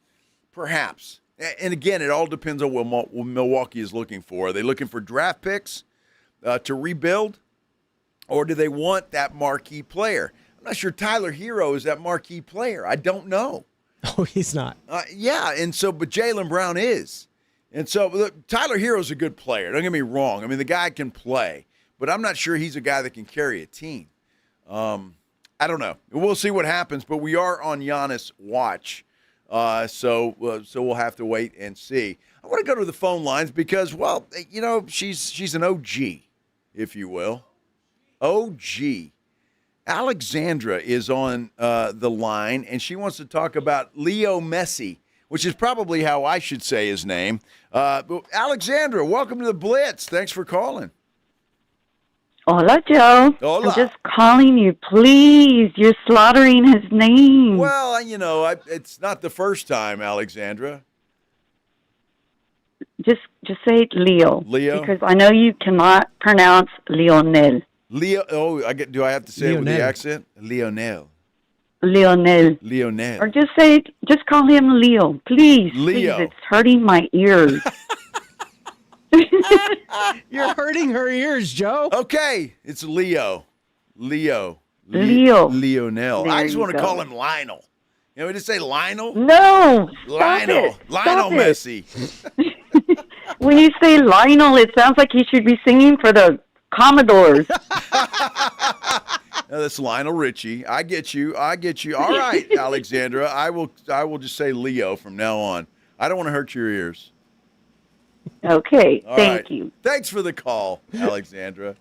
Perhaps. And again, it all depends on what Milwaukee is looking for. Are they looking for draft picks to rebuild, or do they want that marquee player? I'm not sure Tyler Hero is that marquee player. I don't know. Oh, he's not. But Jaylen Brown is. And so look, Tyler Hero's a good player. Don't get me wrong. I mean, the guy can play, but I'm not sure he's a guy that can carry a team. I don't know. We'll see what happens, but we are on Giannis' watch. So we'll have to wait and see. I want to go to the phone lines because, well, she's an OG, if you will. OG. Alexandra is on the line, and she wants to talk about Leo Messi, which is probably how I should say his name. Alexandra, welcome to the Blitz. Thanks for calling. Hola, Joe. Hola. I'm just calling you, please. You're slaughtering his name. Well, it's not the first time, Alexandra. Just say Leo. Leo? Because I know you cannot pronounce Lionel. Leo. Oh, do I have to say it with the accent? Lionel. Or just call him Leo, please. Leo. Please, it's hurting my ears. You're hurting her ears, Joe. Okay, it's Leo. Lionel. I just want to call him Lionel. We just say Lionel? No. Lionel Messi. When you say Lionel, it sounds like he should be singing for the Commodores. No, that's Lionel Richie. I get you. All right, Alexandra. I will just say Leo from now on. I don't want to hurt your ears. Okay, Thank you. Thanks for the call, Alexandra.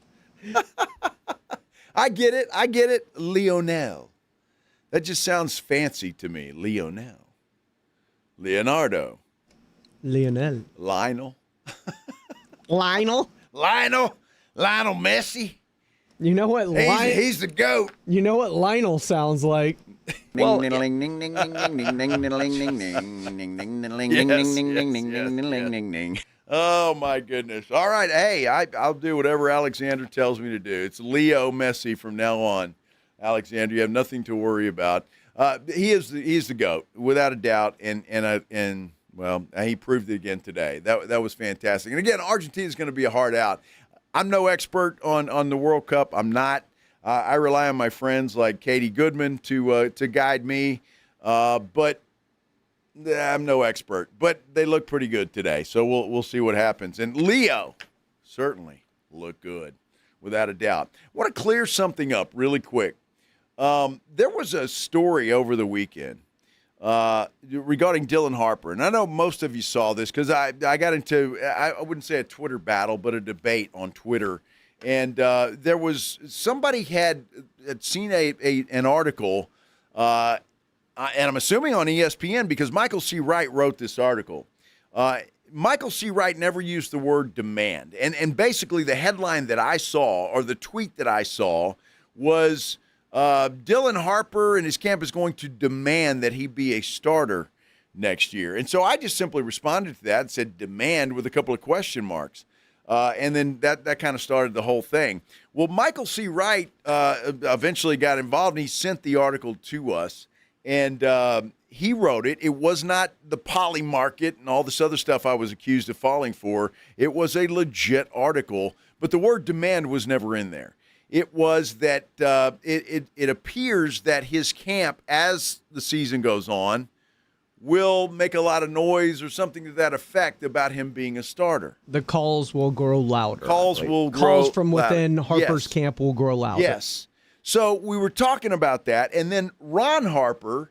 I get it. Lionel. That just sounds fancy to me. Lionel. Leonardo. Lionel. Lionel. Lionel Messi. You know what? He's the GOAT. You know what Lionel sounds like? Well, oh, my goodness. All right. Hey, I'll do whatever Alexander tells me to do. It's Leo Messi from now on. Alexander, you have nothing to worry about. He's the GOAT, without a doubt. And he proved it again today. That was fantastic. And again, Argentina's going to be a hard out. I'm no expert on the World Cup. I'm not. I rely on my friends like Katie Goodman to guide me. But I'm no expert. But they look pretty good today. So we'll see what happens. And Leo certainly looked good, without a doubt. I want to clear something up really quick. There was a story over the weekend regarding Dylan Harper. And I know most of you saw this because I got into, I wouldn't say a Twitter battle, but a debate on Twitter. And there was, somebody had seen an article, and I'm assuming on ESPN because Michael C. Wright wrote this article. Michael C. Wright never used the word demand. And basically the headline that I saw, or the tweet that I saw, was Dylan Harper and his camp is going to demand that he be a starter next year. And so I just simply responded to that and said demand with a couple of question marks. And then that kind of started the whole thing. Well, Michael C. Wright eventually got involved, and he sent the article to us. And he wrote it. It was not the poly market and all this other stuff I was accused of falling for. It was a legit article, but the word demand was never in there. It was that it appears that his camp, as the season goes on, will make a lot of noise or something to that effect about him being a starter. The calls will grow louder. Calls from within Harper's camp will grow louder. Yes. So we were talking about that, and then Ron Harper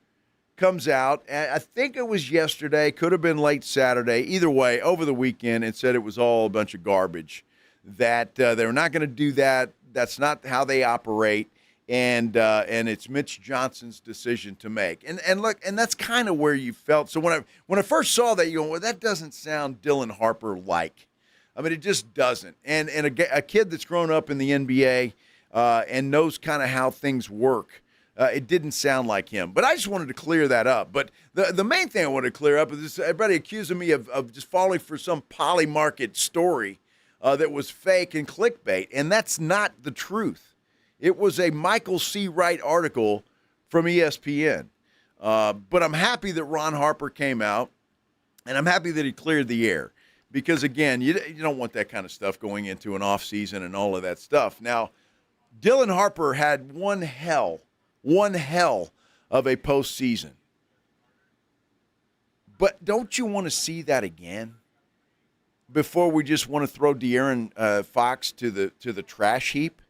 comes out, and I think it was yesterday, could have been late Saturday, either way, over the weekend, and said it was all a bunch of garbage, that they're not going to do that. That's not how they operate. And it's Mitch Johnson's decision to make. And look, and that's kind of where you felt. So when I first saw that, you go, well, that doesn't sound Dylan Harper like. I mean, it just doesn't. And a kid that's grown up in the NBA and knows kind of how things work, it didn't sound like him. But I just wanted to clear that up. But the main thing I wanted to clear up is this, everybody accusing me of just falling for some poly-market story that was fake and clickbait, and that's not the truth. It was a Michael C. Wright article from ESPN. But I'm happy that Ron Harper came out, and I'm happy that he cleared the air. Because, again, you don't want that kind of stuff going into an offseason and all of that stuff. Now, Dylan Harper had one hell of a postseason. But don't you want to see that again before we just want to throw De'Aaron Fox to the trash heap?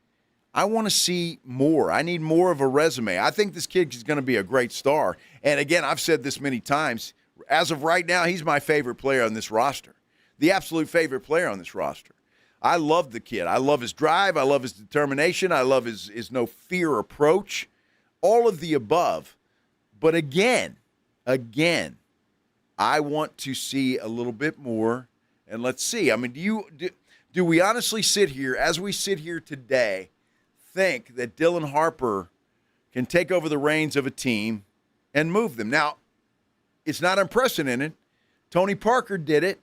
I want to see more. I need more of a resume. I think this kid is going to be a great star. And, again, I've said this many times. As of right now, he's my favorite player on this roster, the absolute favorite player on this roster. I love the kid. I love his drive. I love his determination. I love his no-fear approach, all of the above. But, again, I want to see a little bit more. And let's see. I mean, do we honestly sit here, as we sit here today, think that Dylan Harper can take over the reins of a team and move them? Now, it's not unprecedented. Tony Parker did it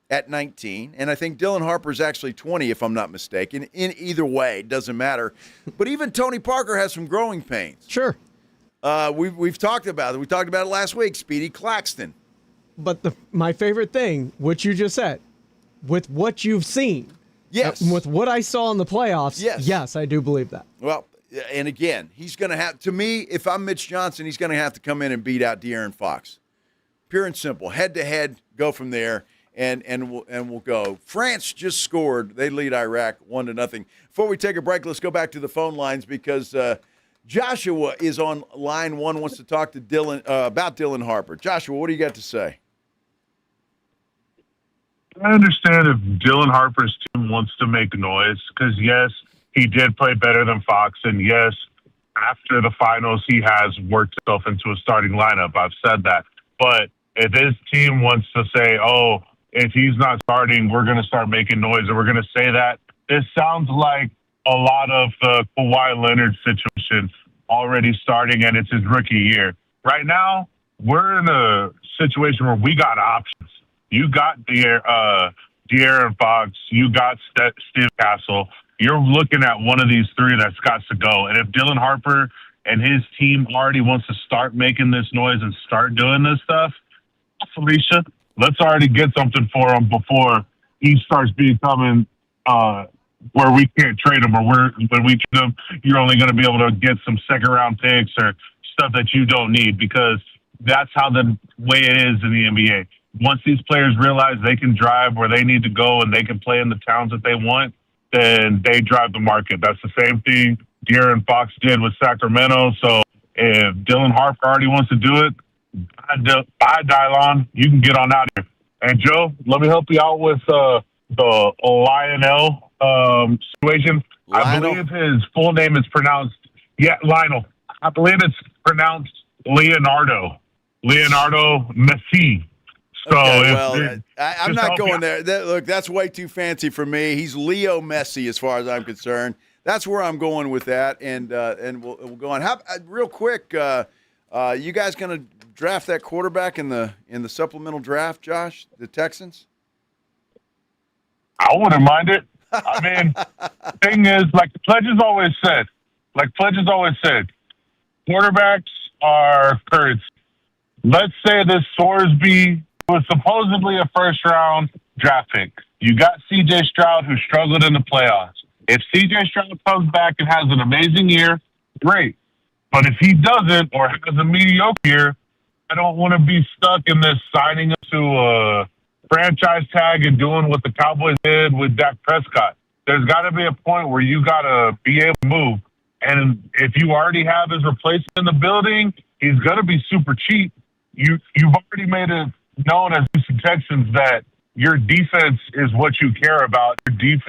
at 19, and I think Dylan Harper's actually 20, if I'm not mistaken. In either way, it doesn't matter. But even Tony Parker has some growing pains. Sure. We've talked about it. We talked about it last week, Speedy Claxton. But my favorite thing, what you just said, with what you've seen, yes, with what I saw in the playoffs, yes, I do believe that. Well, and again, he's going to have, to me, if I'm Mitch Johnson, he's going to have to come in and beat out De'Aaron Fox. Pure and simple. Head-to-head, go from there, and we'll go. France just scored. They lead Iraq 1-0. Before we take a break, let's go back to the phone lines because Joshua is on line one, wants to talk to Dylan about Dylan Harper. Joshua, what do you got to say? I understand if Dylan Harper's team wants to make noise because, yes, he did play better than Fox, and, yes, after the finals, he has worked himself into a starting lineup. I've said that. But if his team wants to say, oh, if he's not starting, we're going to start making noise, and we're going to say that, this sounds like a lot of the Kawhi Leonard situation already starting, and it's his rookie year. Right now, we're in a situation where we got options. You got De'Aaron Fox. You got Steve Castle. You're looking at one of these three that's got to go. And if Dylan Harper and his team already wants to start making this noise and start doing this stuff, Felicia, let's already get something for him before he starts becoming where we can't trade him, or when we trade him, you're only going to be able to get some second-round picks or stuff that you don't need, because that's how the way it is in the NBA. Once these players realize they can drive where they need to go and they can play in the towns that they want, then they drive the market. That's the same thing De'Aaron Fox did with Sacramento. So if Dylan Harper already wants to do it, bye, Dylon. You can get on out of here. And, Joe, let me help you out with the Lionel situation. Lionel? I believe his full name is pronounced, Lionel. I believe it's pronounced Leonardo Messi. So okay, I'm not going there. Look, that's way too fancy for me. He's Leo Messi as far as I'm concerned. That's where I'm going with that, and we'll go on. Real quick, you guys going to draft that quarterback in the supplemental draft, Josh? The Texans? I wouldn't mind it. I mean, the thing is, like Pledges always said, quarterbacks are currency. Let's say this Sorsby was supposedly a first-round draft pick. You got C.J. Stroud, who struggled in the playoffs. If C.J. Stroud comes back and has an amazing year, great. But if he doesn't or has a mediocre year, I don't want to be stuck in this signing to a franchise tag and doing what the Cowboys did with Dak Prescott. There's got to be a point where you got to be able to move. And if you already have his replacement in the building, he's going to be super cheap. You've already made it known as Houston Texans that your defense is what you care about.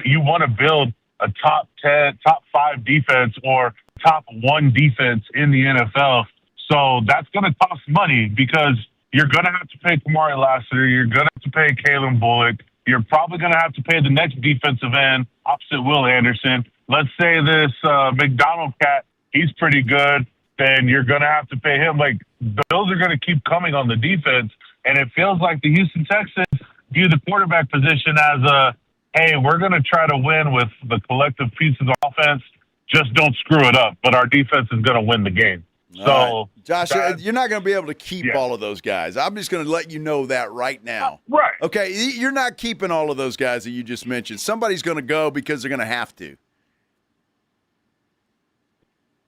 You want to build a top 10, top 5 defense or top 1 defense in the NFL. So that's going to cost money because you're going to have to pay Kamari Lassiter. You're going to have to pay Kalen Bullock. You're probably going to have to pay the next defensive end opposite Will Anderson. Let's say this McDonald cat, he's pretty good. Then you're going to have to pay him. Like, those are going to keep coming on the defense. And it feels like the Houston Texans view the quarterback position as hey, we're going to try to win with the collective pieces of offense. Just don't screw it up. But our defense is going to win the game. So, Josh, you're not going to be able to keep all of those guys. I'm just going to let you know that right now. Right. Okay, you're not keeping all of those guys that you just mentioned. Somebody's going to go because they're going to have to.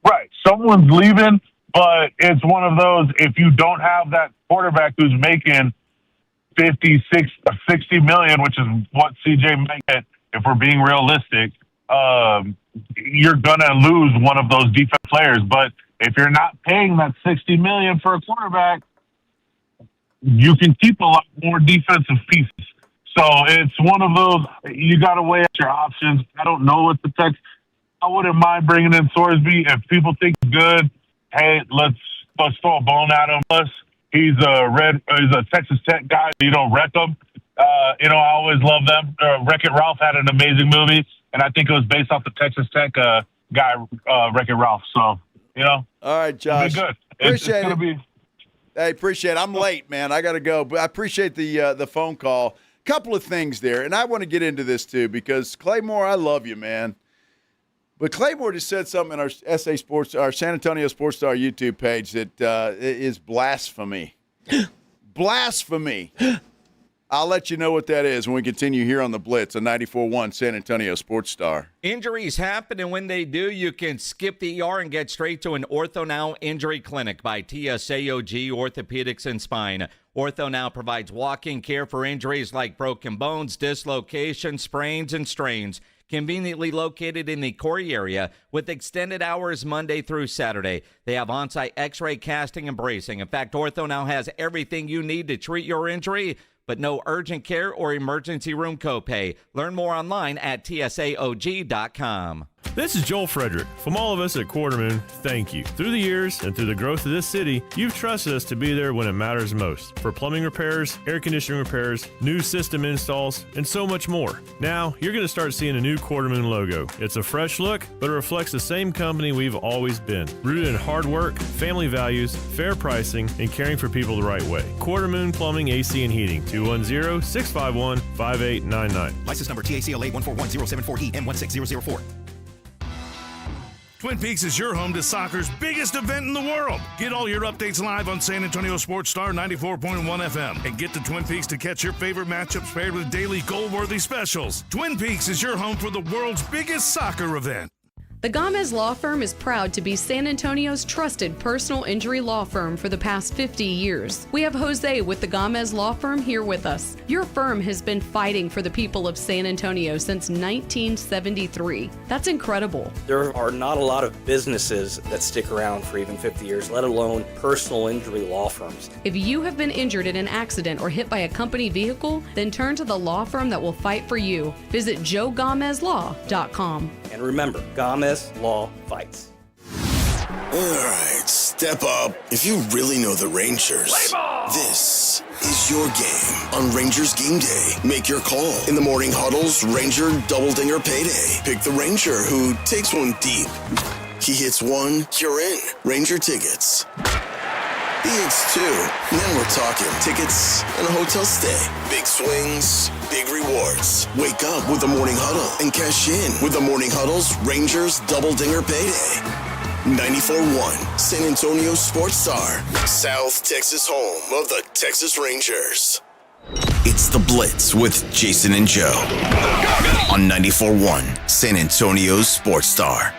Right. Someone's leaving, but it's one of those, if you don't have that quarterback who's making 50, 60 million, which is what CJ might get if we're being realistic, you're going to lose one of those defense players. But if you're not paying that $60 million for a quarterback, you can keep a lot more defensive pieces. So it's one of those, you got to weigh out your options. I don't know what the Texans, I wouldn't mind bringing in Sorsby. If people think he's good, hey, let's throw a bone at him. Plus, he's a Texas Tech guy. You don't wreck him. I always love them. Wreck-It Ralph had an amazing movie, and I think it was based off the Texas Tech guy, Wreck-It Ralph. So, All right, Josh. It'll be good. Appreciate it's it. Hey, appreciate it. I'm late, man. I got to go. But I appreciate the phone call. Couple of things there, and I want to get into this too because, Claymore, I love you, man. But Claymore just said something in our our San Antonio Sports Star YouTube page that is blasphemy. Blasphemy. I'll let you know what that is when we continue here on the Blitz on 94.1 San Antonio Sports Star. Injuries happen, and when they do, you can skip the ER and get straight to an Ortho Now Injury Clinic by TSAOG Orthopedics and Spine. Ortho Now provides walk-in care for injuries like broken bones, dislocations, sprains, and strains. Conveniently located in the Corey area with extended hours Monday through Saturday. They have on-site x-ray, casting, and bracing. In fact, Ortho Now has everything you need to treat your injury, but no urgent care or emergency room copay. Learn more online at tsaog.com. This is Joel Frederick. From all of us at Quartermoon, thank you. Through the years and through the growth of this city, you've trusted us to be there when it matters most. For plumbing repairs, air conditioning repairs, new system installs, and so much more. Now, you're going to start seeing a new Quartermoon logo. It's a fresh look, but it reflects the same company we've always been. Rooted in hard work, family values, fair pricing, and caring for people the right way. Quartermoon Plumbing, AC, and Heating. 210-651-5899. License number TACLA 141074E M16004. Twin Peaks is your home to soccer's biggest event in the world. Get all your updates live on San Antonio Sports Star 94.1 FM and get to Twin Peaks to catch your favorite matchups paired with daily goal-worthy specials. Twin Peaks is your home for the world's biggest soccer event. The Gomez Law Firm is proud to be San Antonio's trusted personal injury law firm for the past 50 years. We have Jose with the Gomez Law Firm here with us. Your firm has been fighting for the people of San Antonio since 1973. That's incredible. There are not a lot of businesses that stick around for even 50 years, let alone personal injury law firms. If you have been injured in an accident or hit by a company vehicle, then turn to the law firm that will fight for you. Visit joegomezlaw.com. And remember, Gomez Law fights. All right, step up. If you really know the Rangers, this is your game on Rangers Game Day. Make your call in the morning huddles, Ranger Double Dinger Payday. Pick the Ranger who takes one deep. He hits one, you're in. Ranger tickets. He hits two. Then we're talking tickets and a hotel stay. Big swings, big rewards. Wake up with the Morning Huddle and cash in with the Morning Huddle's Rangers Double Dinger Payday. 94.1 San Antonio Sports Star, South Texas home of the Texas Rangers. It's the Blitz with Jason and Joe on 94.1 San Antonio Sports Star.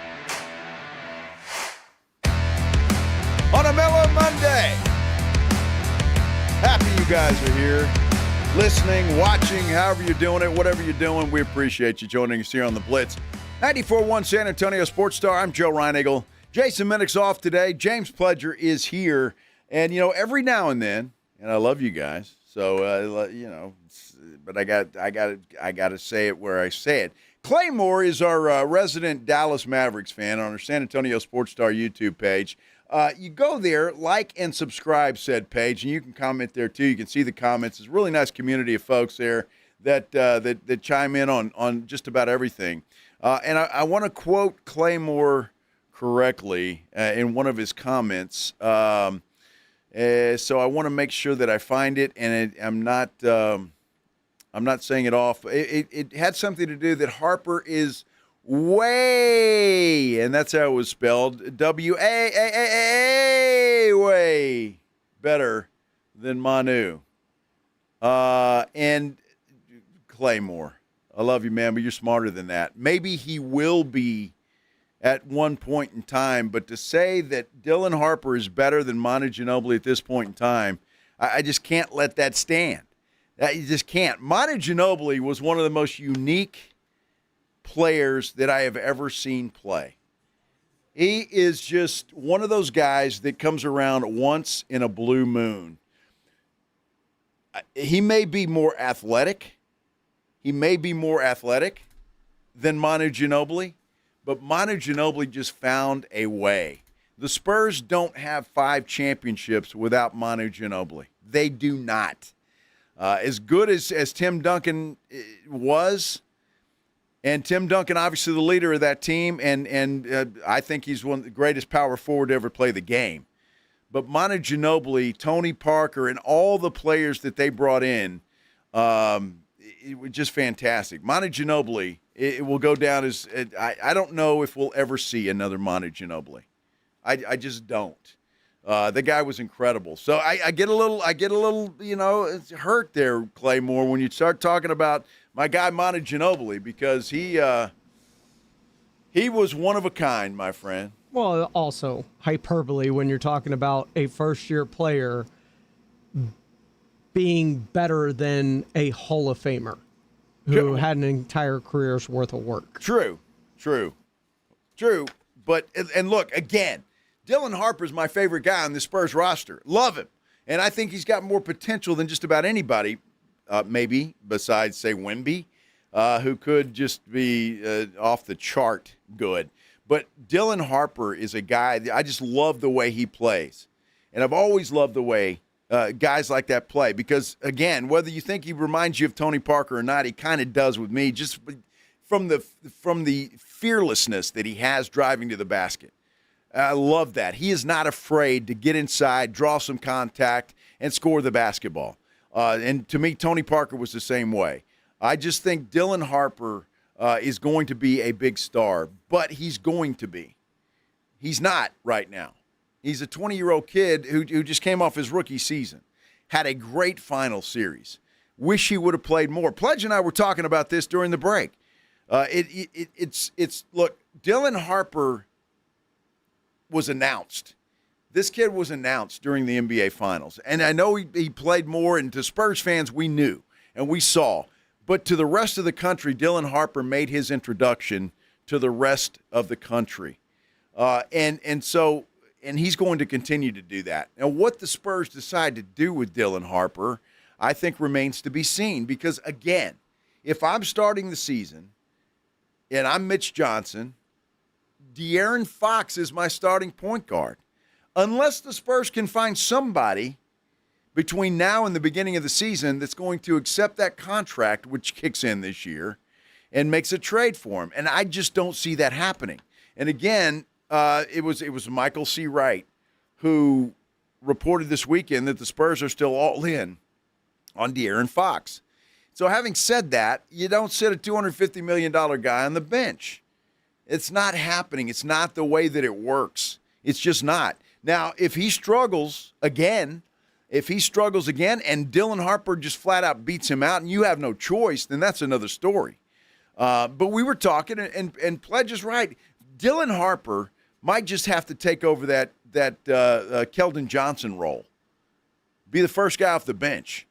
On a mellow Monday. Happy you guys are here, listening, watching, however you're doing it, whatever you're doing. We appreciate you joining us here on the Blitz. 94.1 San Antonio Sports Star. I'm Joe Reinagle. Jason Minnick's off today. James Pledger is here. And, every now and then, and I love you guys, So but I got to say it where I say it. Claymore is our resident Dallas Mavericks fan on our San Antonio Sports Star YouTube page. You go there, like and subscribe said page, and you can comment there too. You can see the comments. It's a really nice community of folks there that chime in on just about everything. And I want to quote Claymore correctly in one of his comments. So I want to make sure that I find it, and I'm not saying it off. It had something to do that Harper is way, and that's how it was spelled, W-A-A-A-A, way better than Manu. And Claymore, I love you, man, but you're smarter than that. Maybe he will be at one point in time, but to say that Dylan Harper is better than Manu Ginobili at this point in time, I just can't let that stand. You just can't. Manu Ginobili was one of the most unique players that I have ever seen play. He is just one of those guys that comes around once in a blue moon. He may be more athletic. He may be more athletic than Manu Ginobili, but Manu Ginobili just found a way. The Spurs don't have 5 championships without Manu Ginobili. They do not. As good as Tim Duncan was, and Tim Duncan, obviously the leader of that team, and I think he's one of the greatest power forward to ever play the game. But Manu Ginobili, Tony Parker, and all the players that they brought in, it was just fantastic. Manu Ginobili, it will go down as I don't know if we'll ever see another Manu Ginobili. I just don't. The guy was incredible. So I get a little, it's hurt there, Claymore, when you start talking about my guy Manu Ginobili, because he was one of a kind, my friend. Well, also hyperbole when you're talking about a first-year player being better than a Hall of Famer who had an entire career's worth of work. True. But, and look, again, Dylan Harper's my favorite guy on the Spurs roster. Love him. And I think he's got more potential than just about anybody, maybe, besides, say, Wemby, who could just be off the chart good. But Dylan Harper is a guy that I just love the way he plays. And I've always loved the way guys like that play because, again, whether you think he reminds you of Tony Parker or not, he kind of does with me just from the fearlessness that he has driving to the basket. I love that. He is not afraid to get inside, draw some contact, and score the basketball. And to me, Tony Parker was the same way. I just think Dylan Harper is going to be a big star, but he's going to be. He's not right now. He's a 20-year-old kid who just came off his rookie season, had a great final series. Wish he would have played more. Pledge and I were talking about this during the break. Look, Dylan Harper was announced. This kid was announced during the NBA Finals. And I know he played more, and to Spurs fans, we knew and we saw. But to the rest of the country, Dylan Harper made his introduction to the rest of the country. And he's going to continue to do that. Now, what the Spurs decide to do with Dylan Harper, I think remains to be seen. Because, again, if I'm starting the season and I'm Mitch Johnson, De'Aaron Fox is my starting point guard. Unless the Spurs can find somebody between now and the beginning of the season that's going to accept that contract, which kicks in this year, and makes a trade for him. And I just don't see that happening. And again, it was Michael C. Wright who reported this weekend that the Spurs are still all in on De'Aaron Fox. So having said that, you don't sit a $250 million guy on the bench. It's not happening. It's not the way that it works. It's just not. Now, if he struggles again, and Dylan Harper just flat out beats him out and you have no choice, then that's another story. But we were talking, and Pledge is right. Dylan Harper might just have to take over that Keldon Johnson role, be the first guy off the bench,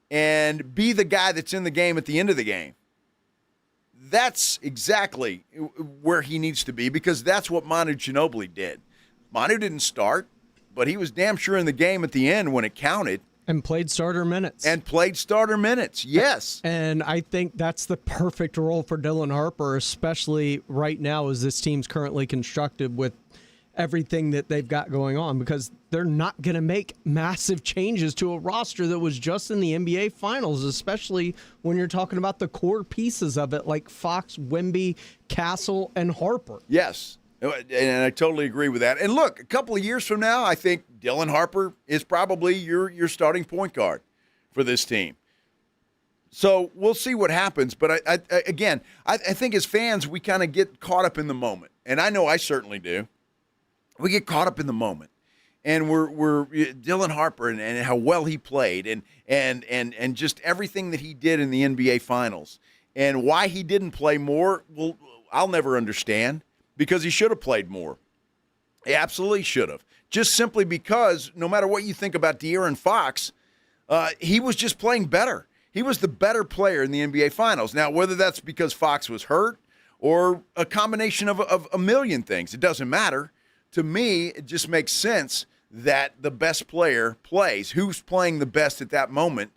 and be the guy that's in the game at the end of the game. That's exactly where he needs to be because that's what Manu Ginobili did. Manu didn't start, but he was damn sure in the game at the end when it counted. And played starter minutes. Yes. And I think that's the perfect role for Dylan Harper, especially right now as this team's currently constructed with everything that they've got going on, because they're not going to make massive changes to a roster that was just in the NBA Finals, especially when you're talking about the core pieces of it like Fox, Wemby, Castle, and Harper. Yes. And I totally agree with that. And look, a couple of years from now, I think Dylan Harper is probably your starting point guard for this team. So we'll see what happens. But I think as fans, we kind of get caught up in the moment. And I know I certainly do. We get caught up in the moment. And we're Dylan Harper and how well he played and just everything that he did in the NBA Finals. And why he didn't play more, well, I'll never understand. Because he should have played more. He absolutely should have. Just simply because no matter what you think about De'Aaron Fox, he was just playing better. He was the better player in the NBA Finals. Now, whether that's because Fox was hurt or a combination of a million things, it doesn't matter. To me, it just makes sense that the best player plays. Who's playing the best at that moment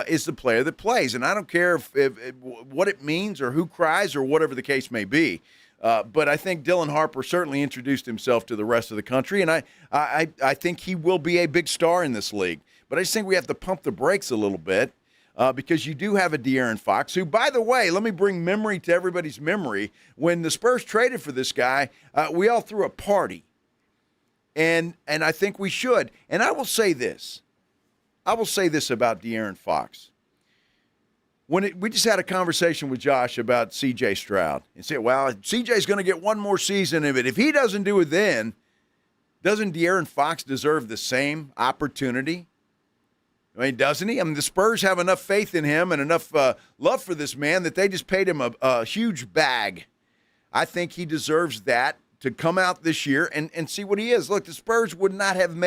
is the player that plays. And I don't care if what it means or who cries or whatever the case may be. But I think Dylan Harper certainly introduced himself to the rest of the country, and I think he will be a big star in this league. But I just think we have to pump the brakes a little bit because you do have a De'Aaron Fox, who, by the way, let me bring memory to everybody's memory. When the Spurs traded for this guy, we all threw a party, and I think we should. And I will say this. about De'Aaron Fox. We just had a conversation with Josh about C.J. Stroud and said, well, C.J.'s going to get one more season of it. If he doesn't do it then, doesn't De'Aaron Fox deserve the same opportunity? I mean, doesn't he? I mean, the Spurs have enough faith in him and enough love for this man that they just paid him a huge bag. I think he deserves that to come out this year and see what he is. Look, the Spurs would not have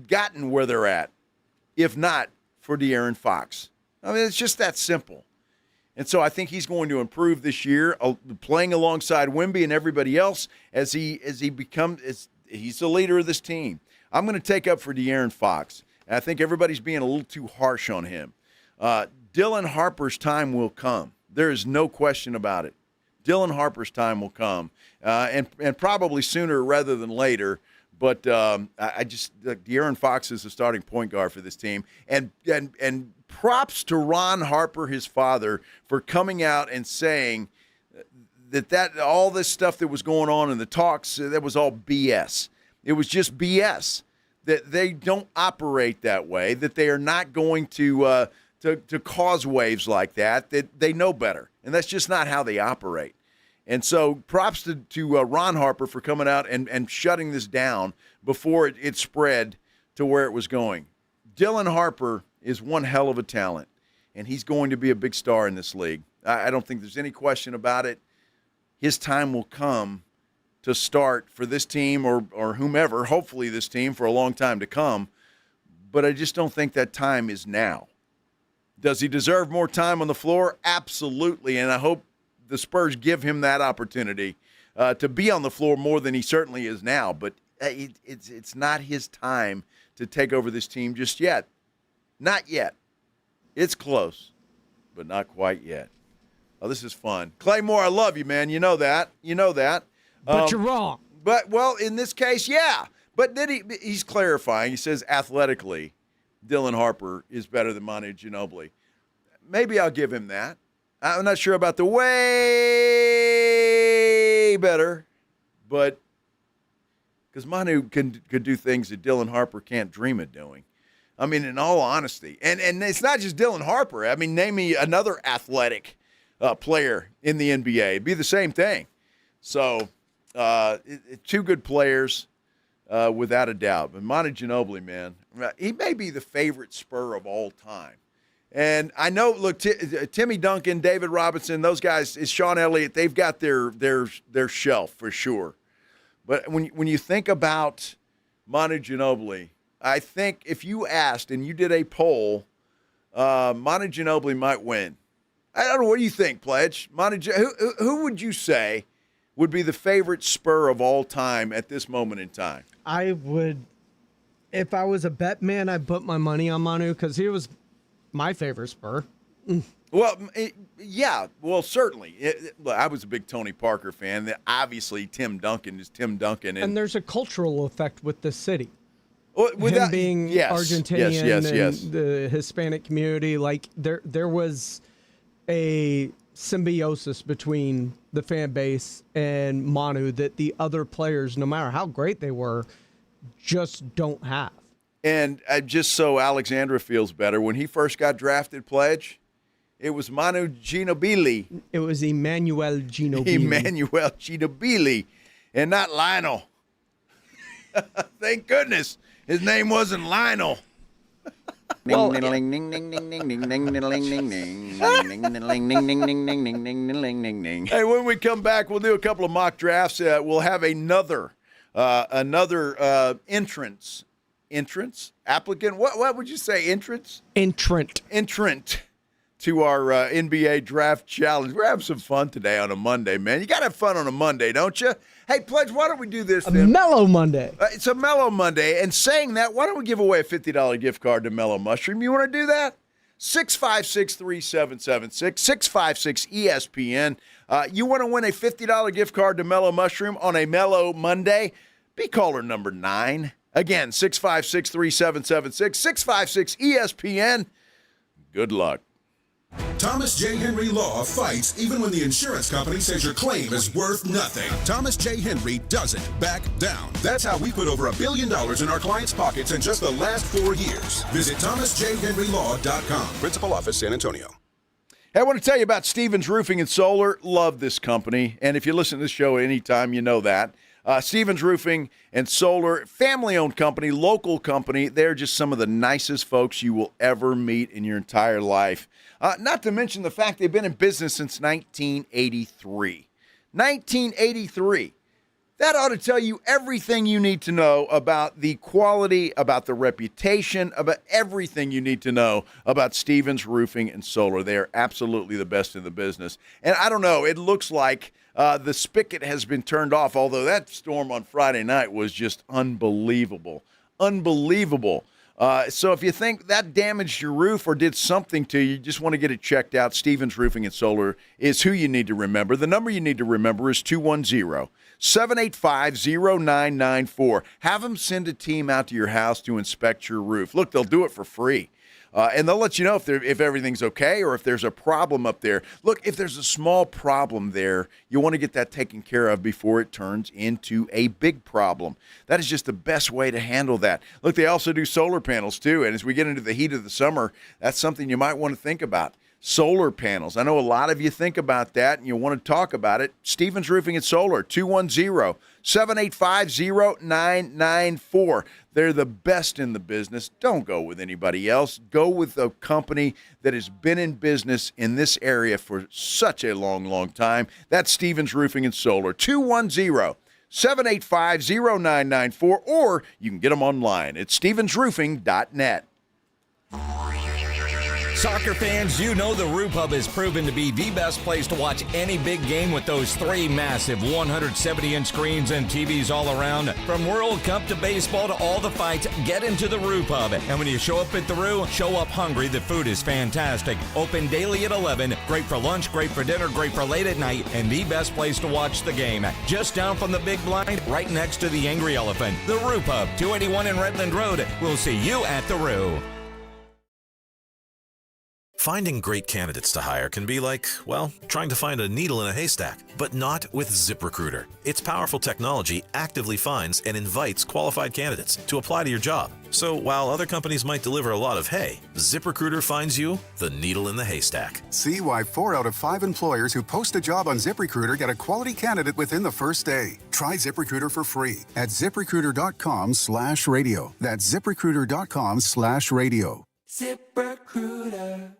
gotten where they're at if not for De'Aaron Fox. I mean, it's just that simple. And so I think he's going to improve this year, playing alongside Wemby and everybody else as he's the leader of this team. I'm going to take up for De'Aaron Fox. And I think everybody's being a little too harsh on him. Dylan Harper's time will come. There is no question about it. Dylan Harper's time will come, and probably sooner rather than later. But De'Aaron Fox is the starting point guard for this team. And props to Ron Harper, his father, for coming out and saying that all this stuff that was going on in the talks, that was all BS. It was just BS. That they don't operate that way, that they are not going to cause waves like that they know better. And that's just not how they operate. And so props to Ron Harper for coming out and shutting this down before it spread to where it was going. Dylan Harper is one hell of a talent, and he's going to be a big star in this league. I don't think there's any question about it. His time will come to start for this team or whomever, hopefully this team, for a long time to come. But I just don't think that time is now. Does he deserve more time on the floor? Absolutely, and I hope the Spurs give him that opportunity to be on the floor more than he certainly is now. But it's not his time to take over this team just yet. Not yet. It's close, but not quite yet. Oh, this is fun. Clay Moore, I love you, man. You know that. But you're wrong. But, well, in this case, yeah. But then he's clarifying. He says athletically, Dylan Harper is better than Manu Ginobili. Maybe I'll give him that. I'm not sure about the way better, but because Manu could do things that Dylan Harper can't dream of doing. I mean, in all honesty. And it's not just Dylan Harper. I mean, name me another athletic player in the NBA. It'd be the same thing. So, two good players, without a doubt. But Manu Ginobili, man, he may be the favorite Spur of all time. And I know, look, Timmy Duncan, David Robinson, those guys, Sean Elliott, they've got their shelf for sure. But when you think about Manu Ginobili, I think if you asked and you did a poll, Manu Ginobili might win. I don't know. What do you think, Pledge? Who would you say would be the favorite Spur of all time at this moment in time? I would If I was a bet man, I'd put my money on Manu because he was my favorite Spur. Well, yeah. Well, certainly. Look, I was a big Tony Parker fan. Obviously, Tim Duncan is Tim Duncan. And there's a cultural effect with the city. Without, him being Argentinian and the Hispanic community, like there was a symbiosis between the fan base and Manu that the other players, no matter how great they were, just don't have. And just so Alexandra feels better, when he first got drafted, Pledge, it was Manu Ginobili. It was Emmanuel Ginobili. Emmanuel Ginobili, and not Lionel. Thank goodness his name wasn't Lionel. Well, Hey, when we come back, we'll do a couple of mock drafts. We'll have another entrance applicant. What would you say? Entrant to our NBA draft challenge. We're having some fun today on a Monday, man. You got to have fun on a Monday, don't you? Hey, Pledge, why don't we do this then? Mellow Monday. It's a Mellow Monday. And saying that, why don't we give away a $50 gift card to Mellow Mushroom? You want to do that? 656-3776, 656-ESPN. You want to win a $50 gift card to Mellow Mushroom on a Mellow Monday? Be caller number 9. Again, 656-3776, 656-ESPN. Good luck. Thomas J. Henry Law fights even when the insurance company says your claim is worth nothing. Thomas J. Henry doesn't back down. That's how we put over $1 billion in our clients' pockets in just the last 4 years. Visit thomasjhenrylaw.com. Principal office, San Antonio. Hey, I want to tell you about Stevens Roofing and Solar. Love this company. And if you listen to this show anytime, you know that. Stevens Roofing and Solar, family-owned company, local company. They're just some of the nicest folks you will ever meet in your entire life. Not to mention the fact they've been in business since 1983. 1983. That ought to tell you everything you need to know about the quality, about the reputation, about everything you need to know about Stevens Roofing and Solar. They are absolutely the best in the business. And I don't know, it looks like the spigot has been turned off, although that storm on Friday night was just unbelievable. Unbelievable. So if you think that damaged your roof or did something to you, just want to get it checked out, Stevens Roofing and Solar is who you need to remember. The number you need to remember is 210-785-0994. Have them send a team out to your house to inspect your roof. Look, they'll do it for free. And they'll let you know if everything's okay or if there's a problem up there. Look, if there's a small problem there, you want to get that taken care of before it turns into a big problem. That is just the best way to handle that. Look, they also do solar panels too. And as we get into the heat of the summer, that's something you might want to think about. Solar panels. I know a lot of you think about that and you want to talk about it. Stevens Roofing and Solar, 210-785-0994. They're the best in the business. Don't go with anybody else. Go with a company that has been in business in this area for such a long, long time. That's Stevens Roofing and Solar, 210-785-0994, or you can get them online at stevensroofing.net. Soccer fans, you know the Roo Pub has proven to be the best place to watch any big game with those 3 massive 170-inch screens and TVs all around. From World Cup to baseball to all the fights, get into the Roo Pub. And when you show up at the Roo, show up hungry. The food is fantastic. Open daily at 11. Great for lunch, great for dinner, great for late at night, and the best place to watch the game. Just down from the big blind, right next to the Angry Elephant. The Roo Pub, 281 in Redland Road. We'll see you at the Roo. Finding great candidates to hire can be like, well, trying to find a needle in a haystack, but not with ZipRecruiter. Its powerful technology actively finds and invites qualified candidates to apply to your job. So while other companies might deliver a lot of hay, ZipRecruiter finds you the needle in the haystack. See why 4 out of 5 employers who post a job on ZipRecruiter get a quality candidate within the first day. Try ZipRecruiter for free at ZipRecruiter.com/radio. That's ZipRecruiter.com/radio. ZipRecruiter.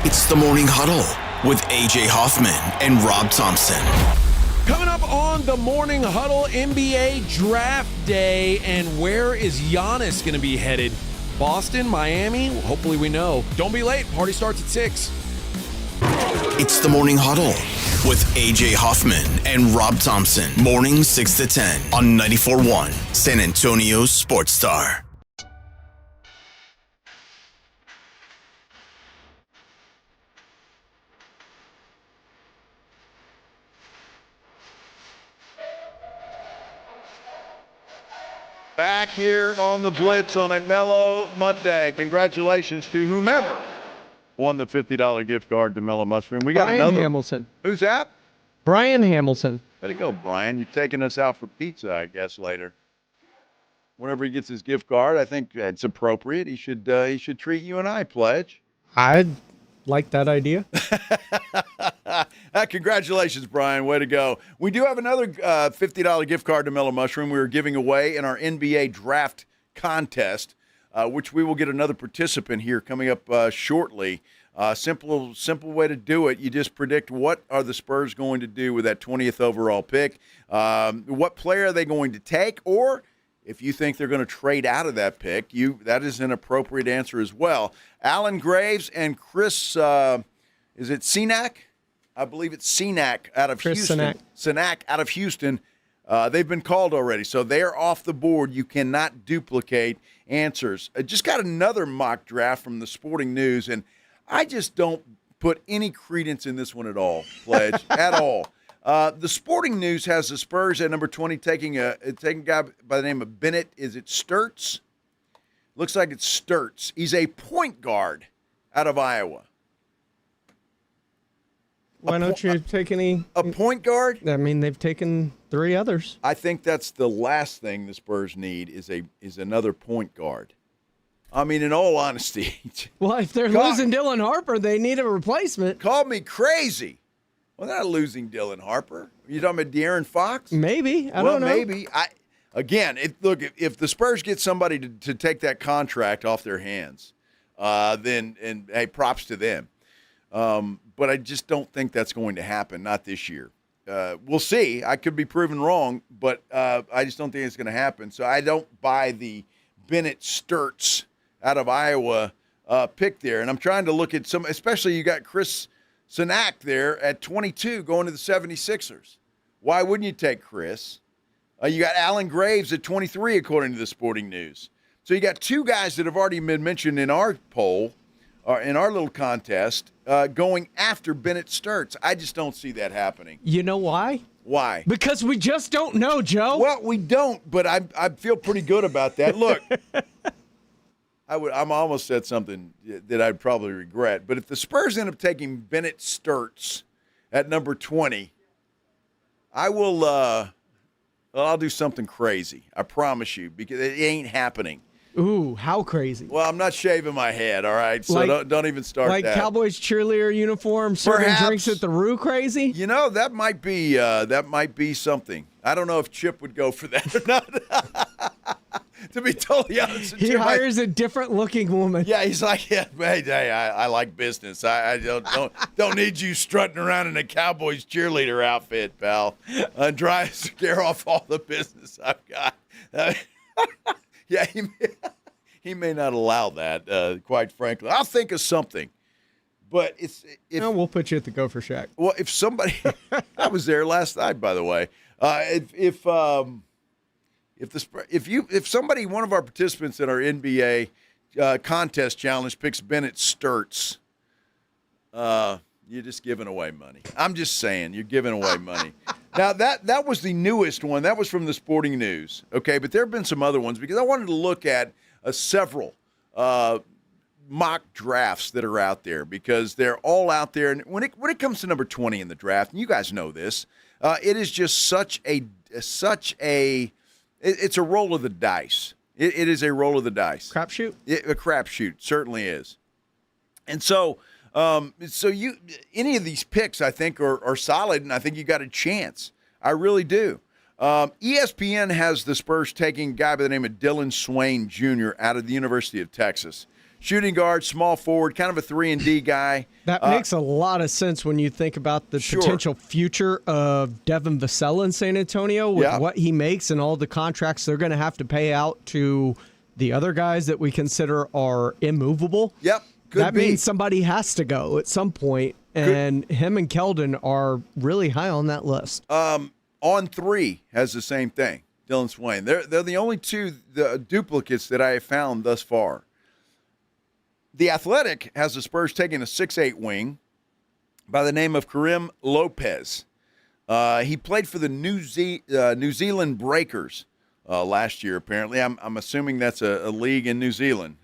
It's the Morning Huddle with A.J. Hoffman and Rob Thompson. Coming up on the Morning Huddle, NBA Draft Day, and where is Giannis going to be headed? Boston, Miami? Hopefully we know. Don't be late. Party starts at 6. It's the Morning Huddle with A.J. Hoffman and Rob Thompson. Mornings 6 to 10 on 94.1 San Antonio Sports Star. Back here on the Blitz on a mellow Monday. Congratulations to whomever won the $50 gift card to Mellow Mushroom. We got Brian another. Hamilton. Who's that? Brian Hamilton. Way to go, Brian. You're taking us out for pizza, I guess, later. Whenever he gets his gift card, I think it's appropriate. He should treat you and I, Pledge. I'd like that idea. Congratulations, Brian. Way to go. We do have another $50 gift card to Mellow Mushroom we are giving away in our NBA draft contest, which we will get another participant here coming up shortly. Simple way to do it. You just predict what are the Spurs going to do with that 20th overall pick. What player are they going to take? Or if you think they're going to trade out of that pick, that is an appropriate answer as well. Alan Graves and Chris, is it Cenac? I believe it's Cenac out of Chris Houston. Cenac out of Houston. They've been called already, so they're off the board. You cannot duplicate answers. I just got another mock draft from the Sporting News, and I just don't put any credence in this one at all, Pledge, at all. The Sporting News has the Spurs at number 20 taking a guy by the name of Bennett. Is it Sturts? Looks like it's Sturts. He's a point guard out of Iowa. Why don't you take a point guard? I mean, they've taken 3 others. I think that's the last thing the Spurs need is another point guard. I mean, in all honesty. Well, if they're losing Dylan Harper, they need a replacement. Call me crazy. Well, they're not losing Dylan Harper. Are you talking about De'Aaron Fox? Maybe. I don't know. Maybe. If the Spurs get somebody to take that contract off their hands, then hey, props to them. But I just don't think that's going to happen, not this year. We'll see. I could be proven wrong, but I just don't think it's going to happen. So I don't buy the Bennett Sturts out of Iowa pick there. And I'm trying to look at some, especially you got Chris Cenac there at 22 going to the 76ers. Why wouldn't you take Chris? You got Alan Graves at 23 according to the Sporting News. So you got 2 guys that have already been mentioned in our poll, or in our little contest, going after Bennett Sturts. I just don't see that happening. You know why? Why? Because we just don't know, Joe. Well, we don't, but I feel pretty good about that. Look, I'm almost said something that I'd probably regret, but if the Spurs end up taking Bennett Sturts at number 20, I will I'll do something crazy. I promise you, because it ain't happening. Ooh, how crazy. Well, I'm not shaving my head, all right? So don't even start like that. Like Cowboys cheerleader uniform, serving drinks at the Roo crazy? You know, that might be something. I don't know if Chip would go for that or not. To be totally honest with you. He hires a different looking woman. Yeah, he's like, hey, I like business. I don't need you strutting around in a Cowboys cheerleader outfit, pal. Try to scare off all the business I've got. Yeah, he may not allow that, quite frankly. I'll think of something. But we'll put you at the Gopher Shack. Well, if somebody – I was there last night, by the way. If somebody, one of our participants in our NBA contest challenge picks Bennett Sturts, you're just giving away money. I'm just saying, you're giving away money. Now, that was the newest one. That was from the Sporting News, okay? But there have been some other ones because I wanted to look at several mock drafts that are out there because they're all out there. And when it comes to number 20 in the draft, and you guys know this, it is just it's a roll of the dice. It is a roll of the dice. Crapshoot? A crapshoot, certainly is. And so any of these picks, I think, are solid, and I think you got a chance. I really do. ESPN has the Spurs taking a guy by the name of Dylan Swain Jr. out of the University of Texas. Shooting guard, small forward, kind of a 3-and-D guy. That makes a lot of sense when you think about the potential future of Devin Vassell in San Antonio with what he makes and all the contracts they're going to have to pay out to the other guys that we consider are immovable. Yep. That means somebody has to go at some point. And him and Keldon are really high on that list. On 3 has the same thing. Dylan Swain. They're the only two duplicates that I have found thus far. The Athletic has the Spurs taking a 6'8 wing by the name of Karim Lopez. He played for the New Zealand Breakers last year, apparently. I'm assuming that's a league in New Zealand.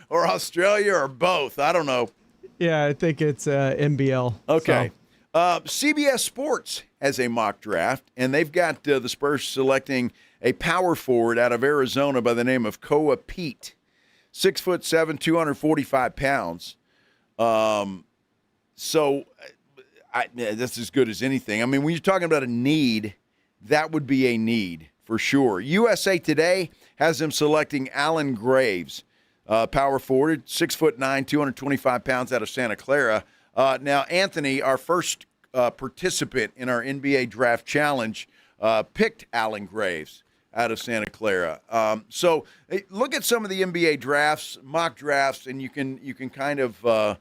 Or Australia or both. I don't know. Yeah, I think it's NBL. Okay. CBS Sports has a mock draft, and they've got the Spurs selecting a power forward out of Arizona by the name of Koa Pete, 6'7", 245 pounds. So that's as good as anything. I mean, when you're talking about a need, that would be a need for sure. USA Today has them selecting Alan Graves, power forward, 6'9", 225 pounds out of Santa Clara. Now, Anthony, our first participant in our NBA Draft Challenge, picked Alan Graves out of Santa Clara. So look at some of the NBA drafts, mock drafts, and you can kind of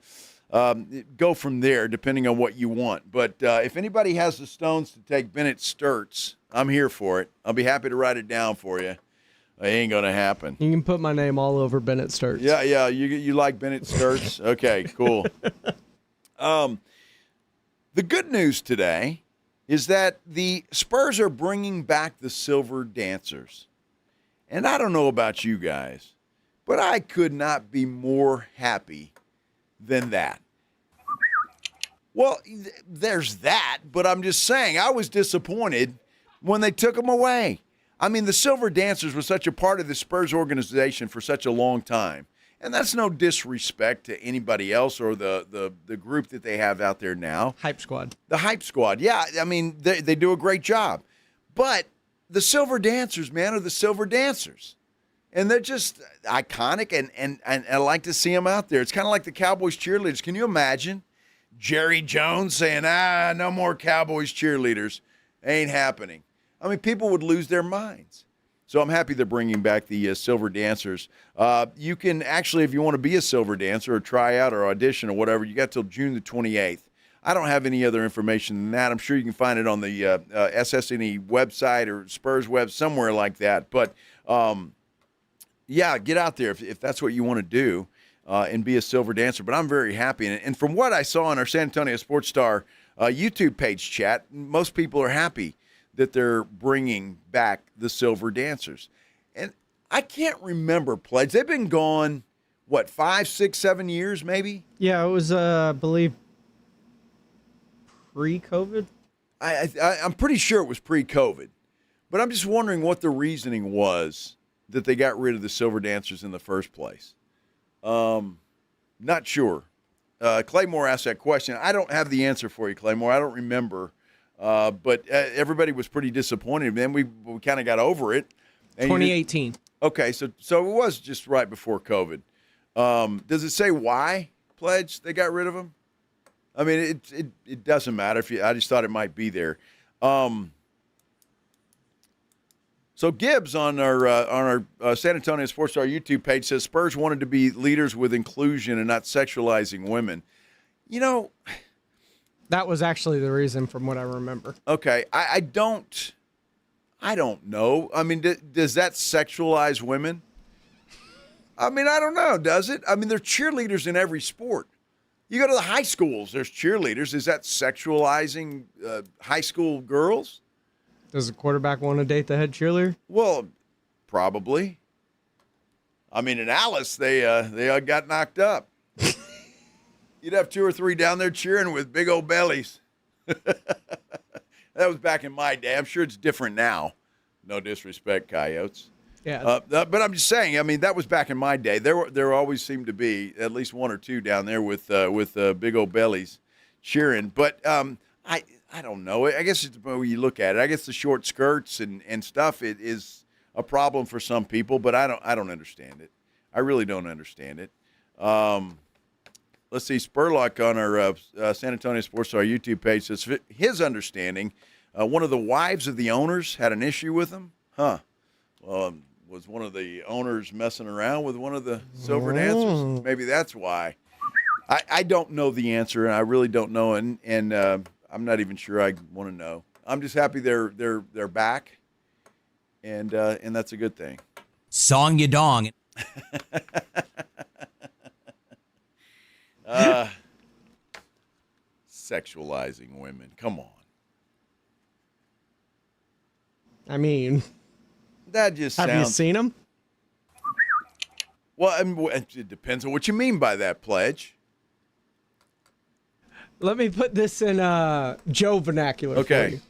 go from there depending on what you want. But if anybody has the stones to take Bennett Sturts, I'm here for it. I'll be happy to write it down for you. It ain't going to happen. You can put my name all over Bennett Sturts. Yeah, you like Bennett Sturts? Okay, cool. The good news today is that the Spurs are bringing back the Silver Dancers. And I don't know about you guys, but I could not be more happy than that. Well, there's that, but I'm just saying I was disappointed when they took them away. I mean, the Silver Dancers were such a part of the Spurs organization for such a long time. And that's no disrespect to anybody else or the group that they have out there now. Hype Squad. The Hype Squad. Yeah, I mean, they do a great job. But the Silver Dancers, man, are the Silver Dancers. And they're just iconic, and I like to see them out there. It's kind of like the Cowboys cheerleaders. Can you imagine Jerry Jones saying, no more Cowboys cheerleaders? Ain't happening. I mean, people would lose their minds. So I'm happy they're bringing back the Silver Dancers. You can actually, if you want to be a Silver Dancer or try out or audition or whatever, you got till June the 28th. I don't have any other information than that. I'm sure you can find it on the SSNE website or Spurs web, somewhere like that. But, yeah, get out there if that's what you want to do and be a Silver Dancer. But I'm very happy. And from what I saw on our San Antonio Sports Star YouTube page chat, most people are happy that they're bringing back the Silver Dancers. And I can't remember, Pledge. They've been gone, 5, 6, 7 years maybe? Yeah, it was, I believe, pre-COVID. I'm pretty sure it was pre-COVID. But I'm just wondering what the reasoning was that they got rid of the Silver Dancers in the first place. Not sure. Claymore asked that question. I don't have the answer for you, Claymore. I don't remember. But everybody was pretty disappointed. Then we kind of got over it. 2018. Okay, so it was just right before COVID. Does it say why, Pledge, they got rid of them? I mean, it doesn't matter. I just thought it might be there. So Gibbs on our San Antonio Sports Star YouTube page says Spurs wanted to be leaders with inclusion and not sexualizing women. You know, that was actually the reason from what I remember. Okay, I don't know. I mean, does that sexualize women? I mean, I don't know. Does it? I mean, there's cheerleaders in every sport. You go to the high schools, there's cheerleaders. Is that sexualizing high school girls? Does the quarterback want to date the head cheerleader? Well, probably. I mean, in Alice, they got knocked up. You'd have 2 or 3 down there cheering with big old bellies. That was back in my day. I'm sure it's different now. No disrespect, Coyotes. Yeah. But I'm just saying, I mean, that was back in my day. There always seemed to be at least 1 or 2 down there with big old bellies cheering. But I don't know. I guess it's the way you look at it. I guess the short skirts and stuff, it is a problem for some people, but I don't understand it. I really don't understand it. Let's see. Spurlock on our San Antonio Sports Star YouTube page says his understanding, one of the wives of the owners had an issue with him. Well, was one of the owners messing around with one of the Silver Dancers? Maybe that's why. I don't know the answer, and I really don't know, and I'm not even sure I want to know. I'm just happy they're back, and that's a good thing. Song you dong. Sexualizing women. Come on. I mean, that just sounds... Have you seen them? Well, it depends on what you mean by that, Pledge. Let me put this in Joe vernacular. Okay. For you.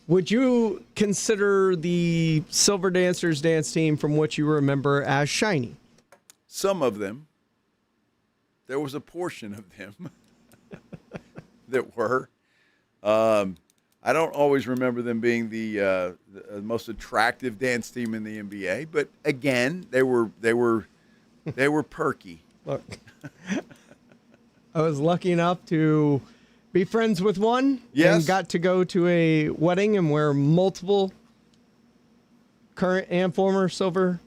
Would you consider the Silver Dancers dance team from what you remember as shiny? Some of them. There was a portion of them that were. I don't always remember them being the most attractive dance team in the NBA, but again, they were perky. Look, I was lucky enough to be friends with one, and got to go to a wedding and where multiple current and former Silver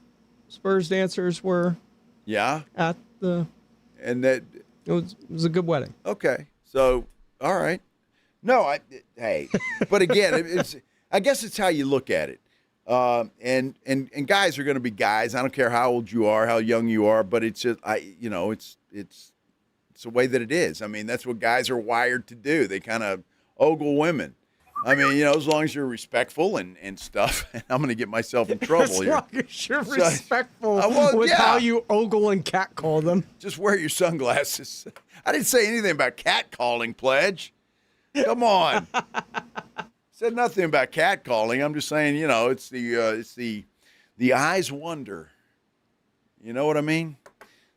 Spurs dancers were. Yeah. At the. And that it was a good wedding. Okay, so all right. No, but again, I guess it's how you look at it. And guys are going to be guys. I don't care how old you are, how young you are, but it's just it's the way that it is. I mean, that's what guys are wired to do. They kind of ogle women. I mean, as long as you're respectful and stuff, and I'm going to get myself in trouble here. As long as you're respectful with how you ogle and catcall them. Just wear your sunglasses. I didn't say anything about catcalling, Pledge. Come on. Said nothing about catcalling. I'm just saying, it's the eyes wonder. You know what I mean?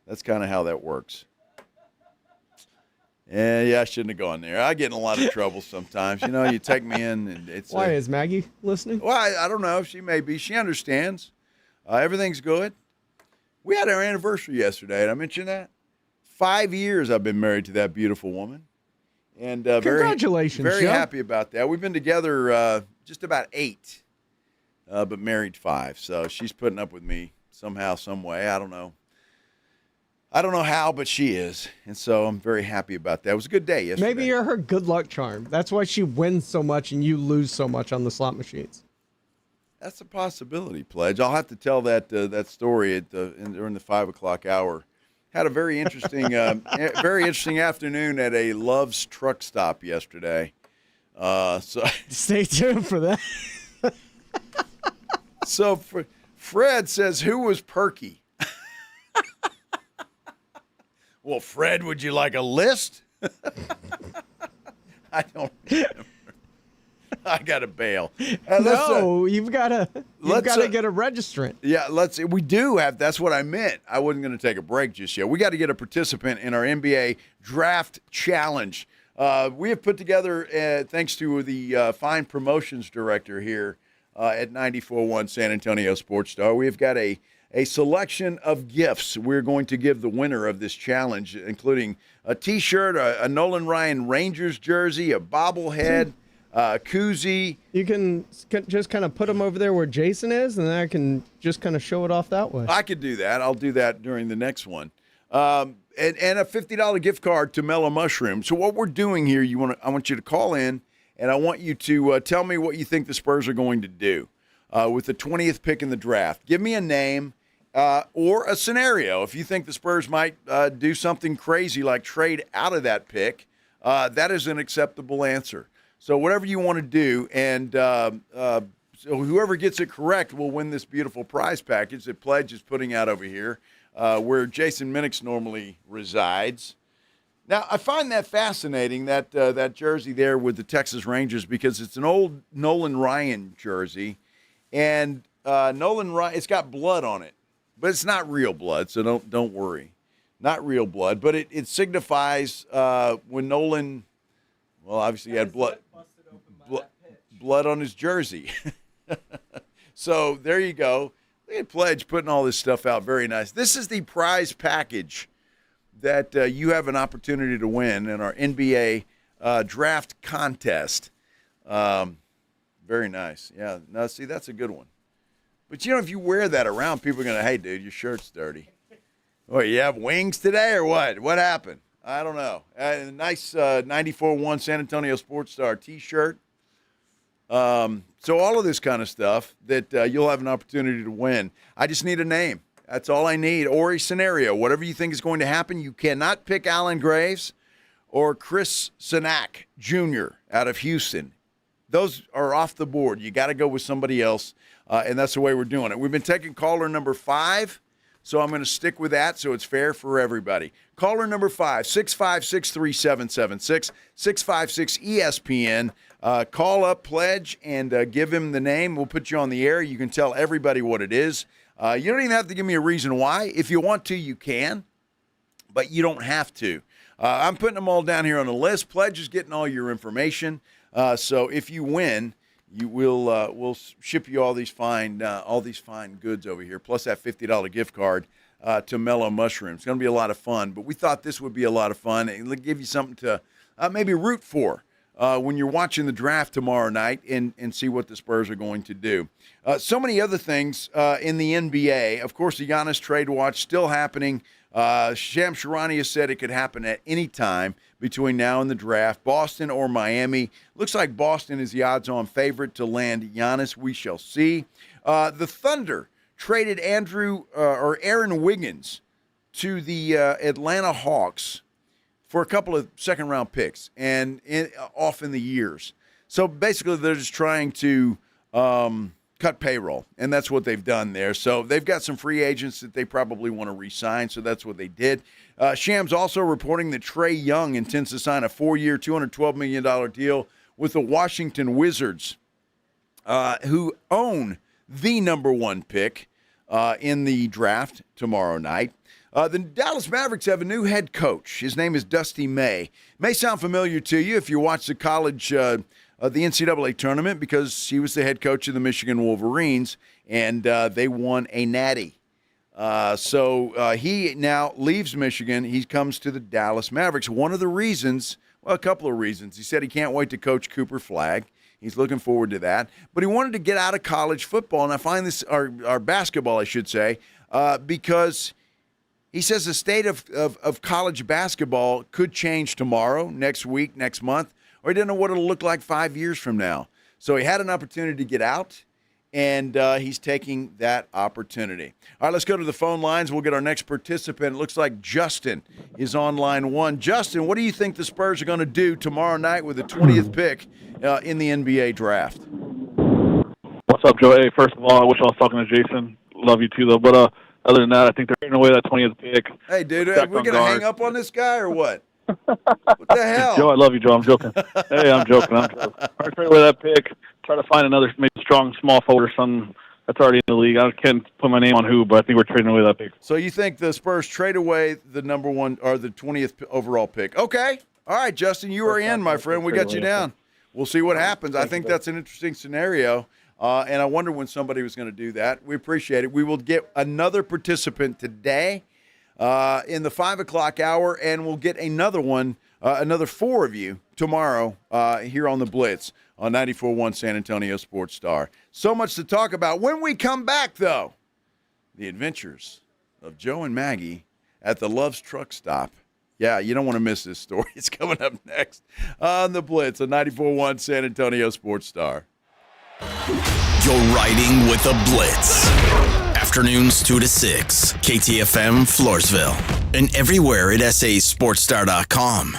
That's kind of how that works. Yeah, I shouldn't have gone there. I get in a lot of trouble sometimes. You take me in, and it's. Why is Maggie listening? Well, I don't know. She may be. She understands. Everything's good. We had our anniversary yesterday. Did I mention that? 5 years I've been married to that beautiful woman. And congratulations, very Joe. happy about that. We've been together just about 8, but married 5. So she's putting up with me somehow, some way. I don't know how, but she is. And so I'm very happy about that. It was a good day yesterday. Maybe you're her good luck charm. That's why she wins so much and you lose so much on the slot machines. That's a possibility, Pledge. I'll have to tell that story during the 5 o'clock hour. Had a very interesting afternoon at a Love's truck stop yesterday. So stay tuned for that. So Fred says, "Who was perky?" Well, Fred, would you like a list? I don't remember. I gotta bail. You've gotta get a registrant. Yeah, we do have. That's what I meant. I wasn't going to take a break just yet. We got to get a participant in our NBA Draft Challenge. We have put together, thanks to the fine promotions director here at 94.1 San Antonio Sports Star, we have got a selection of gifts we're going to give the winner of this challenge, including a T-shirt, a Nolan Ryan Rangers jersey, a bobblehead. Koozie. You can just kind of put them over there where Jason is, and then I can just kind of show it off that way. I could do that. I'll do that during the next one. And a $50 gift card to Mellow Mushroom. So what we're doing here, I want you to call in, and I want you to tell me what you think the Spurs are going to do with the 20th pick in the draft. Give me a name or a scenario. If you think the Spurs might do something crazy like trade out of that pick, that is an acceptable answer. So whatever you want to do, and so whoever gets it correct will win this beautiful prize package that Pledge is putting out over here, where Jason Minnick's normally resides. Now, I find that fascinating, that jersey there with the Texas Rangers, because it's an old Nolan Ryan jersey, and Nolan Ryan, it's got blood on it, but it's not real blood, so don't worry, not real blood, but it signifies when Nolan. Well, obviously he had blood on his jersey. So there you go. Look at Pledge putting all this stuff out. Very nice. This is the prize package that you have an opportunity to win in our NBA draft contest. Very nice. Yeah. Now, see, that's a good one. But, if you wear that around, people are going to, hey, dude, your shirt's dirty. What, you have wings today or what? What happened? I don't know. Nice 94.1 San Antonio Sports Star T-shirt. So all of this kind of stuff that you'll have an opportunity to win. I just need a name. That's all I need. Or a scenario. Whatever you think is going to happen. You cannot pick Alan Graves or Chris Sinak Jr. out of Houston. Those are off the board. You got to go with somebody else, and that's the way we're doing it. We've been taking caller number 5, so I'm going to stick with that so it's fair for everybody. Caller number 5, 656-3776, 656-ESPN. Call up, pledge, and give him the name. We'll put you on the air. You can tell everybody what it is. You don't even have to give me a reason why. If you want to, you can, but you don't have to. I'm putting them all down here on the list. Pledge is getting all your information. So if you win, you will we'll ship you all these fine goods over here, plus that $50 gift card to Mellow Mushrooms. It's going to be a lot of fun. But we thought this would be a lot of fun. It'll give you something to maybe root for when you're watching the draft tomorrow night and see what the Spurs are going to do. So many other things in the NBA. Of course, the Giannis trade watch still happening. Shams Charania has said it could happen at any time between now and the draft. Boston or Miami. Looks like Boston is the odds-on favorite to land Giannis. We shall see. The Thunder traded Aaron Wiggins to the Atlanta Hawks for a couple of second-round picks and off in the years. So basically they're just trying to cut payroll, and that's what they've done there. So they've got some free agents that they probably want to re-sign, so that's what they did. Shams also reporting that Trae Young intends to sign a 4-year, $212 million deal with the Washington Wizards, who own the number 1 pick in the draft tomorrow night. The Dallas Mavericks have a new head coach. His name is Dusty May. May sound familiar to you if you watch the college the NCAA tournament, because he was the head coach of the Michigan Wolverines, and they won a natty. So he now leaves Michigan. He comes to the Dallas Mavericks. One of the reasons, well, a couple of reasons. He said he can't wait to coach Cooper Flagg. He's looking forward to that. But he wanted to get out of college football, and I find this, or basketball, I should say, because he says the state of college basketball could change tomorrow, next week, next month, or he doesn't know what it'll look like 5 years from now. So he had an opportunity to get out, and he's taking that opportunity. All right, let's go to the phone lines. We'll get our next participant. It looks like Justin is on line 1. Justin, what do you think the Spurs are going to do tomorrow night with the 20th pick in the NBA draft? What's up, Joe? Hey, first of all, I wish I was talking to Jason. Love you too, though. But other than that, I think they're taking away that 20th pick. Hey, dude, are we going to hang up on this guy or what? What the hell? Joe, I love you, Joe. I'm joking. Hey, I'm joking. I'm trade away that pick. Try to find another maybe strong small forward or something that's already in the league. I can't put my name on who, but I think we're trading away that pick. So you think the Spurs trade away the number 1 or the 20th overall pick? Okay. All right, Justin, you are in, my friend. We got you down. We'll see what happens. I think that's an interesting scenario, and I wonder when somebody was going to do that. We appreciate it. We will get another participant today in the 5 o'clock hour, and we'll get another one, another 4 of you tomorrow here on the Blitz on 94.1 San Antonio Sports Star. So much to talk about. When we come back, though, the adventures of Joe and Maggie at the Love's Truck Stop. Yeah, you don't want to miss this story. It's coming up next on the Blitz on 94.1 San Antonio Sports Star. You're riding with the Blitz. Afternoons 2 to 6, KTFM Floresville, and everywhere at sasportstar.com.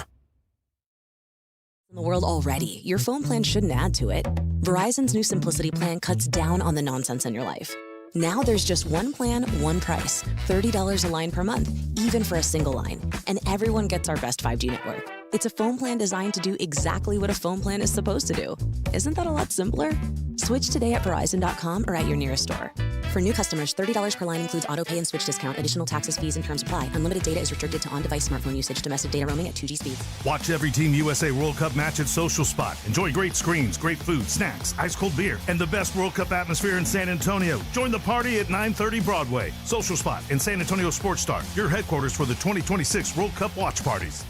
In the world already, your phone plan shouldn't add to it. Verizon's new Simplicity plan cuts down on the nonsense in your life. Now there's just one plan, one price, $30 a line per month, even for a single line. And everyone gets our best 5G network. It's a phone plan designed to do exactly what a phone plan is supposed to do. Isn't that a lot simpler? Switch today at Verizon.com or at your nearest store. For new customers, $30 per line includes auto pay and switch discount. Additional taxes, fees, and terms apply. Unlimited data is restricted to on-device smartphone usage. Domestic data roaming at 2G speeds. Watch every Team USA World Cup match at Social Spot. Enjoy great screens, great food, snacks, ice-cold beer, and the best World Cup atmosphere in San Antonio. Join the party at 930 Broadway. Social Spot and San Antonio Sports Star, your headquarters for the 2026 World Cup watch parties.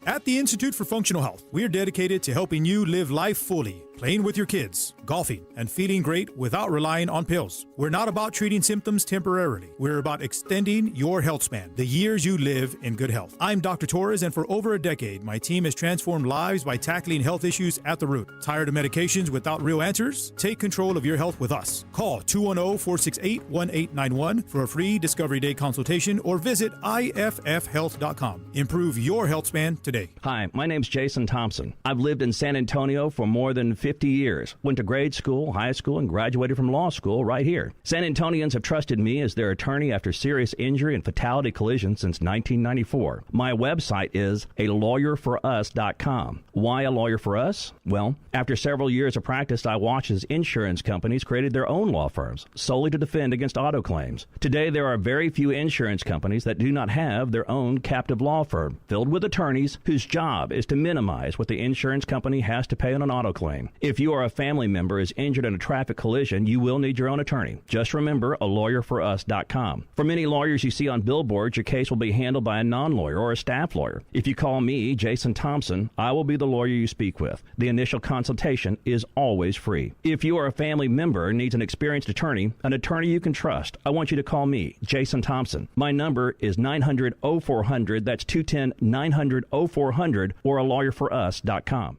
At the Institute for Functional Health, we are dedicated to helping you live life fully. playing with your kids, golfing, and feeling great without relying on pills. We're not about treating symptoms temporarily. We're about extending your health span, the years you live in good health. I'm Dr. Torres, and for over a decade, my team has transformed lives by tackling health issues at the root. Tired of medications without real answers? Take control of your health with us. Call 210-468-1891 for a free Discovery Day consultation or visit iffhealth.com. Improve your health span today. Hi, my name's Jason Thompson. I've lived in San Antonio for more than 50 years. Went to grade school, high school, and graduated from law school right here. San Antonians have trusted me as their attorney after serious injury and fatality collisions since 1994. My website is alawyerforus.com. Why a lawyer for us? Well, after several years of practice, I watched as insurance companies created their own law firms solely to defend against auto claims. Today, there are very few insurance companies that do not have their own captive law firm filled with attorneys whose job is to minimize what the insurance company has to pay on an auto claim. If you or a family member is injured in a traffic collision, you will need your own attorney. Just remember alawyerforus.com. For many lawyers you see on billboards, your case will be handled by a non-lawyer or a staff lawyer. If you call me, Jason Thompson, I will be the lawyer you speak with. The initial consultation is always free. If you or a family member needs an experienced attorney you can trust, I want you to call me, Jason Thompson. My number is 900-0400. That's 210-900-0400 or alawyerforus.com.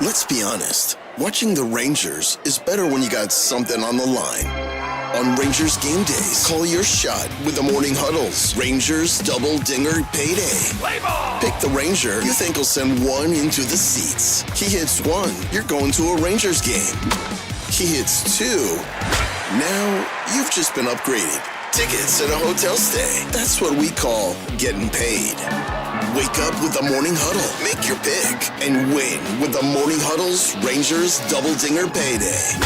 Let's be honest. Watching the Rangers is better when you got something on the line. On Rangers game days, call your shot with the morning huddles. Rangers double dinger payday. Play ball! Pick the Ranger you think will send one into the seats. He hits one, you're going to a Rangers game. He hits two. Now you've just been upgraded. Tickets and a hotel stay. That's what we call getting paid. Wake up with the Morning Huddle. Make your pick and win with the Morning Huddle's Rangers Double Dinger Payday.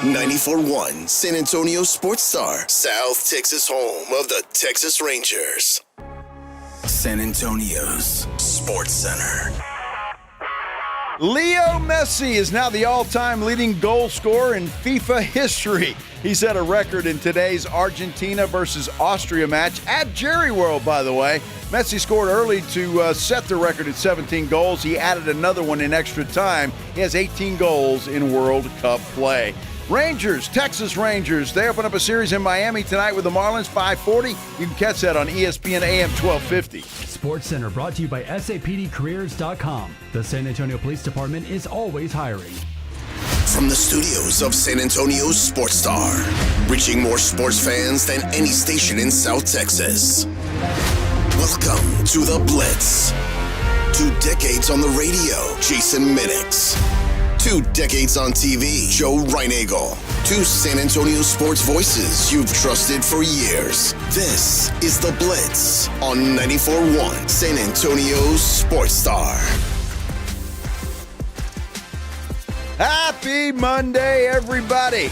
94.1 San Antonio Sports Star, South Texas home of the Texas Rangers. San Antonio's Sports Center. Leo Messi is now the all-time leading goal scorer in FIFA history. He set a record in today's Argentina versus Austria match at Jerry World, by the way. Messi scored early to set the record at 17 goals. He added another one in extra time. He has 18 goals in World Cup play. Rangers, Texas Rangers, they open up a series in Miami tonight with the Marlins, 5:40. You can catch that on ESPN AM 1250. Sports Center brought to you by SAPDcareers.com. The San Antonio Police Department is always hiring. From the studios of San Antonio's Sports Star, reaching more sports fans than any station in South Texas. Welcome to the Blitz. 2 decades on the radio, Jason Minix. 2 decades on TV, Joe Reinagel. 2 San Antonio sports voices you've trusted for years. This is The Blitz on 94.1 San Antonio's Sports Star. Happy Monday, everybody.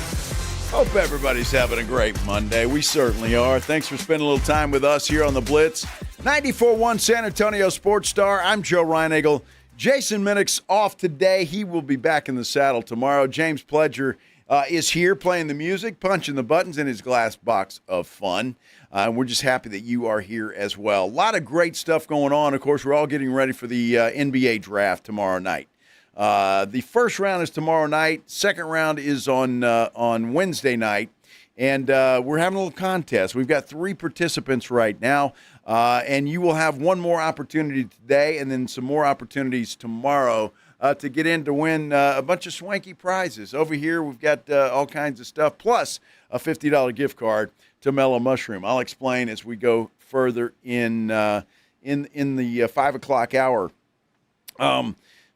Hope everybody's having a great Monday. We certainly are. Thanks for spending a little time with us here on The Blitz. 94.1 San Antonio Sports Star. I'm Joe Reinagel. Jason Minix off today. He will be back in the saddle tomorrow. James Pledger is here playing the music, punching the buttons in his glass box of fun. We're just happy that you are here as well. A lot of great stuff going on. Of course, we're all getting ready for the NBA draft tomorrow night. The first round is tomorrow night. Second round is on Wednesday night. And we're having a little contest. We've got 3 participants right now. And you will have one more opportunity today and then some more opportunities tomorrow to get in to win a bunch of swanky prizes. Over here, we've got all kinds of stuff, plus a $50 gift card to Mellow Mushroom. I'll explain as we go further in the 5 o'clock hour.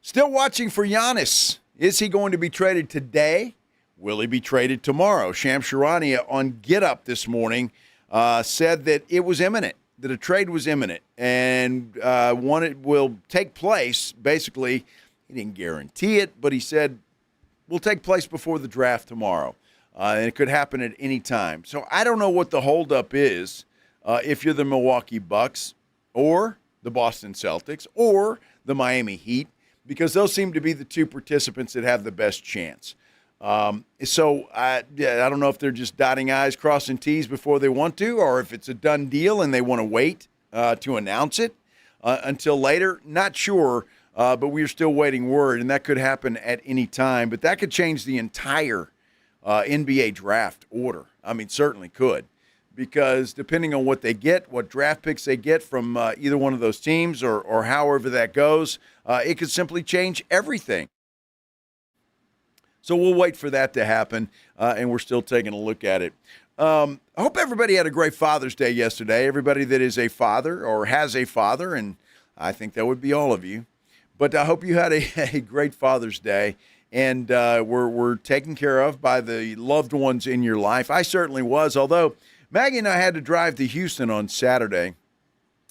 Still watching for Giannis. Is he going to be traded today? Will he be traded tomorrow? Shams Charania on Get Up this morning said that it was imminent, that a trade was imminent, and one it will take place. Basically, he didn't guarantee it, but he said will take place before the draft tomorrow, and it could happen at any time. So I don't know what the holdup is if you're the Milwaukee Bucks or the Boston Celtics or the Miami Heat, because those seem to be the 2 participants that have the best chance. So I don't know if they're just dotting I's, crossing T's before they want to, or if it's a done deal and they want to wait to announce it until later. Not sure but we are still waiting word, and that could happen at any time. But that could change the entire NBA draft order. I mean, certainly could, because depending on what they get, what draft picks they get from either one of those teams or however that goes, it could simply change everything. So we'll wait for that to happen, and we're still taking a look at it. I hope everybody had a great Father's Day yesterday, everybody that is a father or has a father, and I think that would be all of you. But I hope you had a great Father's Day, and we're taken care of by the loved ones in your life. I certainly was, although Maggie and I had to drive to Houston on Saturday.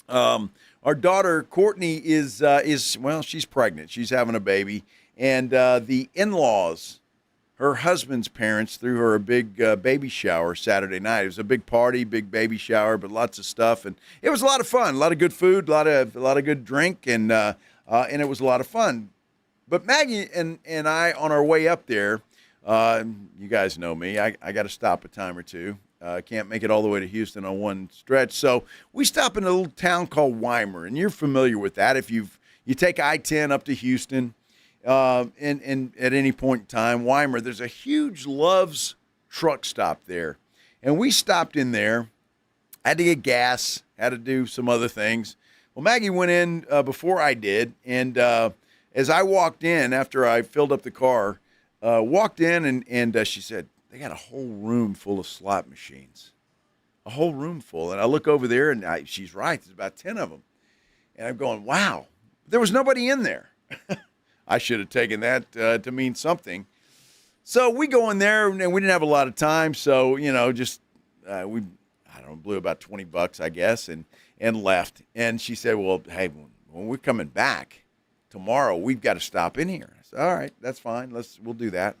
Our daughter, Courtney, is she's pregnant. She's having a baby, and the in-laws, her husband's parents, threw her a big baby shower Saturday night. It was a big party, big baby shower, but lots of stuff, and it was a lot of fun. A lot of good food, a lot of good drink, and it was a lot of fun. But Maggie and I, on our way up there, you guys know me. I got to stop a time or two. Can't make it all the way to Houston on one stretch, so we stop in a little town called Weimar, and you're familiar with that. If you take I-10 up to Houston. And at any point in time, Weimar, there's a huge Love's truck stop there. And we stopped in there, had to get gas, had to do some other things. Well, Maggie went in before I did, and as I walked in, after I filled up the car, walked in, and she said, they got a whole room full of slot machines. A whole room full. And I look over there, and she's right, there's about 10 of them. And I'm going, wow, there was nobody in there. I should have taken that to mean something. So we go in there, and we didn't have a lot of time. So, we blew about $20, I guess, and left. And she said, well, hey, when we're coming back tomorrow, we've got to stop in here. I said, all right, that's fine. We'll do that.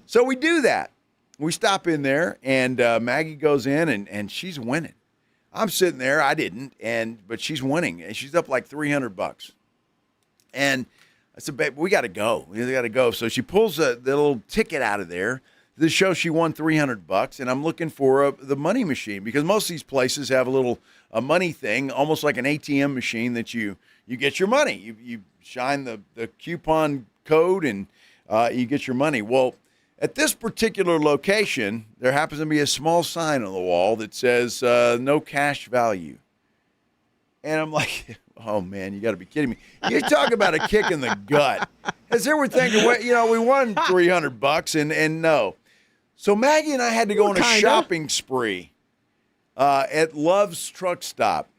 So we do that. We stop in there, and Maggie goes in, and she's winning. I'm sitting there. I didn't, but she's winning, and she's up like $300. And I said, babe, we got to go. We got to go. So she pulls the little ticket out of there. This shows she won $300, and I'm looking for the money machine, because most of these places have a little money thing, almost like an ATM machine that you get your money. You shine the coupon code, and you get your money. Well, at this particular location, there happens to be a small sign on the wall that says no cash value. And I'm like, oh, man, you got to be kidding me. You talk about a kick in the gut. As they were thinking, we won $300, and no. So Maggie and I had to go on a shopping spree at Love's truck stop.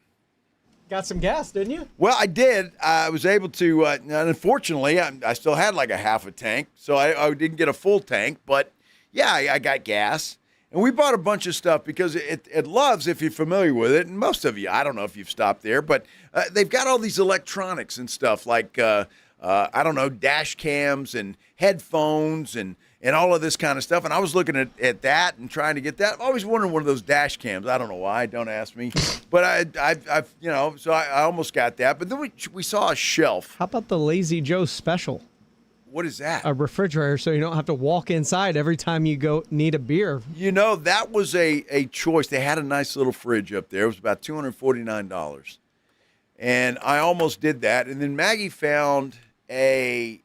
Got some gas, didn't you? Well, I did. I was able to, unfortunately, I still had like a half a tank, so I didn't get a full tank. But, yeah, I got gas. And we bought a bunch of stuff because it Love's, if you're familiar with it, and most of you, I don't know if you've stopped there, but they've got all these electronics and stuff like, dash cams and headphones and all of this kind of stuff. And I was looking at that and trying to get that. I've always wanted one of those dash cams. I don't know why. Don't ask me. But so I almost got that. But then we saw a shelf. How about the Lazy Joe Special? What is that? A refrigerator, so you don't have to walk inside every time you go need a beer. That was a choice. They had a nice little fridge up there. It was about $249. And I almost did that. And then Maggie found a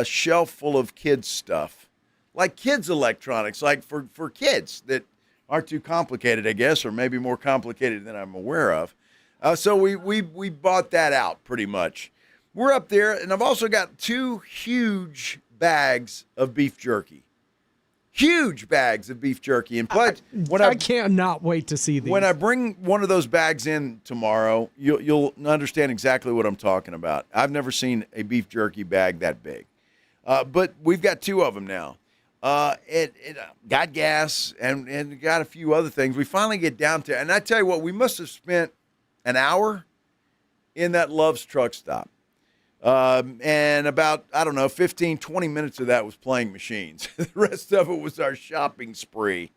shelf full of kids' stuff, like kids' electronics, like for kids that aren't too complicated, I guess, or maybe more complicated than I'm aware of. So we bought that out pretty much. We're up there, and I've also got 2 huge bags of beef jerky. Huge bags of beef jerky. And Pledge, I cannot wait to see these. When I bring one of those bags in tomorrow, you'll understand exactly what I'm talking about. I've never seen a beef jerky bag that big. But we've got 2 of them now. It got gas and got a few other things. We finally get down to, and I tell you what, we must have spent an hour in that Love's truck stop. And about, 15, 20 minutes of that was playing machines. The rest of it was our shopping spree.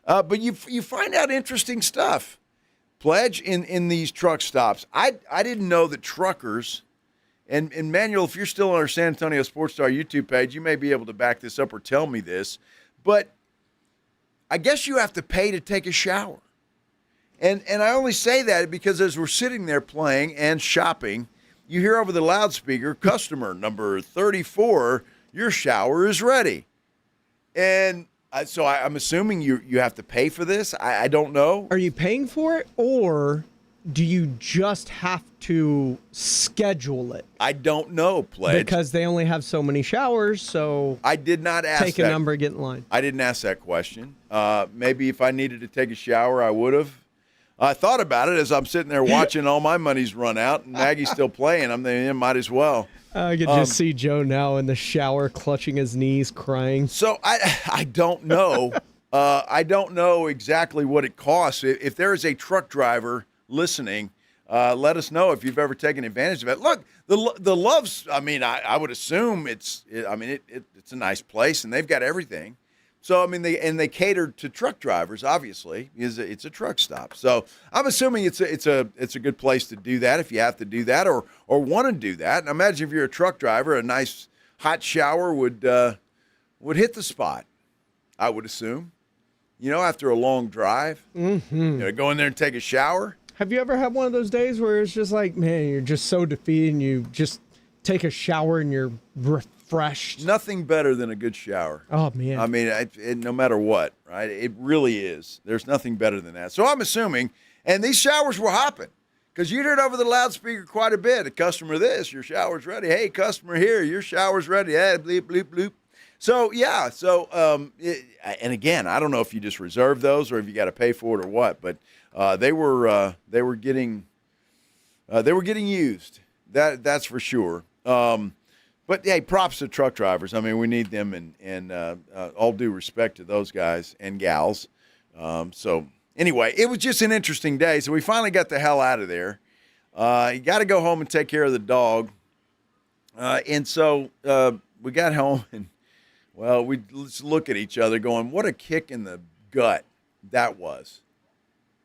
But you find out interesting stuff, Pledge, in these truck stops. I didn't know that truckers, and Manuel, if you're still on our San Antonio Sports Star YouTube page, you may be able to back this up or tell me this, but I guess you have to pay to take a shower. And I only say that because as we're sitting there playing and shopping, you hear over the loudspeaker, customer number 34, your shower is ready. And so I'm assuming you have to pay for this. I don't know. Are you paying for it, or do you just have to schedule it? I don't know, Pledge. Because they only have so many showers, so I did not ask take a number, get in line. I didn't ask that question. Maybe if I needed to take a shower, I would have. I thought about it as I'm sitting there watching all my money's run out, and Maggie's still playing. I'm thinking, might as well. I could just see Joe now in the shower, clutching his knees, crying. So I don't know. I don't know exactly what it costs. If there is a truck driver listening, let us know if you've ever taken advantage of it. Look, the Loves, I mean, I would assume it's a nice place, and they've got everything. So, I mean, they cater to truck drivers, obviously. It's a truck stop. So I'm assuming it's a good place to do that if you have to do that or want to do that. And imagine if you're a truck driver, a nice hot shower would hit the spot, I would assume. After a long drive, go in there and take a shower. Have you ever had one of those days where it's just like, man, you're just so defeated and you just take a shower and you're refreshed? Nothing better than a good shower. Oh, man. I mean, no matter what, right? It really is. There's nothing better than that. So I'm assuming, and these showers were hopping because you heard over the loudspeaker quite a bit. A customer this, your shower's ready. Hey, customer here, your shower's ready. Hey, bleep, bleep, bloop. So, yeah. So, and again, I don't know if you just reserve those or if you got to pay for it or what, but they were getting used. That's for sure. But hey, props to truck drivers. I mean, we need them, and all due respect to those guys and gals. So anyway, it was just an interesting day. So we finally got the hell out of there. You got to go home and take care of the dog. And so we got home, and we just look at each other, going, "What a kick in the gut that was."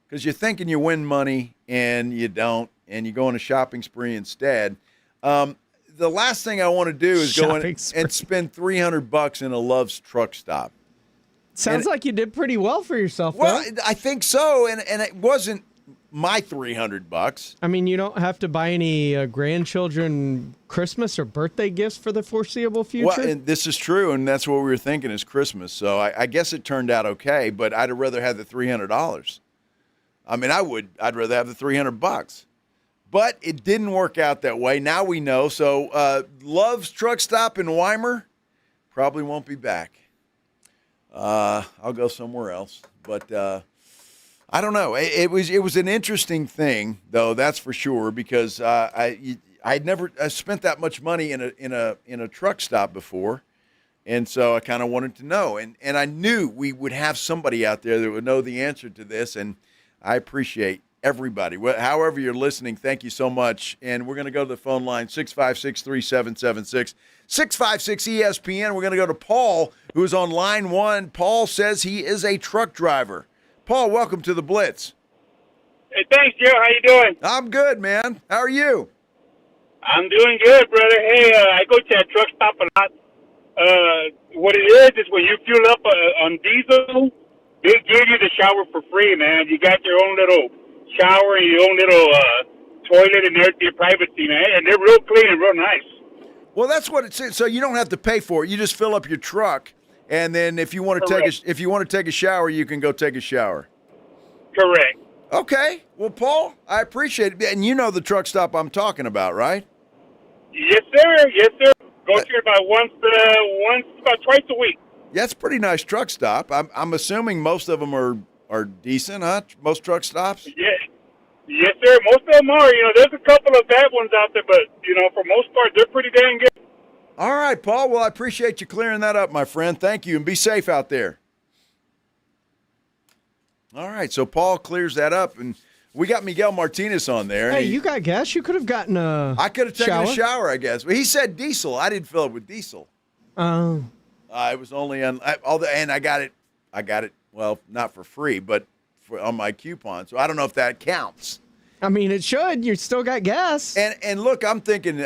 Because you're thinking you win money, and you don't, and you go on a shopping spree instead. The last thing I want to do is go in and spend $300 in a Love's truck stop. Sounds like you did pretty well for yourself, Well, though. I think so, and it wasn't my $300. I mean, you don't have to buy any grandchildren Christmas or birthday gifts for the foreseeable future? Well, and this is true, and that's what we were thinking is Christmas. So I guess it turned out okay, but I'd rather have the $300. I mean, I'd rather have the $300. But it didn't work out that way. Now we know. So Love's truck stop in Weimar probably won't be back. I'll go somewhere else. But I don't know. It was an interesting thing, though. That's for sure, because I'd never spent that much money in a truck stop before, and so I kind of wanted to know. And I knew we would have somebody out there that would know the answer to this, and I appreciate everybody. However you're listening, thank you so much. And we're going to go to the phone line, 656-3776, 656-ESPN. We're going to go to Paul, who is on line one. Paul says he is a truck driver. Paul, welcome to the Blitz. Hey, thanks, Joe. How you doing? I'm good, man. How are you? I'm doing good, brother. Hey, I go to that truck stop a lot. What it is when you fuel up on diesel, they give you the shower for free, man. You got your own little shower and your own little toilet and everything, privacy, man. And they're real clean and real nice. Well, that's what it says. So you don't have to pay for it. You just fill up your truck, and then if you want to take a shower, you can go take a shower. Correct. Okay. Well, Paul, I appreciate it. And you know the truck stop I'm talking about, right? Yes, sir. Yes, sir. Go to it about twice a week. Yeah, it's a pretty nice truck stop. I'm assuming most of them are decent, huh? Most truck stops? Yeah. Yes, sir. Most of them are. There's a couple of bad ones out there, but, for most part, they're pretty dang good. All right, Paul. Well, I appreciate you clearing that up, my friend. Thank you, and be safe out there. All right, so Paul clears that up, and we got Miguel Martinez on there. Hey, you got gas? You could have gotten I could have taken a shower, I guess. But he said diesel. I didn't fill it with diesel. Oh. It was only on and I got it. Well, not for free, but on my coupon. So I don't know if that counts. I mean, it should. You still got gas. And look, I'm thinking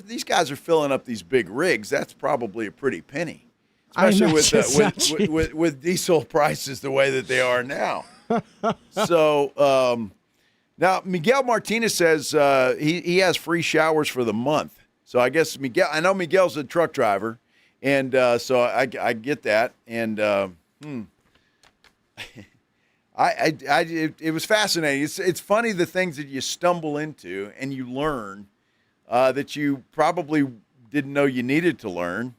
these guys are filling up these big rigs. That's probably a pretty penny, especially with diesel prices the way that they are now. So Now, Miguel Martinez says he has free showers for the month. So I guess I know Miguel's a truck driver, and so I get that. And it was fascinating. It's funny the things that you stumble into and you learn that you probably didn't know you needed to learn.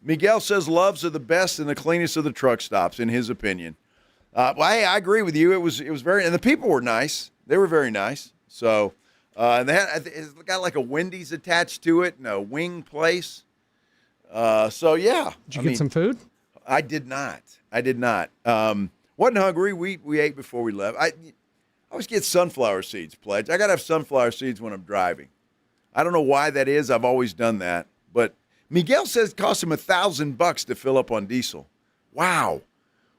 Miguel says Loves are the best and the cleanest of the truck stops, in his opinion. Well, I agree with you. It was very, and the people were nice. They were very nice. So, and it's got like a Wendy's attached to it and a wing place. So yeah. Did you get some food? I did not. Wasn't hungry. We ate before we left. I always get sunflower seeds, Pledge. I got to have sunflower seeds when I'm driving. I don't know why that is. I've always done that. But Miguel says it cost him $1,000 to fill up on diesel. Wow.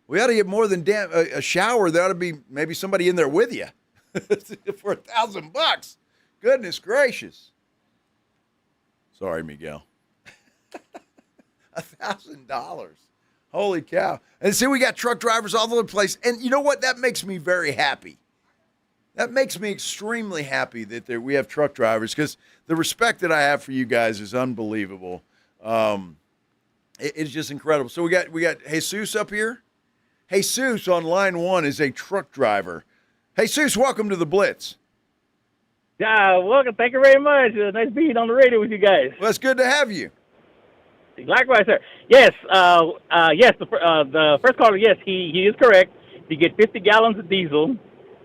We ought to get more than a shower. There ought to be maybe somebody in there with you for $1,000. Goodness gracious. Sorry, Miguel. $1,000. Holy cow. And see, we got truck drivers all over the place. And you know what? That makes me very happy. That makes me extremely happy that we have truck drivers, because the respect that I have for you guys is unbelievable. It's just incredible. So we got Jesus up here. Jesus on line 1 is a truck driver. Jesus, welcome to the Blitz. Yeah, welcome. Thank you very much. Nice being on the radio with you guys. Well, it's good to have you. Likewise, sir. Yes, yes. The first caller, yes, he is correct. You get 50 gallons of diesel.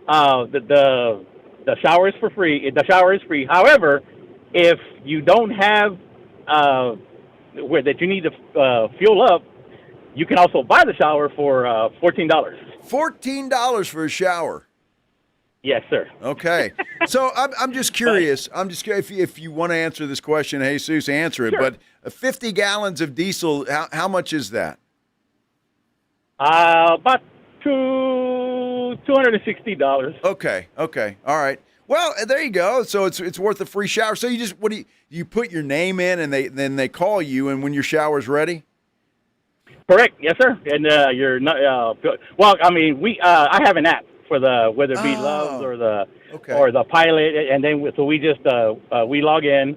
The shower is for free. The shower is free. However, if you don't have that you need to fuel up, you can also buy the shower for $14. $14 for a shower. Yes, sir. Okay. So I'm just curious. If you want to answer this question, Jesus, answer it. Sure. But 50 gallons of diesel, how much is that? About $260. Okay. All right. Well, there you go. So it's worth a free shower. So you put your name in, and then they call you, and when your shower's ready? Correct. Yes, sir. And you're not. Well, I mean, I have an app for whether it be Loves or the Pilot, and then we just we log in,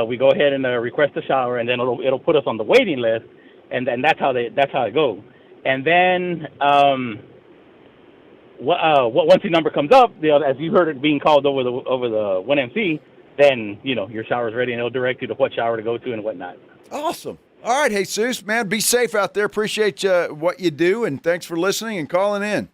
we go ahead and request a shower, and then it'll put us on the waiting list, and that's how it goes. And then once the number comes up, as you heard it being called over the 1MC, then your shower's ready, and it'll direct you to what shower to go to and whatnot. Awesome. All right, Jesus, man, be safe out there. Appreciate what you do, and thanks for listening and calling in.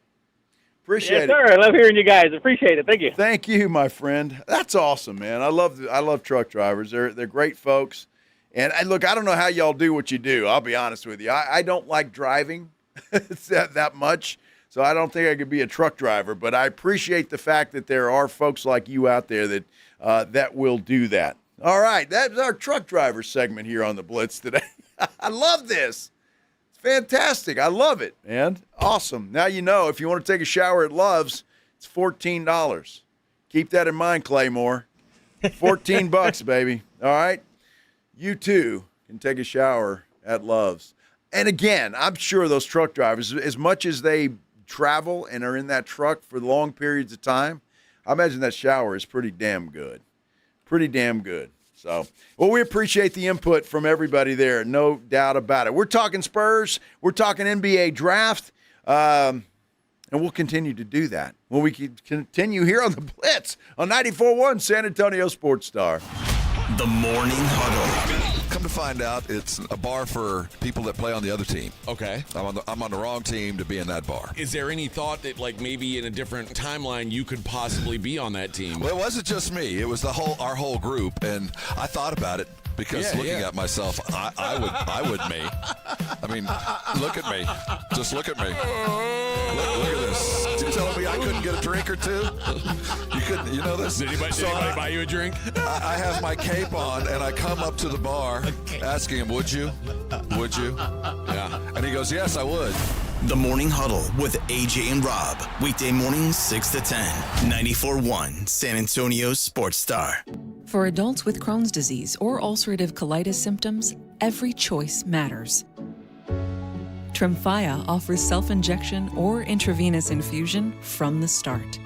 Appreciate it. Yes, sir. I love hearing you guys. Appreciate it. Thank you. Thank you, my friend. That's awesome, man. I love truck drivers. They're great folks. And I don't know how y'all do what you do. I'll be honest with you. I don't like driving that much, so I don't think I could be a truck driver. But I appreciate the fact that there are folks like you out there that will do that. All right, that's our truck driver segment here on the Blitz today. I love this. It's fantastic. I love it, man. Awesome. Now you know if you want to take a shower at Loves, it's $14. Keep that in mind, Claymore. $14, baby. All right? You, too, can take a shower at Loves. And, again, I'm sure those truck drivers, as much as they travel and are in that truck for long periods of time, I imagine that shower is pretty damn good. Pretty damn good. So, well, we appreciate the input from everybody there, no doubt about it. We're talking Spurs, we're talking NBA draft, and we'll continue to do that when we continue here on the Blitz on 94.1 San Antonio Sports Star. The Morning Huddle. Come to find out, it's a bar for people that play on the other team. Okay. I'm on the wrong team to be in that bar. Is there any thought that, maybe in a different timeline you could possibly be on that team? Well, it wasn't just me. It was our whole group, and I thought about it because looking at myself, I would me. I mean, look at me. Just look at me. Look at this. You telling me I couldn't get a drink or two? You couldn't. You know this? Did anybody buy you a drink? I have my cape on, and I come up to the bar asking him, would you? Would you? Yeah. And he goes, yes, I would. The Morning Huddle with AJ and Rob. Weekday mornings 6 to 10. 94.1 San Antonio Sports Star. For adults with Crohn's disease or ulcerative colitis symptoms, every choice matters. Tremfya offers self-injection or intravenous infusion from the start.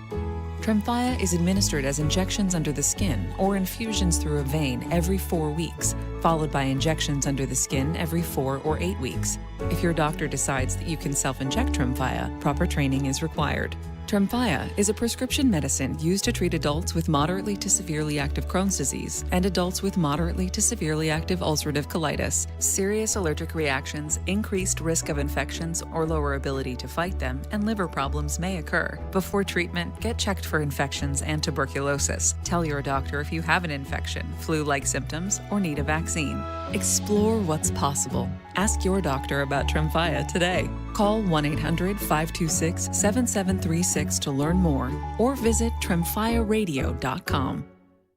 Tremfya is administered as injections under the skin or infusions through a vein every 4 weeks, followed by injections under the skin every 4 or 8 weeks. If your doctor decides that you can self-inject Tremfya, proper training is required. Tremfya is a prescription medicine used to treat adults with moderately to severely active Crohn's disease and adults with moderately to severely active ulcerative colitis. Serious allergic reactions, increased risk of infections or lower ability to fight them, and liver problems may occur. Before treatment, get checked for infections and tuberculosis. Tell your doctor if you have an infection, flu-like symptoms, or need a vaccine. Explore what's possible. Ask your doctor about Tremfya today. Call 1-800-526-7736 to learn more or visit tremfyaradio.com.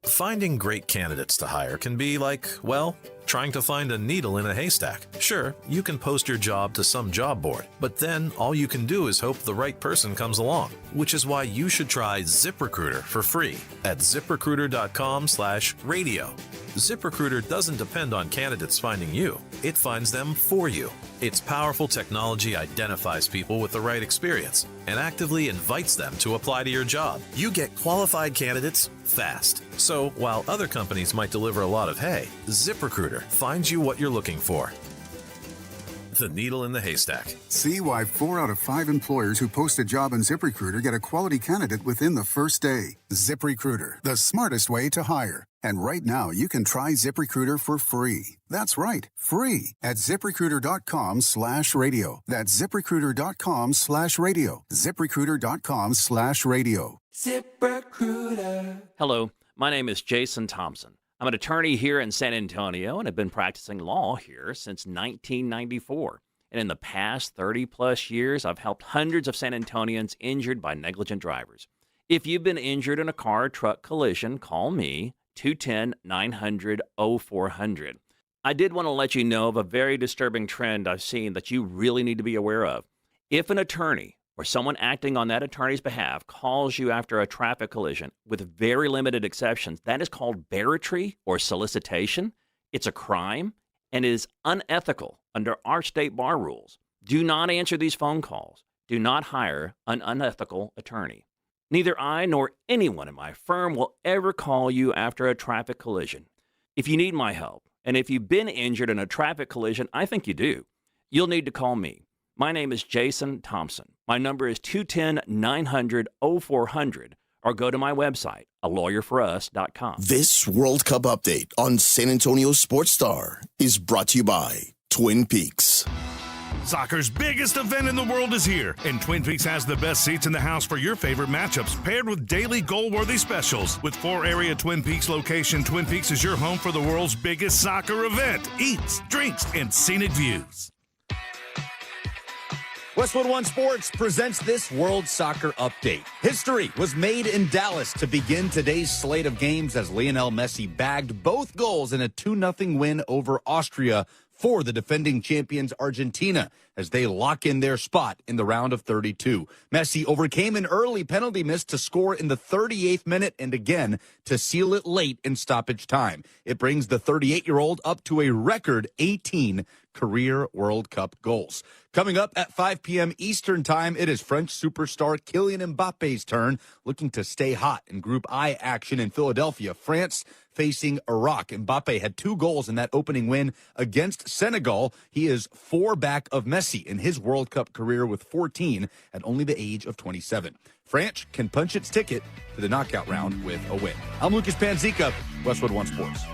Finding great candidates to hire can be like, well, trying to find a needle in a haystack. Sure, you can post your job to some job board, but then all you can do is hope the right person comes along, which is why you should try ZipRecruiter for free at ZipRecruiter.com/radio. ZipRecruiter doesn't depend on candidates finding you. It finds them for you. Its powerful technology identifies people with the right experience and actively invites them to apply to your job. You get qualified candidates fast. So while other companies might deliver a lot of hay, ZipRecruiter finds you what you're looking for. The needle in the haystack. See why 4 out of 5 employers who post a job on ZipRecruiter get a quality candidate within the first day. ZipRecruiter, the smartest way to hire. And right now, you can try ZipRecruiter for free. That's right, free at ZipRecruiter.com/radio. That's ZipRecruiter.com/radio. ZipRecruiter.com/radio. ZipRecruiter. Hello, my name is Jason Thompson. I'm an attorney here in San Antonio and have been practicing law here since 1994. And in the past 30-plus years, I've helped hundreds of San Antonians injured by negligent drivers. If you've been injured in a car or truck collision, call me, 210-900-0400. I did want to let you know of a very disturbing trend I've seen that you really need to be aware of. If an attorney or someone acting on that attorney's behalf calls you after a traffic collision, with very limited exceptions, that is called barratry or solicitation. It's a crime and is unethical under our state bar rules. Do not answer these phone calls. Do not hire an unethical attorney. Neither I nor anyone in my firm will ever call you after a traffic collision. If you need my help, and if you've been injured in a traffic collision, I think you do, you'll need to call me. My name is Jason Thompson. My number is 210-900-0400, or go to my website, alawyerforus.com. This World Cup update on San Antonio Sports Star is brought to you by Twin Peaks. Soccer's biggest event in the world is here, and Twin Peaks has the best seats in the house for your favorite matchups, paired with daily goal-worthy specials. With 4 area Twin Peaks locations, Twin Peaks is your home for the world's biggest soccer event. Eats, drinks, and scenic views. Westwood One Sports presents this World Soccer Update. History was made in Dallas to begin today's slate of games as Lionel Messi bagged both goals in a 2-0 win over Austria for the defending champions Argentina as they lock in their spot in the round of 32. Messi overcame an early penalty miss to score in the 38th minute and again to seal it late in stoppage time. It brings the 38-year-old up to a record 18 career World Cup goals. Coming up at 5 p.m. Eastern Time, it is French superstar Kylian Mbappe's turn, looking to stay hot in Group I action in Philadelphia. France facing Iraq. Mbappe had 2 goals in that opening win against Senegal. He is 4 back of Messi in his World Cup career with 14 at only the age of 27. France can punch its ticket to the knockout round with a win. I'm Lucas Panzica, Westwood One Sports.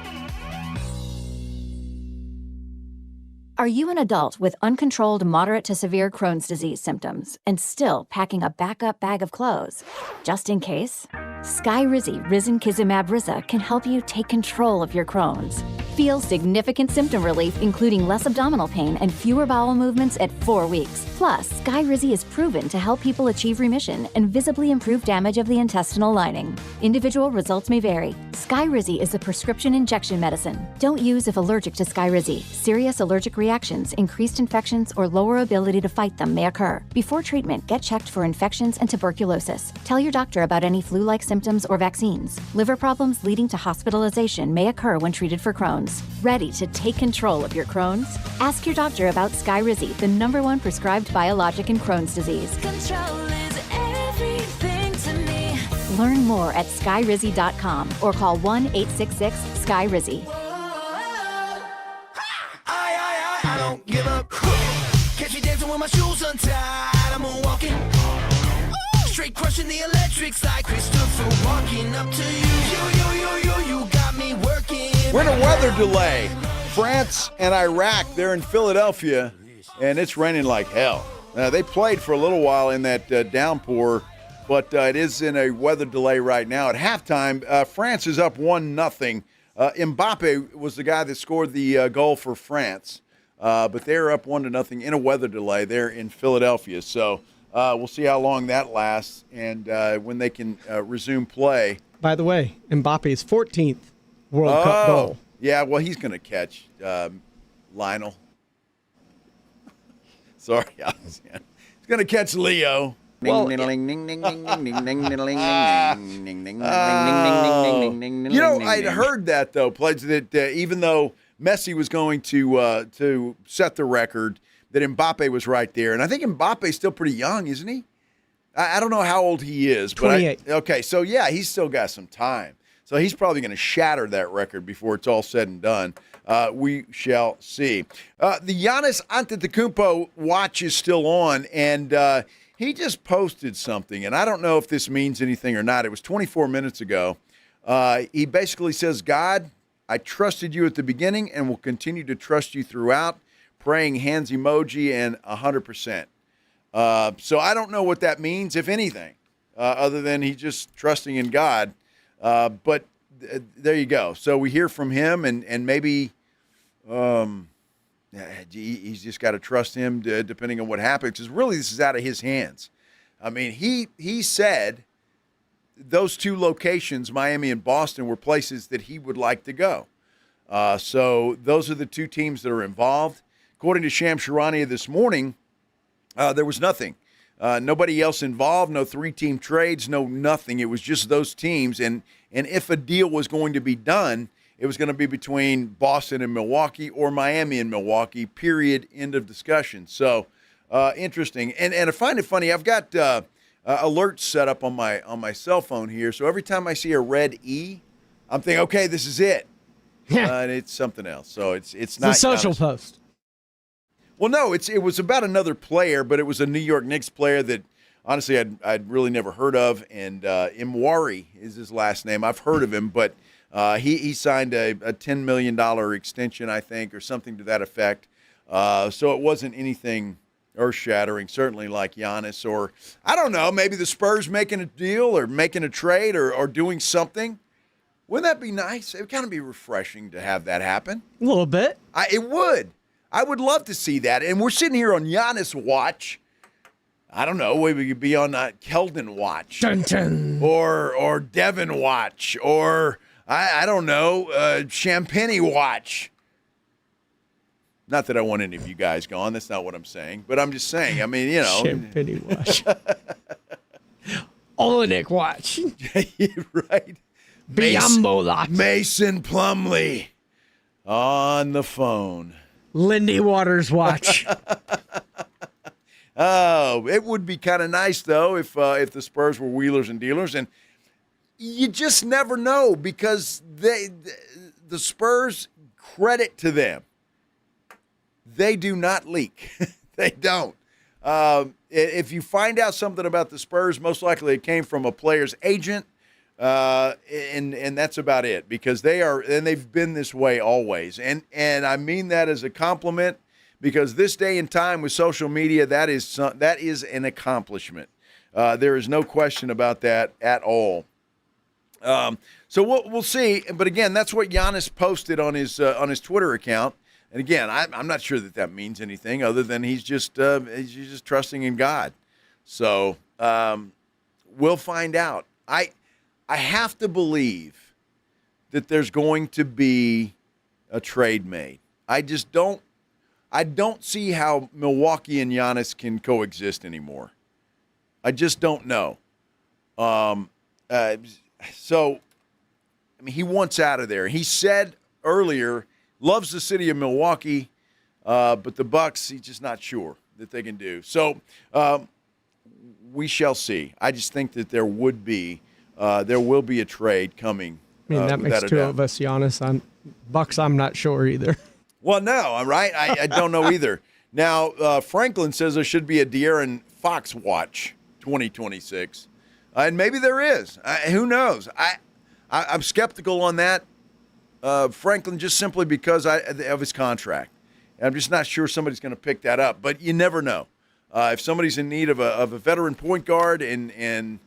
Are you an adult with uncontrolled moderate to severe Crohn's disease symptoms and still packing a backup bag of clothes? Just in case? Skyrizi Risankizumab Riza can help you take control of your Crohn's. Feel significant symptom relief, including less abdominal pain and fewer bowel movements at 4 weeks. Plus, Skyrizi is proven to help people achieve remission and visibly improve damage of the intestinal lining. Individual results may vary. Skyrizi is a prescription injection medicine. Don't use if allergic to Skyrizi. Serious allergic reactions, increased infections, or lower ability to fight them may occur. Before treatment, get checked for infections and tuberculosis. Tell your doctor about any flu-like symptoms or vaccines. Liver problems leading to hospitalization may occur when treated for Crohn's. Ready to take control of your Crohn's? Ask your doctor about Skyrizi, the #1 prescribed biologic in Crohn's disease. Control is everything to me. Learn more at skyrizzy.com or call 1-866-SKY-RIZZY. I don't give up. Catch me dancing with my shoes untied. I'm walking. Straight crushing the electrics like Christopher walking up to you. You got me working. We're in a weather delay. France and Iraq, they're in Philadelphia, and it's raining like hell. They played for a little while in that downpour, but it is in a weather delay right now. At halftime, France is up 1-0. Mbappe was the guy that scored the goal for France, but they're up 1-0 in a weather delay there in Philadelphia. So we'll see how long that lasts and when they can resume play. By the way, Mbappe's 14th World Cup goal. Yeah, well, he's going to catch Lionel. Sorry, he's going to catch Leo. Well, you know, I'd heard that though, Pledge, that even though Messi was going to set the record, that Mbappe was right there, and I think Mbappe's still pretty young, isn't he? I don't know how old he is, but 28. Okay, so yeah, he's still got some time. So he's probably going to shatter that record before it's all said and done. We shall see. The Giannis Antetokounmpo watch is still on, and he just posted something, and I don't know if this means anything or not. It was 24 minutes ago. He basically says, God, I trusted you at the beginning and will continue to trust you throughout. Praying hands emoji and 100%. So I don't know what that means, if anything, other than he's just trusting in God. But there you go. So we hear from him, and maybe he's just got to trust him depending on what happens. Because really, this is out of his hands. I mean, he said those two locations, Miami and Boston, were places that he would like to go. So those are the two teams that are involved. According to Shams Charania this morning, there was nothing. Nobody else involved, no three-team trades, no nothing. It was just those teams. And if a deal was going to be done, it was going to be between Boston and Milwaukee or Miami and Milwaukee, period, end of discussion. So interesting. And I find it funny, I've got alerts set up on my cell phone here. So every time I see a red E, I'm thinking, okay, this is it. And it's something else. So it's not. It's a social post. Well, no, it was about another player, but it was a New York Knicks player that, honestly, I'd really never heard of. And Imwari is his last name. I've heard of him, but he signed a $10 million extension, I think, or something to that effect. So it wasn't anything earth-shattering, certainly like Giannis. Or, I don't know, maybe the Spurs making a deal or making a trade or doing something. Wouldn't that be nice? It would kind of be refreshing to have that happen. A little bit. It would. I would love to see that. And we're sitting here on Giannis watch. I don't know. We could be on Keldon watch. Dun, dun. Or Devin watch. Or, I don't know, Champagne watch. Not that I want any of you guys gone. That's not what I'm saying. But I'm just saying. I mean, you know. Champagne watch. Olenek watch. Right. Mason Plumlee on the phone. Lindy Waters watch. Oh, it would be kind of nice, though, if the Spurs were wheelers and dealers. And you just never know because the Spurs, credit to them, they do not leak. They don't. If you find out something about the Spurs, most likely it came from a player's agent. And that's about it because they've been this way always. And I mean that as a compliment because this day and time with social media, that is an accomplishment. There is no question about that at all. So we'll see. But again, that's what Giannis posted on his Twitter account. And again, I'm not sure that means anything other than he's just trusting in God. So we'll find out. I have to believe that there's going to be a trade made. I don't see how Milwaukee and Giannis can coexist anymore. I just don't know. So, I mean, he wants out of there. He said earlier, loves the city of Milwaukee, but the Bucks, he's just not sure that they can do. So, we shall see. I just think that there would be there will be a trade coming. I mean, that makes two of us, Giannis. Bucks, I'm not sure either. Well, no, right? I don't know either. Now, Franklin says there should be a De'Aaron Fox watch 2026. And maybe there is. Who knows? I'm skeptical on that. Franklin, just simply because of his contract. I'm just not sure somebody's going to pick that up. But you never know. If somebody's in need of a veteran point guard and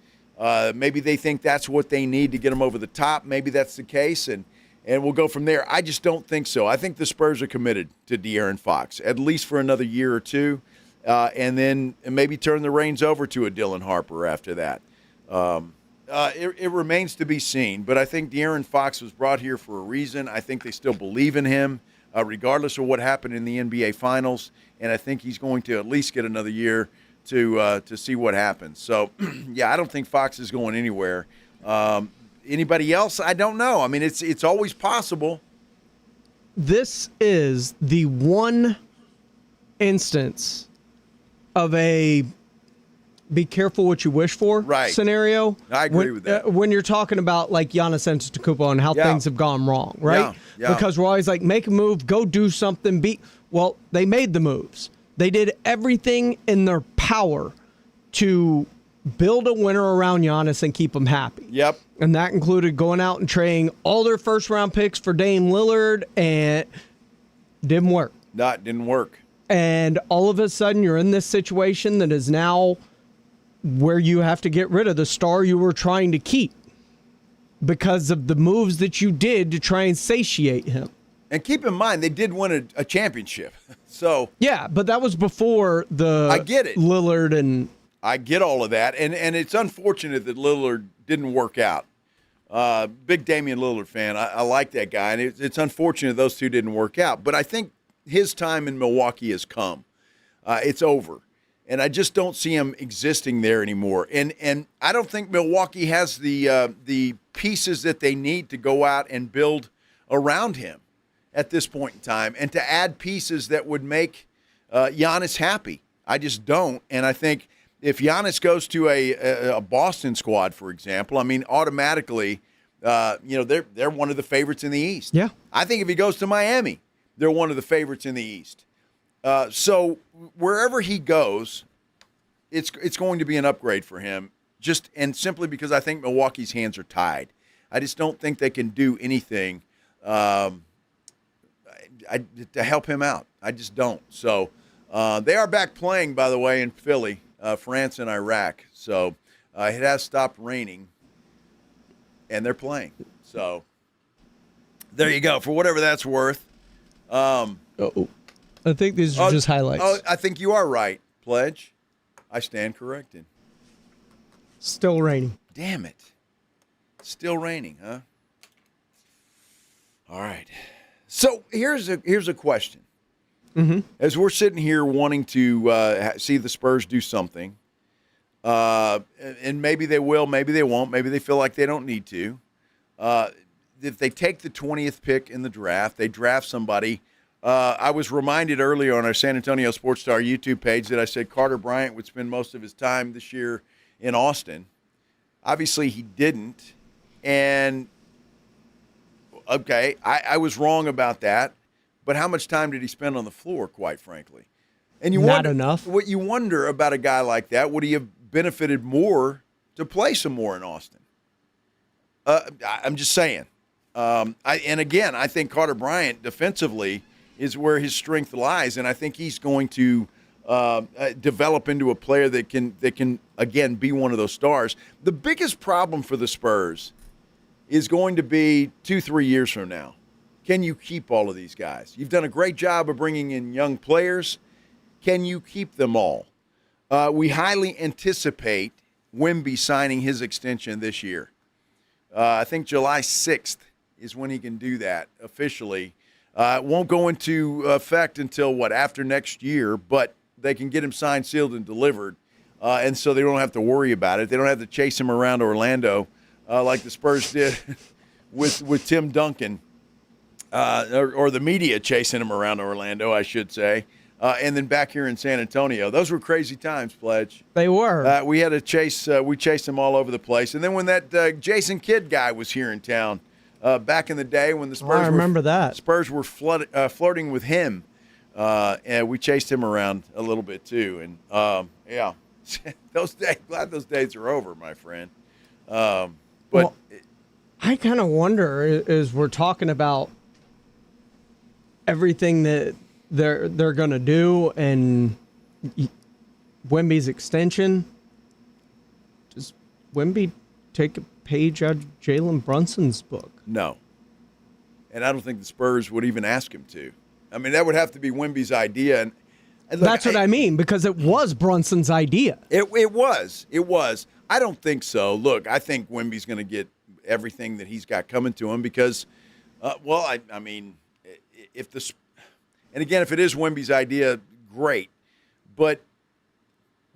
maybe they think that's what they need to get them over the top, maybe that's the case, and we'll go from there. I just don't think so. I think the Spurs are committed to De'Aaron Fox, at least for another year or two, and then maybe turn the reins over to a Dylan Harper after that. It remains to be seen, but I think De'Aaron Fox was brought here for a reason. I think they still believe in him, regardless of what happened in the NBA Finals, and I think he's going to at least get another year to see what happens. So, yeah, I don't think Fox is going anywhere. Anybody else? I don't know. I mean, it's always possible. This is the one instance of a be careful what you wish for scenario. I agree with that. When you're talking about like Giannis Antetokounmpo and how things have gone wrong, right? Yeah. Because we're always like, make a move, go do something. Well, they made the moves. They did everything in their power to build a winner around Giannis and keep him happy. Yep. And that included going out and trading all their first-round picks for Dame Lillard, and didn't work. Didn't work. And all of a sudden, you're in this situation that is now where you have to get rid of the star you were trying to keep because of the moves that you did to try and satiate him. And keep in mind, they did win a championship. So yeah, but that was before I get it. Lillard and I get all of that, and it's unfortunate that Lillard didn't work out. Big Damian Lillard fan. I like that guy, and it's unfortunate those two didn't work out. But I think his time in Milwaukee has come. It's over, and I just don't see him existing there anymore. And I don't think Milwaukee has the pieces that they need to go out and build around him at this point in time, and to add pieces that would make Giannis happy. I just don't, and I think if Giannis goes to a Boston squad, for example, I mean, automatically, they're one of the favorites in the East. Yeah. I think if he goes to Miami, they're one of the favorites in the East. So wherever he goes, it's going to be an upgrade for him, and simply because I think Milwaukee's hands are tied. I just don't think they can do anything to help him out. I just don't. So they are back playing, by the way, in Philly, France and Iraq. So it has stopped raining, and they're playing. So there you go. For whatever that's worth. I think these are just highlights. I think you are right, Pledge. I stand corrected. Still raining. Damn it. Still raining, huh? All right. So here's a question. Mm-hmm. As we're sitting here wanting to see the Spurs do something, and maybe they will, maybe they won't, maybe they feel like they don't need to. If they take the 20th pick in the draft, they draft somebody. I was reminded earlier on our San Antonio Sports Star YouTube page that I said Carter Bryant would spend most of his time this year in Austin. Obviously, he didn't. And, okay, I was wrong about that. But how much time did he spend on the floor, quite frankly? And Not enough. What you wonder about a guy like that, would he have benefited more to play some more in Austin? I'm just saying. And again, I think Carter Bryant defensively is where his strength lies, and I think he's going to develop into a player that can again be one of those stars. The biggest problem for the Spurs is going to be 2-3 years from now. Can you keep all of these guys? You've done a great job of bringing in young players. Can you keep them all? We highly anticipate Wemby signing his extension this year. I think July 6th is when he can do that officially. It won't go into effect until, after next year, but they can get him signed, sealed, and delivered, and so they don't have to worry about it. They don't have to chase him around Orlando like the Spurs did with Tim Duncan. Or the media chasing him around Orlando, I should say. and then back here in San Antonio. Those were crazy times, Pledge. They were. We had to chase. We chased them all over the place. And then when that Jason Kidd guy was here in town back in the day when the Spurs I remember that. Spurs were flirting with him, and we chased him around a little bit too. And yeah, those days. Glad those days are over, my friend. But I kind of wonder, as we're talking about everything that they're going to do and Wemby's extension, does Wemby take a page out of Jalen Brunson's book? No. And I don't think the Spurs would even ask him to. I mean, that would have to be Wemby's idea. And look, that's what I mean, because it was Brunson's idea. It was. It was. I don't think so. Look, I think Wemby's going to get everything that he's got coming to him because, I mean, if the – and again, if it is Wemby's idea, great. But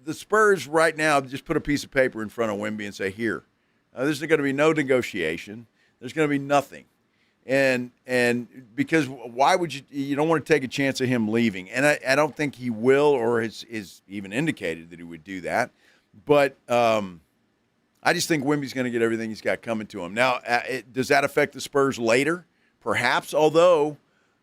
the Spurs right now just put a piece of paper in front of Wemby and say, here. There's going to be no negotiation. There's going to be nothing. And because why would you don't want to take a chance of him leaving. And I don't think he will or is even indicated that he would do that. But I just think Wemby's going to get everything he's got coming to him. Now, does that affect the Spurs later? Perhaps, although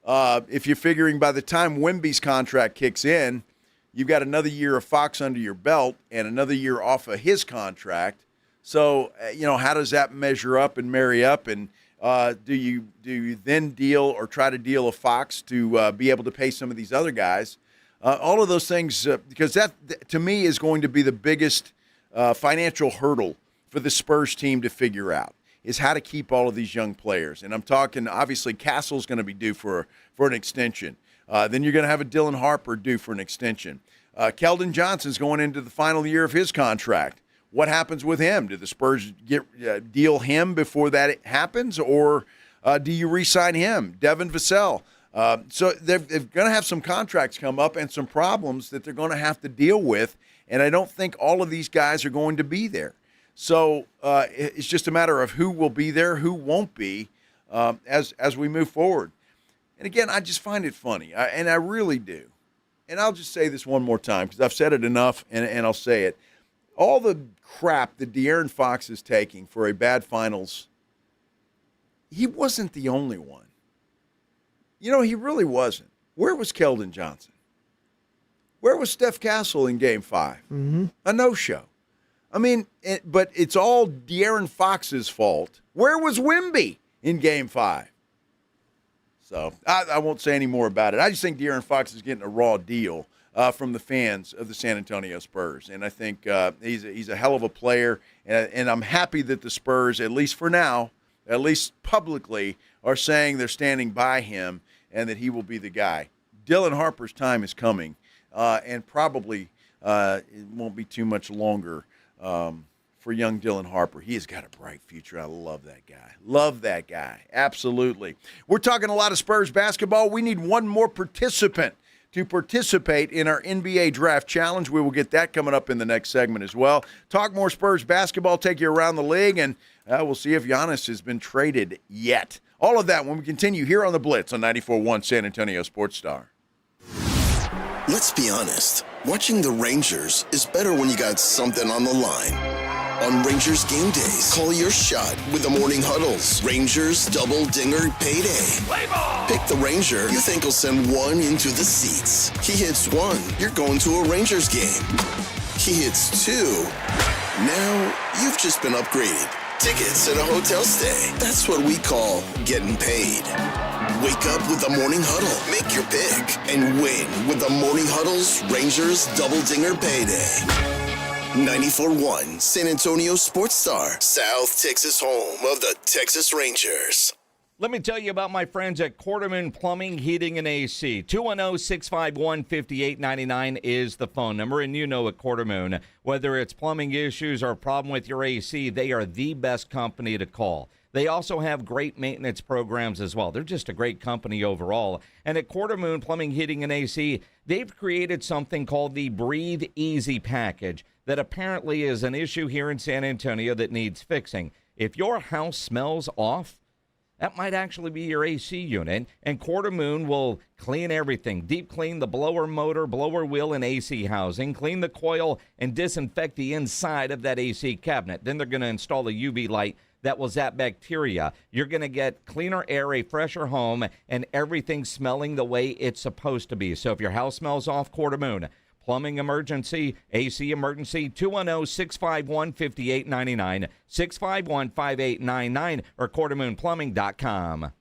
if you're figuring by the time Wemby's contract kicks in, you've got another year of Fox under your belt and another year off of his contract. So, how does that measure up and marry up? And do you then deal or try to deal a Fox to be able to pay some of these other guys? All of those things, because that, to me, is going to be the biggest financial hurdle for the Spurs team to figure out, is how to keep all of these young players. And I'm talking, obviously, Castle's going to be due for an extension. Then you're going to have a Dylan Harper due for an extension. Keldon Johnson's going into the final year of his contract. What happens with him? Do the Spurs deal him before that happens, or do you re-sign him? Devin Vassell. So they're going to have some contracts come up and some problems that they're going to have to deal with, and I don't think all of these guys are going to be there. So it's just a matter of who will be there, who won't be, as we move forward. And again, I just find it funny, and I really do. And I'll just say this one more time because I've said it enough, and I'll say it. All the crap that De'Aaron Fox is taking for a bad finals, he wasn't the only one. He really wasn't. Where was Keldon Johnson? Where was Steph Castle in Game 5? Mm-hmm. A no-show. I mean, but it's all De'Aaron Fox's fault. Where was Wemby in Game 5? So I won't say any more about it. I just think De'Aaron Fox is getting a raw deal from the fans of the San Antonio Spurs. And I think he's a hell of a player. And I'm happy that the Spurs, at least for now, at least publicly, are saying they're standing by him and that he will be the guy. Dylan Harper's time is coming, and probably it won't be too much longer for young Dylan Harper. He has got a bright future. I love that guy. Love that guy. Absolutely. We're talking a lot of Spurs basketball. We need one more participant to participate in our NBA Draft Challenge. We will get that coming up in the next segment as well. Talk more Spurs basketball, take you around the league, and we'll see if Giannis has been traded yet. All of that when we continue here on The Blitz on 94.1 San Antonio Sports Star. Let's be honest. Watching the Rangers is better when you got something on the line. On Rangers game days, call your shot with the morning huddles. Rangers double dinger payday. Play ball! Pick the Ranger you think will send one into the seats. He hits one, you're going to a Rangers game. He hits two. Now you've just been upgraded. Tickets and a hotel stay. That's what we call getting paid. Wake up with the Morning Huddle. Make your pick and win with the Morning Huddle's Rangers Double Dinger Payday. 94.1 San Antonio Sports Star, South Texas home of the Texas Rangers. Let me tell you about my friends at Quarterman Plumbing, Heating, and AC. 210-651-5899 is the phone number. And you know at Quarterman, whether it's plumbing issues or a problem with your AC, they are the best company to call. They also have great maintenance programs as well. They're just a great company overall. And at Quartermoon Plumbing, Heating, and AC, they've created something called the Breathe Easy Package that apparently is an issue here in San Antonio that needs fixing. If your house smells off, that might actually be your AC unit. And Quarter Moon will clean everything. Deep clean the blower motor, blower wheel, and AC housing. Clean the coil and disinfect the inside of that AC cabinet. Then they're going to install a UV light that will zap bacteria. You're going to get cleaner air, a fresher home, and everything smelling the way it's supposed to be. So if your house smells off, Quarter Moon. Plumbing emergency, AC emergency, 210-651-5899, 651-5899, or quartermoonplumbing.com.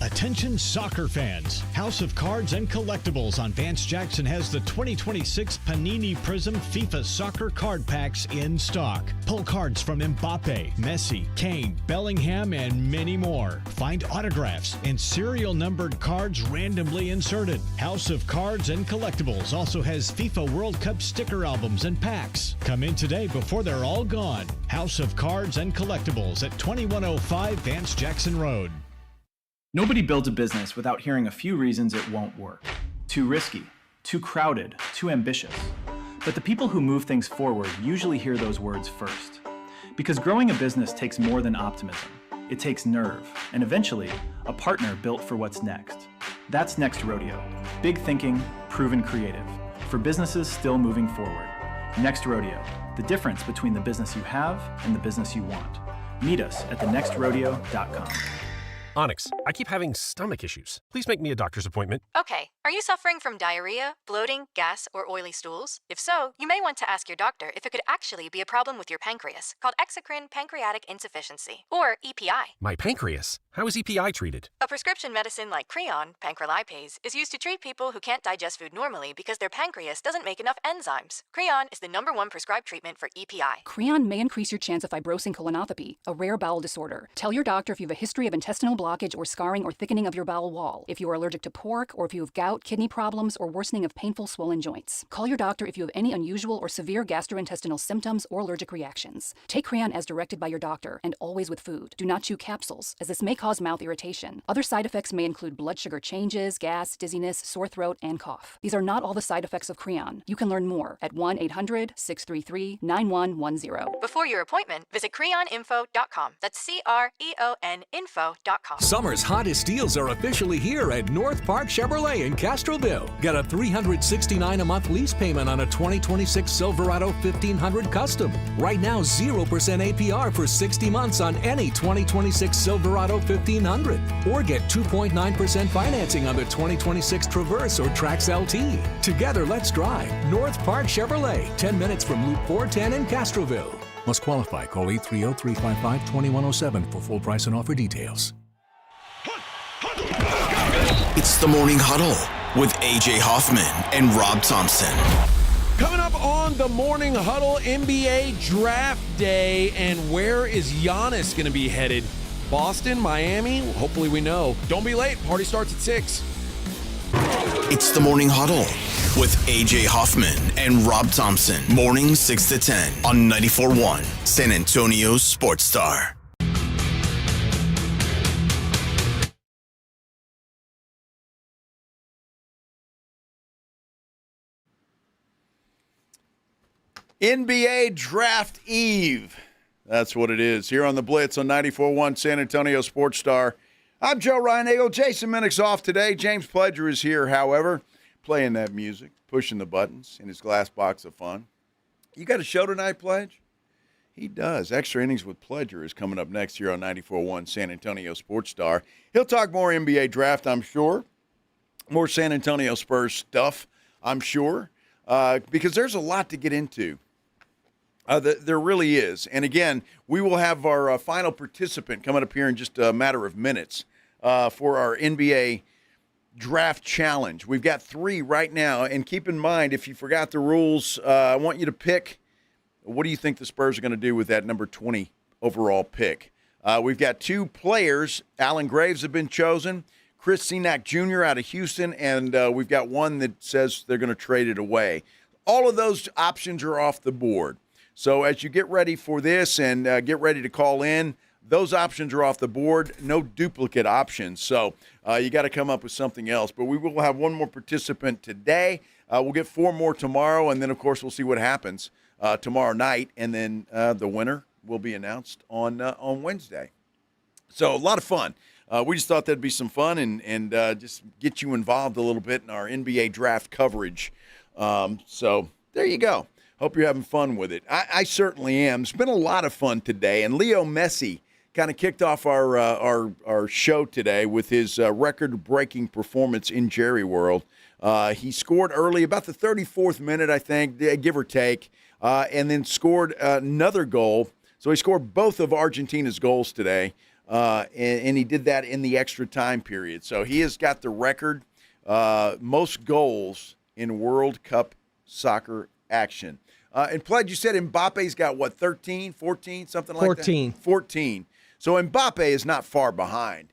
Attention soccer fans. House of Cards and Collectibles on Vance Jackson has the 2026 Panini Prism FIFA Soccer Card Packs in stock. Pull cards from Mbappe, Messi, Kane, Bellingham, and many more. Find autographs and serial numbered cards randomly inserted. House of Cards and Collectibles also has FIFA World Cup sticker albums and packs. Come in today before they're all gone. House of Cards and Collectibles at 2105 Vance Jackson Road. Nobody builds a business without hearing a few reasons it won't work. Too risky, too crowded, too ambitious. But the people who move things forward usually hear those words first. Because growing a business takes more than optimism. It takes nerve, and eventually, a partner built for what's next. That's Next Rodeo. Big thinking, proven creative. For businesses still moving forward. Next Rodeo. The difference between the business you have and the business you want. Meet us at thenextrodeo.com. Onyx, I keep having stomach issues. Please make me a doctor's appointment. Okay, are you suffering from diarrhea, bloating, gas, or oily stools? If so, you may want to ask your doctor if it could actually be a problem with your pancreas, called exocrine pancreatic insufficiency, or EPI. My pancreas? How is EPI treated? A prescription medicine like Creon, pancrelipase, is used to treat people who can't digest food normally because their pancreas doesn't make enough enzymes. Creon is the #1 prescribed treatment for EPI. Creon may increase your chance of fibrosing colonopathy, a rare bowel disorder. Tell your doctor if you have a history of intestinal blockage or scarring or thickening of your bowel wall, if you are allergic to pork, or if you have gout, kidney problems, or worsening of painful swollen joints. Call your doctor if you have any unusual or severe gastrointestinal symptoms or allergic reactions. Take Creon as directed by your doctor, and always with food. Do not chew capsules, as this may cause mouth irritation. Other side effects may include blood sugar changes, gas, dizziness, sore throat, and cough. These are not all the side effects of Creon. You can learn more at 1-800-633-9110. Before your appointment, visit creoninfo.com. That's CREON info.com. Summer's hottest deals are officially here at North Park Chevrolet in Castroville. Get a $369 a month lease payment on a 2026 Silverado 1500 Custom. Right now, 0% APR for 60 months on any 2026 Silverado 1500. Or get 2.9% financing on the 2026 Traverse or Trax LT. Together, let's drive. North Park Chevrolet, 10 minutes from Loop 410 in Castroville. Must qualify. Call 830-355-2107 for full price and offer details. It's the Morning Huddle with A.J. Hoffman and Rob Thompson. Coming up on the Morning Huddle, NBA Draft Day, and where is Giannis going to be headed? Boston, Miami? Hopefully we know. Don't be late. Party starts at 6. It's the Morning Huddle with A.J. Hoffman and Rob Thompson. Morning 6 to 10 on 94.1 San Antonio Sports Star. NBA Draft Eve. That's what it is. Here on the Blitz on 94.1 San Antonio Sports Star. I'm Joe Ryan-Eagle. Jason Minnick's off today. James Pledger is here, however, playing that music, pushing the buttons in his glass box of fun. You got a show tonight, Pledge? He does. Extra Innings with Pledger is coming up next here on 94.1 San Antonio Sports Star. He'll talk more NBA Draft, I'm sure. More San Antonio Spurs stuff, I'm sure, because there's a lot to get into. There really is. And again, we will have our final participant coming up here in just a matter of minutes for our NBA Draft Challenge. We've got 3 right now. And keep in mind, if you forgot the rules, I want you to pick, what do you think the Spurs are going to do with that number 20 overall pick? We've got 2 players. Allen Graves have been chosen. Chris Senack Jr. out of Houston. And we've got one that says they're going to trade it away. All of those options are off the board. So as you get ready for this and get ready to call in, those options are off the board. No duplicate options. So you got to come up with something else. But we will have one more participant today. We'll get 4 more tomorrow. And then, of course, we'll see what happens tomorrow night. And then the winner will be announced on Wednesday. So a lot of fun. We just thought that'd be some fun and just get you involved a little bit in our NBA draft coverage. So there you go. Hope you're having fun with it. I certainly am. It's been a lot of fun today. And Leo Messi kind of kicked off our show today with his record-breaking performance in Jerry World. He scored early, about the 34th minute, I think, give or take, and then scored another goal. So he scored both of Argentina's goals today. And he did that in the extra time period. So he has got the record most goals in World Cup soccer action. And Pledge, you said Mbappe's got, 13, 14, something like 14. that? 14. So Mbappe is not far behind.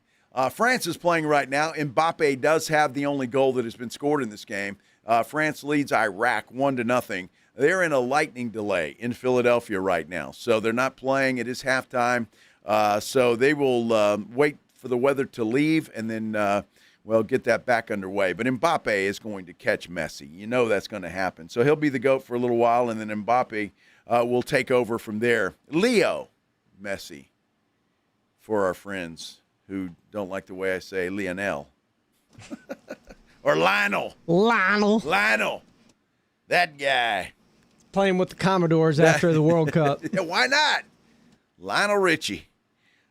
France is playing right now. Mbappe does have the only goal that has been scored in this game. France leads Iraq 1-0. They're in a lightning delay in Philadelphia right now. So they're not playing. It is halftime. So they will wait for the weather to leave and then, get that back underway. But Mbappe is going to catch Messi. You know that's going to happen. So he'll be the GOAT for a little while, and then Mbappe will take over from there. Leo Messi, for our friends who don't like the way I say Lionel. Or Lionel. Lionel. That guy. Playing with the Commodores after the World Cup. Yeah, why not? Lionel Richie.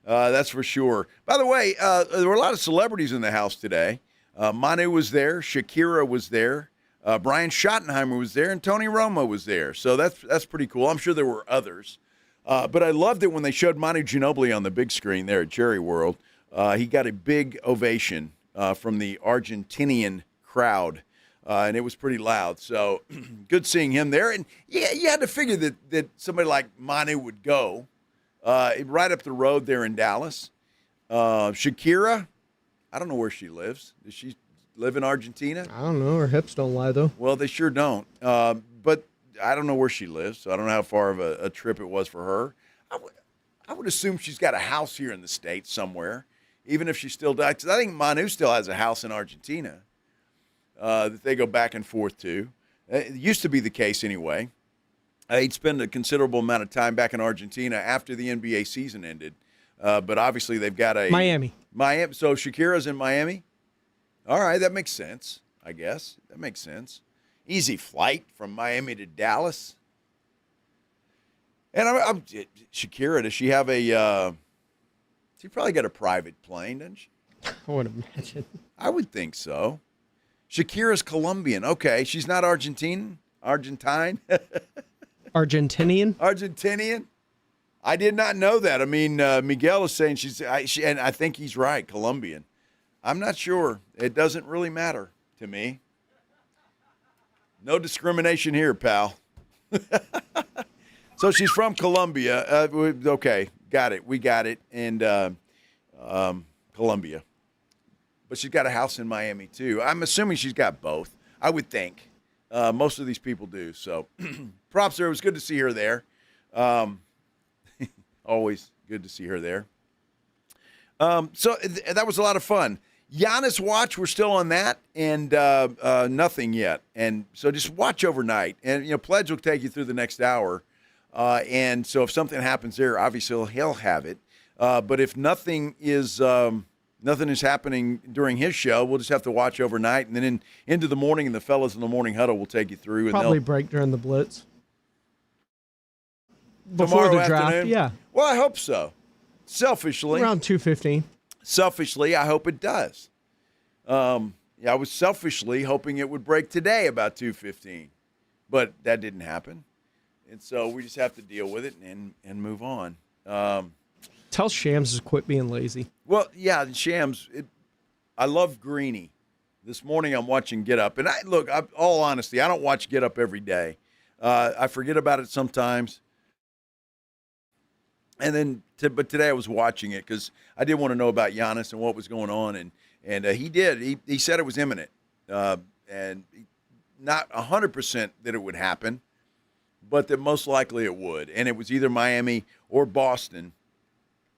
That's for sure. By the way, there were a lot of celebrities in the house today. Manu was there. Shakira was there. Brian Schottenheimer was there. And Tony Romo was there. So that's pretty cool. I'm sure there were others. But I loved it when they showed Manu Ginobili on the big screen there at Jerry World. He got a big ovation from the Argentinian crowd. And it was pretty loud. So good seeing him there. And yeah, you had to figure that somebody like Manu would go. Right up the road there in Dallas. Shakira, I don't know where she lives. Does she live in Argentina? I don't know. Her hips don't lie, though. Well, they sure don't. But I don't know where she lives, so I don't know how far of a trip it was for her. I would assume she's got a house here in the States somewhere, even if she still does. 'Cause I think Manu still has a house in Argentina that they go back and forth to. It used to be the case anyway. He'd spend a considerable amount of time back in Argentina after the NBA season ended. But obviously they've got Miami. So Shakira's in Miami? All right, that makes sense, I guess. That makes sense. Easy flight from Miami to Dallas. And Shakira, does she have she probably got a private plane, doesn't she? I would imagine. I would think so. Shakira's Colombian. Okay, she's not Argentine? Argentinian? I did not know that. I mean, Miguel is saying and I think he's right, Colombian. I'm not sure. It doesn't really matter to me. No discrimination here, pal. So she's from Colombia. Okay, got it. We got it. And Colombia. But she's got a house in Miami, too. I'm assuming she's got both. I would think. Most of these people do. So props there. It was good to see her there. Always good to see her there. So that was a lot of fun. Giannis watch, we're still on that, and nothing yet. And so just watch overnight. And, Pledge will take you through the next hour. And so if something happens there, obviously he'll have it. But if nothing is happening during his show, we'll just have to watch overnight. And then into the morning, and the fellas in the morning huddle will take you through. Probably break during the Blitz. Before the draft, afternoon? yeah. Well, I hope so. Selfishly. Around 2:15. Selfishly, I hope it does. I was selfishly hoping it would break today about 2:15. But that didn't happen. And so we just have to deal with it and move on. Tell Shams to quit being lazy. Well, yeah, Shams, I love Greeny. This morning I'm watching Get Up. And all honesty, I don't watch Get Up every day. I forget about it sometimes. And then, but today I was watching it because I did want to know about Giannis and what was going on. And he did. He said it was imminent. And not 100% that it would happen, but that most likely it would. And it was either Miami or Boston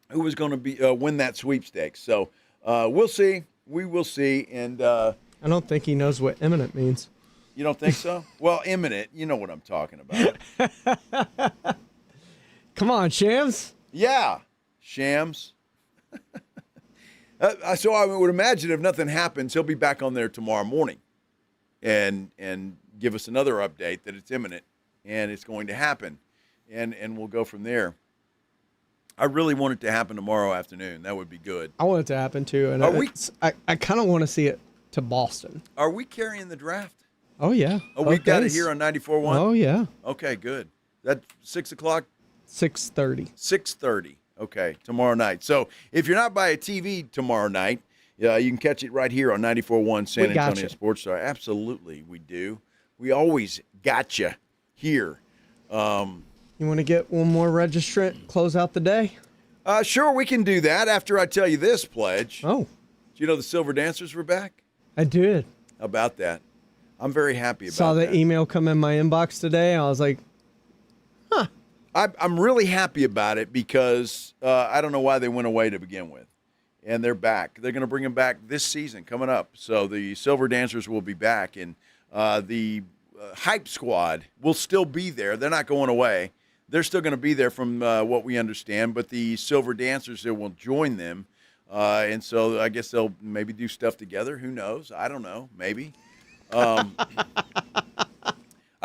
who was going to win that sweepstakes. So we'll see. We will see. And I don't think he knows what imminent means. You don't think so? Well, imminent. You know what I'm talking about. Come on, Shams. Yeah, Shams. So I would imagine if nothing happens, he'll be back on there tomorrow morning and give us another update that it's imminent and it's going to happen. And we'll go from there. I really want it to happen tomorrow afternoon. That would be good. I want it to happen too. And I kind of want to see it to Boston. Are we carrying the draft? Oh, yeah. Oh, we've got it here on 94.1? Oh, yeah. Okay, good. That 6 o'clock? 6:30. 6:30. Okay, tomorrow night. So if you're not by a TV tomorrow night, you can catch it right here on 94.1 San Antonio Sports Star. Absolutely, we do. We always got you here. You want to get one more registrant, close out the day? Sure, we can do that after I tell you this, Pledge. Oh. Do you know the Silver Dancers were back? I did. How about that? I'm very happy about that. Saw the email come in my inbox today. I was like, huh. I'm really happy about it because I don't know why they went away to begin with. And they're back. They're going to bring them back this season coming up. So the Silver Dancers will be back. And the Hype Squad will still be there. They're not going away. They're still going to be there from what we understand. But the Silver Dancers will join them. And so I guess they'll maybe do stuff together. Who knows? I don't know. Maybe. I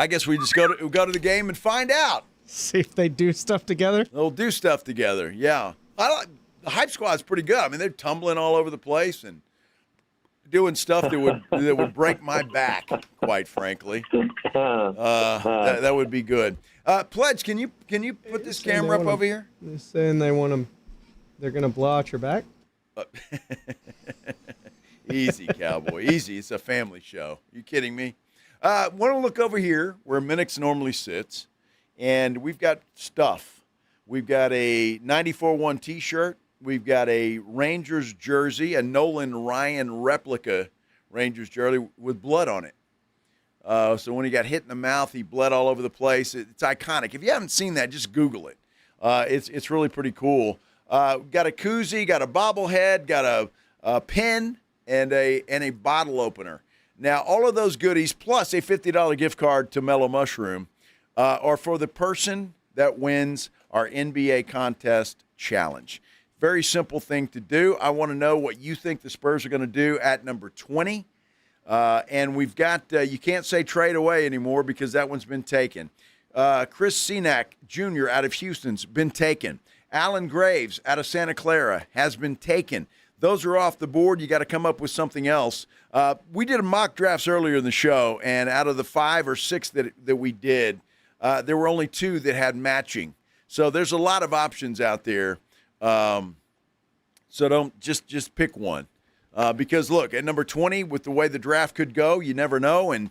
guess we just go to the game and find out. See if they do stuff together. They'll do stuff together. Yeah, the Hype Squad's pretty good. I mean, they're tumbling all over the place and doing stuff that would break my back. Quite frankly, that would be good. Pledge, can you put this camera up over here? They're saying they want them. They're going to blow out your back. Easy, cowboy. Easy. It's a family show. You kidding me? Want to look over here where Minix normally sits, and we've got stuff. We've got a 94.1 T-shirt. We've got a Rangers jersey, a Nolan Ryan replica Rangers jersey with blood on it. So when he got hit in the mouth, he bled all over the place. It's iconic. If you haven't seen that, just Google it. It's really pretty cool. Got a koozie, got a bobblehead, got a pen, and a bottle opener. Now, all of those goodies, plus a $50 gift card to Mellow Mushroom, are for the person that wins our NBA contest challenge. Very simple thing to do. I want to know what you think the Spurs are going to do at number 20. And we've got, you can't say trade away anymore because that one's been taken. Chris Senack Jr. out of Houston's been taken. Alan Graves out of Santa Clara has been taken. Those are off the board. You got to come up with something else. We did a mock drafts earlier in the show, and out of the 5 or 6 that we did, there were only 2 that had matching. So there's a lot of options out there. So don't just pick one. Because, look, at number 20, with the way the draft could go, you never know, and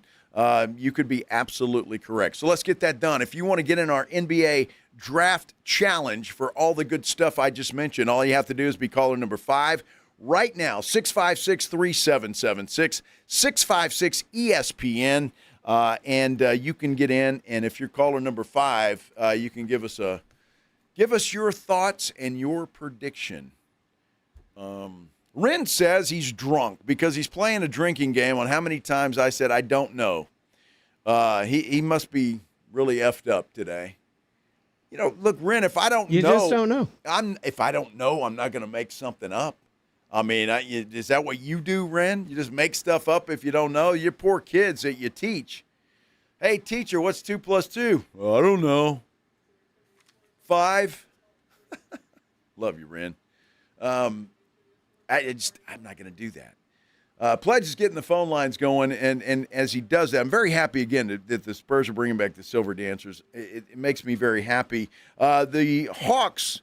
you could be absolutely correct. So let's get that done. If you want to get in our NBA draft challenge for all the good stuff I just mentioned, all you have to do is be caller number 5 right now, 656-3776, 656-ESPN, and you can get in. And if you're caller number 5, you can give us your thoughts and your prediction. Ren says he's drunk because he's playing a drinking game on how many times I said I don't know. He must be really effed up today. You know, look, Ren, if I don't know. You just don't know. If I don't know, I'm not going to make something up. I mean, is that what you do, Ren? You just make stuff up if you don't know? You're poor kids that you teach. Hey, teacher, what's 2 plus 2? Well, I don't know. 5? Love you, Ren. I'm not going to do that. Pledge is getting the phone lines going, and as he does that, I'm very happy again that the Spurs are bringing back the Silver Dancers. It makes me very happy. The Hawks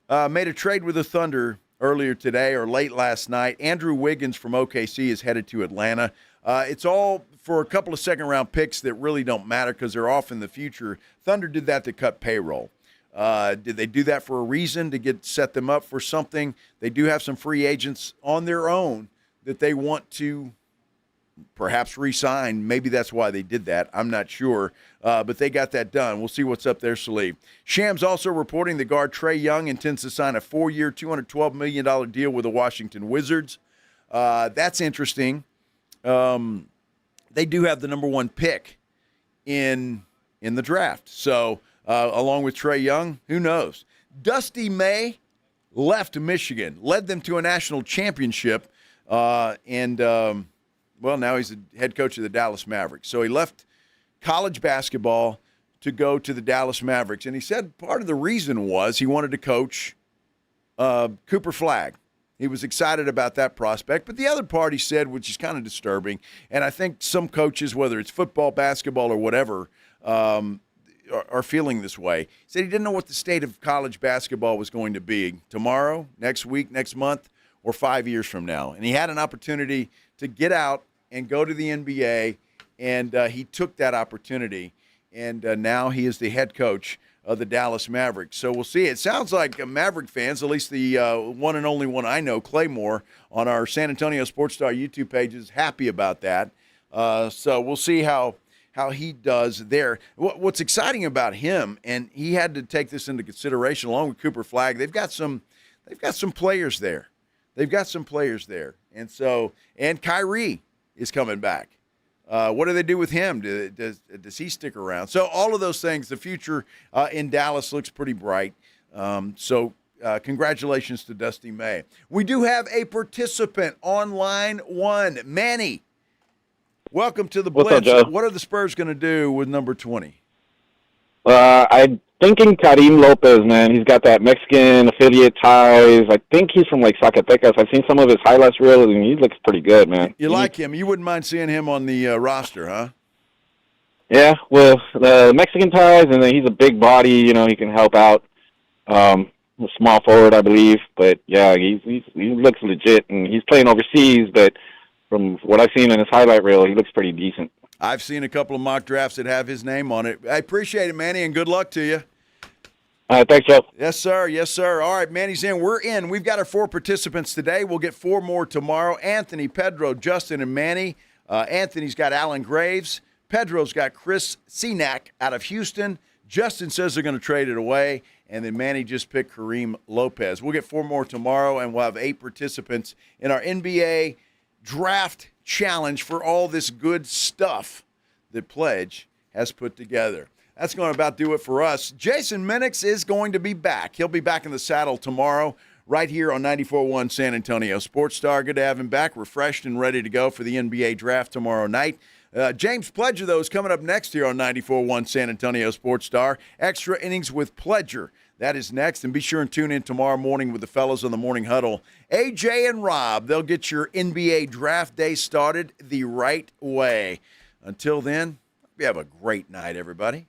made a trade with the Thunder earlier today or late last night. Andrew Wiggins from OKC is headed to Atlanta. It's all for a couple of second-round picks that really don't matter because they're off in the future. Thunder did that to cut payroll. Did they do that for a reason, to set them up for something? They do have some free agents on their own that they want to perhaps re-sign. Maybe that's why they did that. I'm not sure. But they got that done. We'll see what's up there, Salih. Shams also reporting the guard Trae Young intends to sign a 4-year, $212 million deal with the Washington Wizards. That's interesting. They do have the number 1 pick in the draft. So along with Trae Young, who knows? Dusty May left Michigan, led them to a national championship, now he's the head coach of the Dallas Mavericks. So he left college basketball to go to the Dallas Mavericks. And he said part of the reason was he wanted to coach Cooper Flagg. He was excited about that prospect. But the other part he said, which is kind of disturbing, and I think some coaches, whether it's football, basketball, or whatever, are feeling this way. He said he didn't know what the state of college basketball was going to be tomorrow, next week, next month, or 5 years from now. And he had an opportunity to get out and go to the NBA, and he took that opportunity. And now he is the head coach of the Dallas Mavericks. So we'll see. It sounds like Maverick fans, at least the one and only one I know, Claymore, on our San Antonio Sports Star YouTube page is happy about that. So we'll see how he does there. What's exciting about him, and he had to take this into consideration along with Cooper Flagg, they've got some players there. And Kyrie is coming back. What do they do with him? Does he stick around? So all of those things, the future in Dallas looks pretty bright. Congratulations to Dusty May. We do have a participant on line one. Manny, welcome to the Blitz. What's up, Joe? What are the Spurs going to do with number 20? I'm thinking Karim Lopez, man. He's got that Mexican affiliate ties. I think he's from, Zacatecas. I've seen some of his highlights reels, and he looks pretty good, man. You like him. You wouldn't mind seeing him on the roster, huh? Yeah, well, the Mexican ties, and then he's a big body. He can help out. A small forward, I believe. But, yeah, he looks legit, and he's playing overseas. But from what I've seen in his highlight reel, he looks pretty decent. I've seen a couple of mock drafts that have his name on it. I appreciate it, Manny, and good luck to you. All right, thanks, Joe. Yes, sir. Yes, sir. All right, Manny's in. We're in. We've got our 4 participants today. We'll get 4 more tomorrow. Anthony, Pedro, Justin, and Manny. Anthony's got Alan Graves. Pedro's got Chris Senack out of Houston. Justin says they're going to trade it away. And then Manny just picked Karim Lopez. We'll get 4 more tomorrow, and we'll have 8 participants in our NBA draft challenge for all this good stuff that Pledge has put together. That's going to about do it for us. Jason Minix is going to be back. He'll be back in the saddle tomorrow right here on 94.1 San Antonio Sports Star. Good to have him back, refreshed and ready to go for the NBA draft tomorrow night. James Pledger, though, is coming up next here on 94.1 San Antonio Sports Star. Extra Innings with Pledger. That is next, and be sure and tune in tomorrow morning with the fellas on the Morning Huddle. AJ and Rob, they'll get your NBA draft day started the right way. Until then, we have a great night, everybody.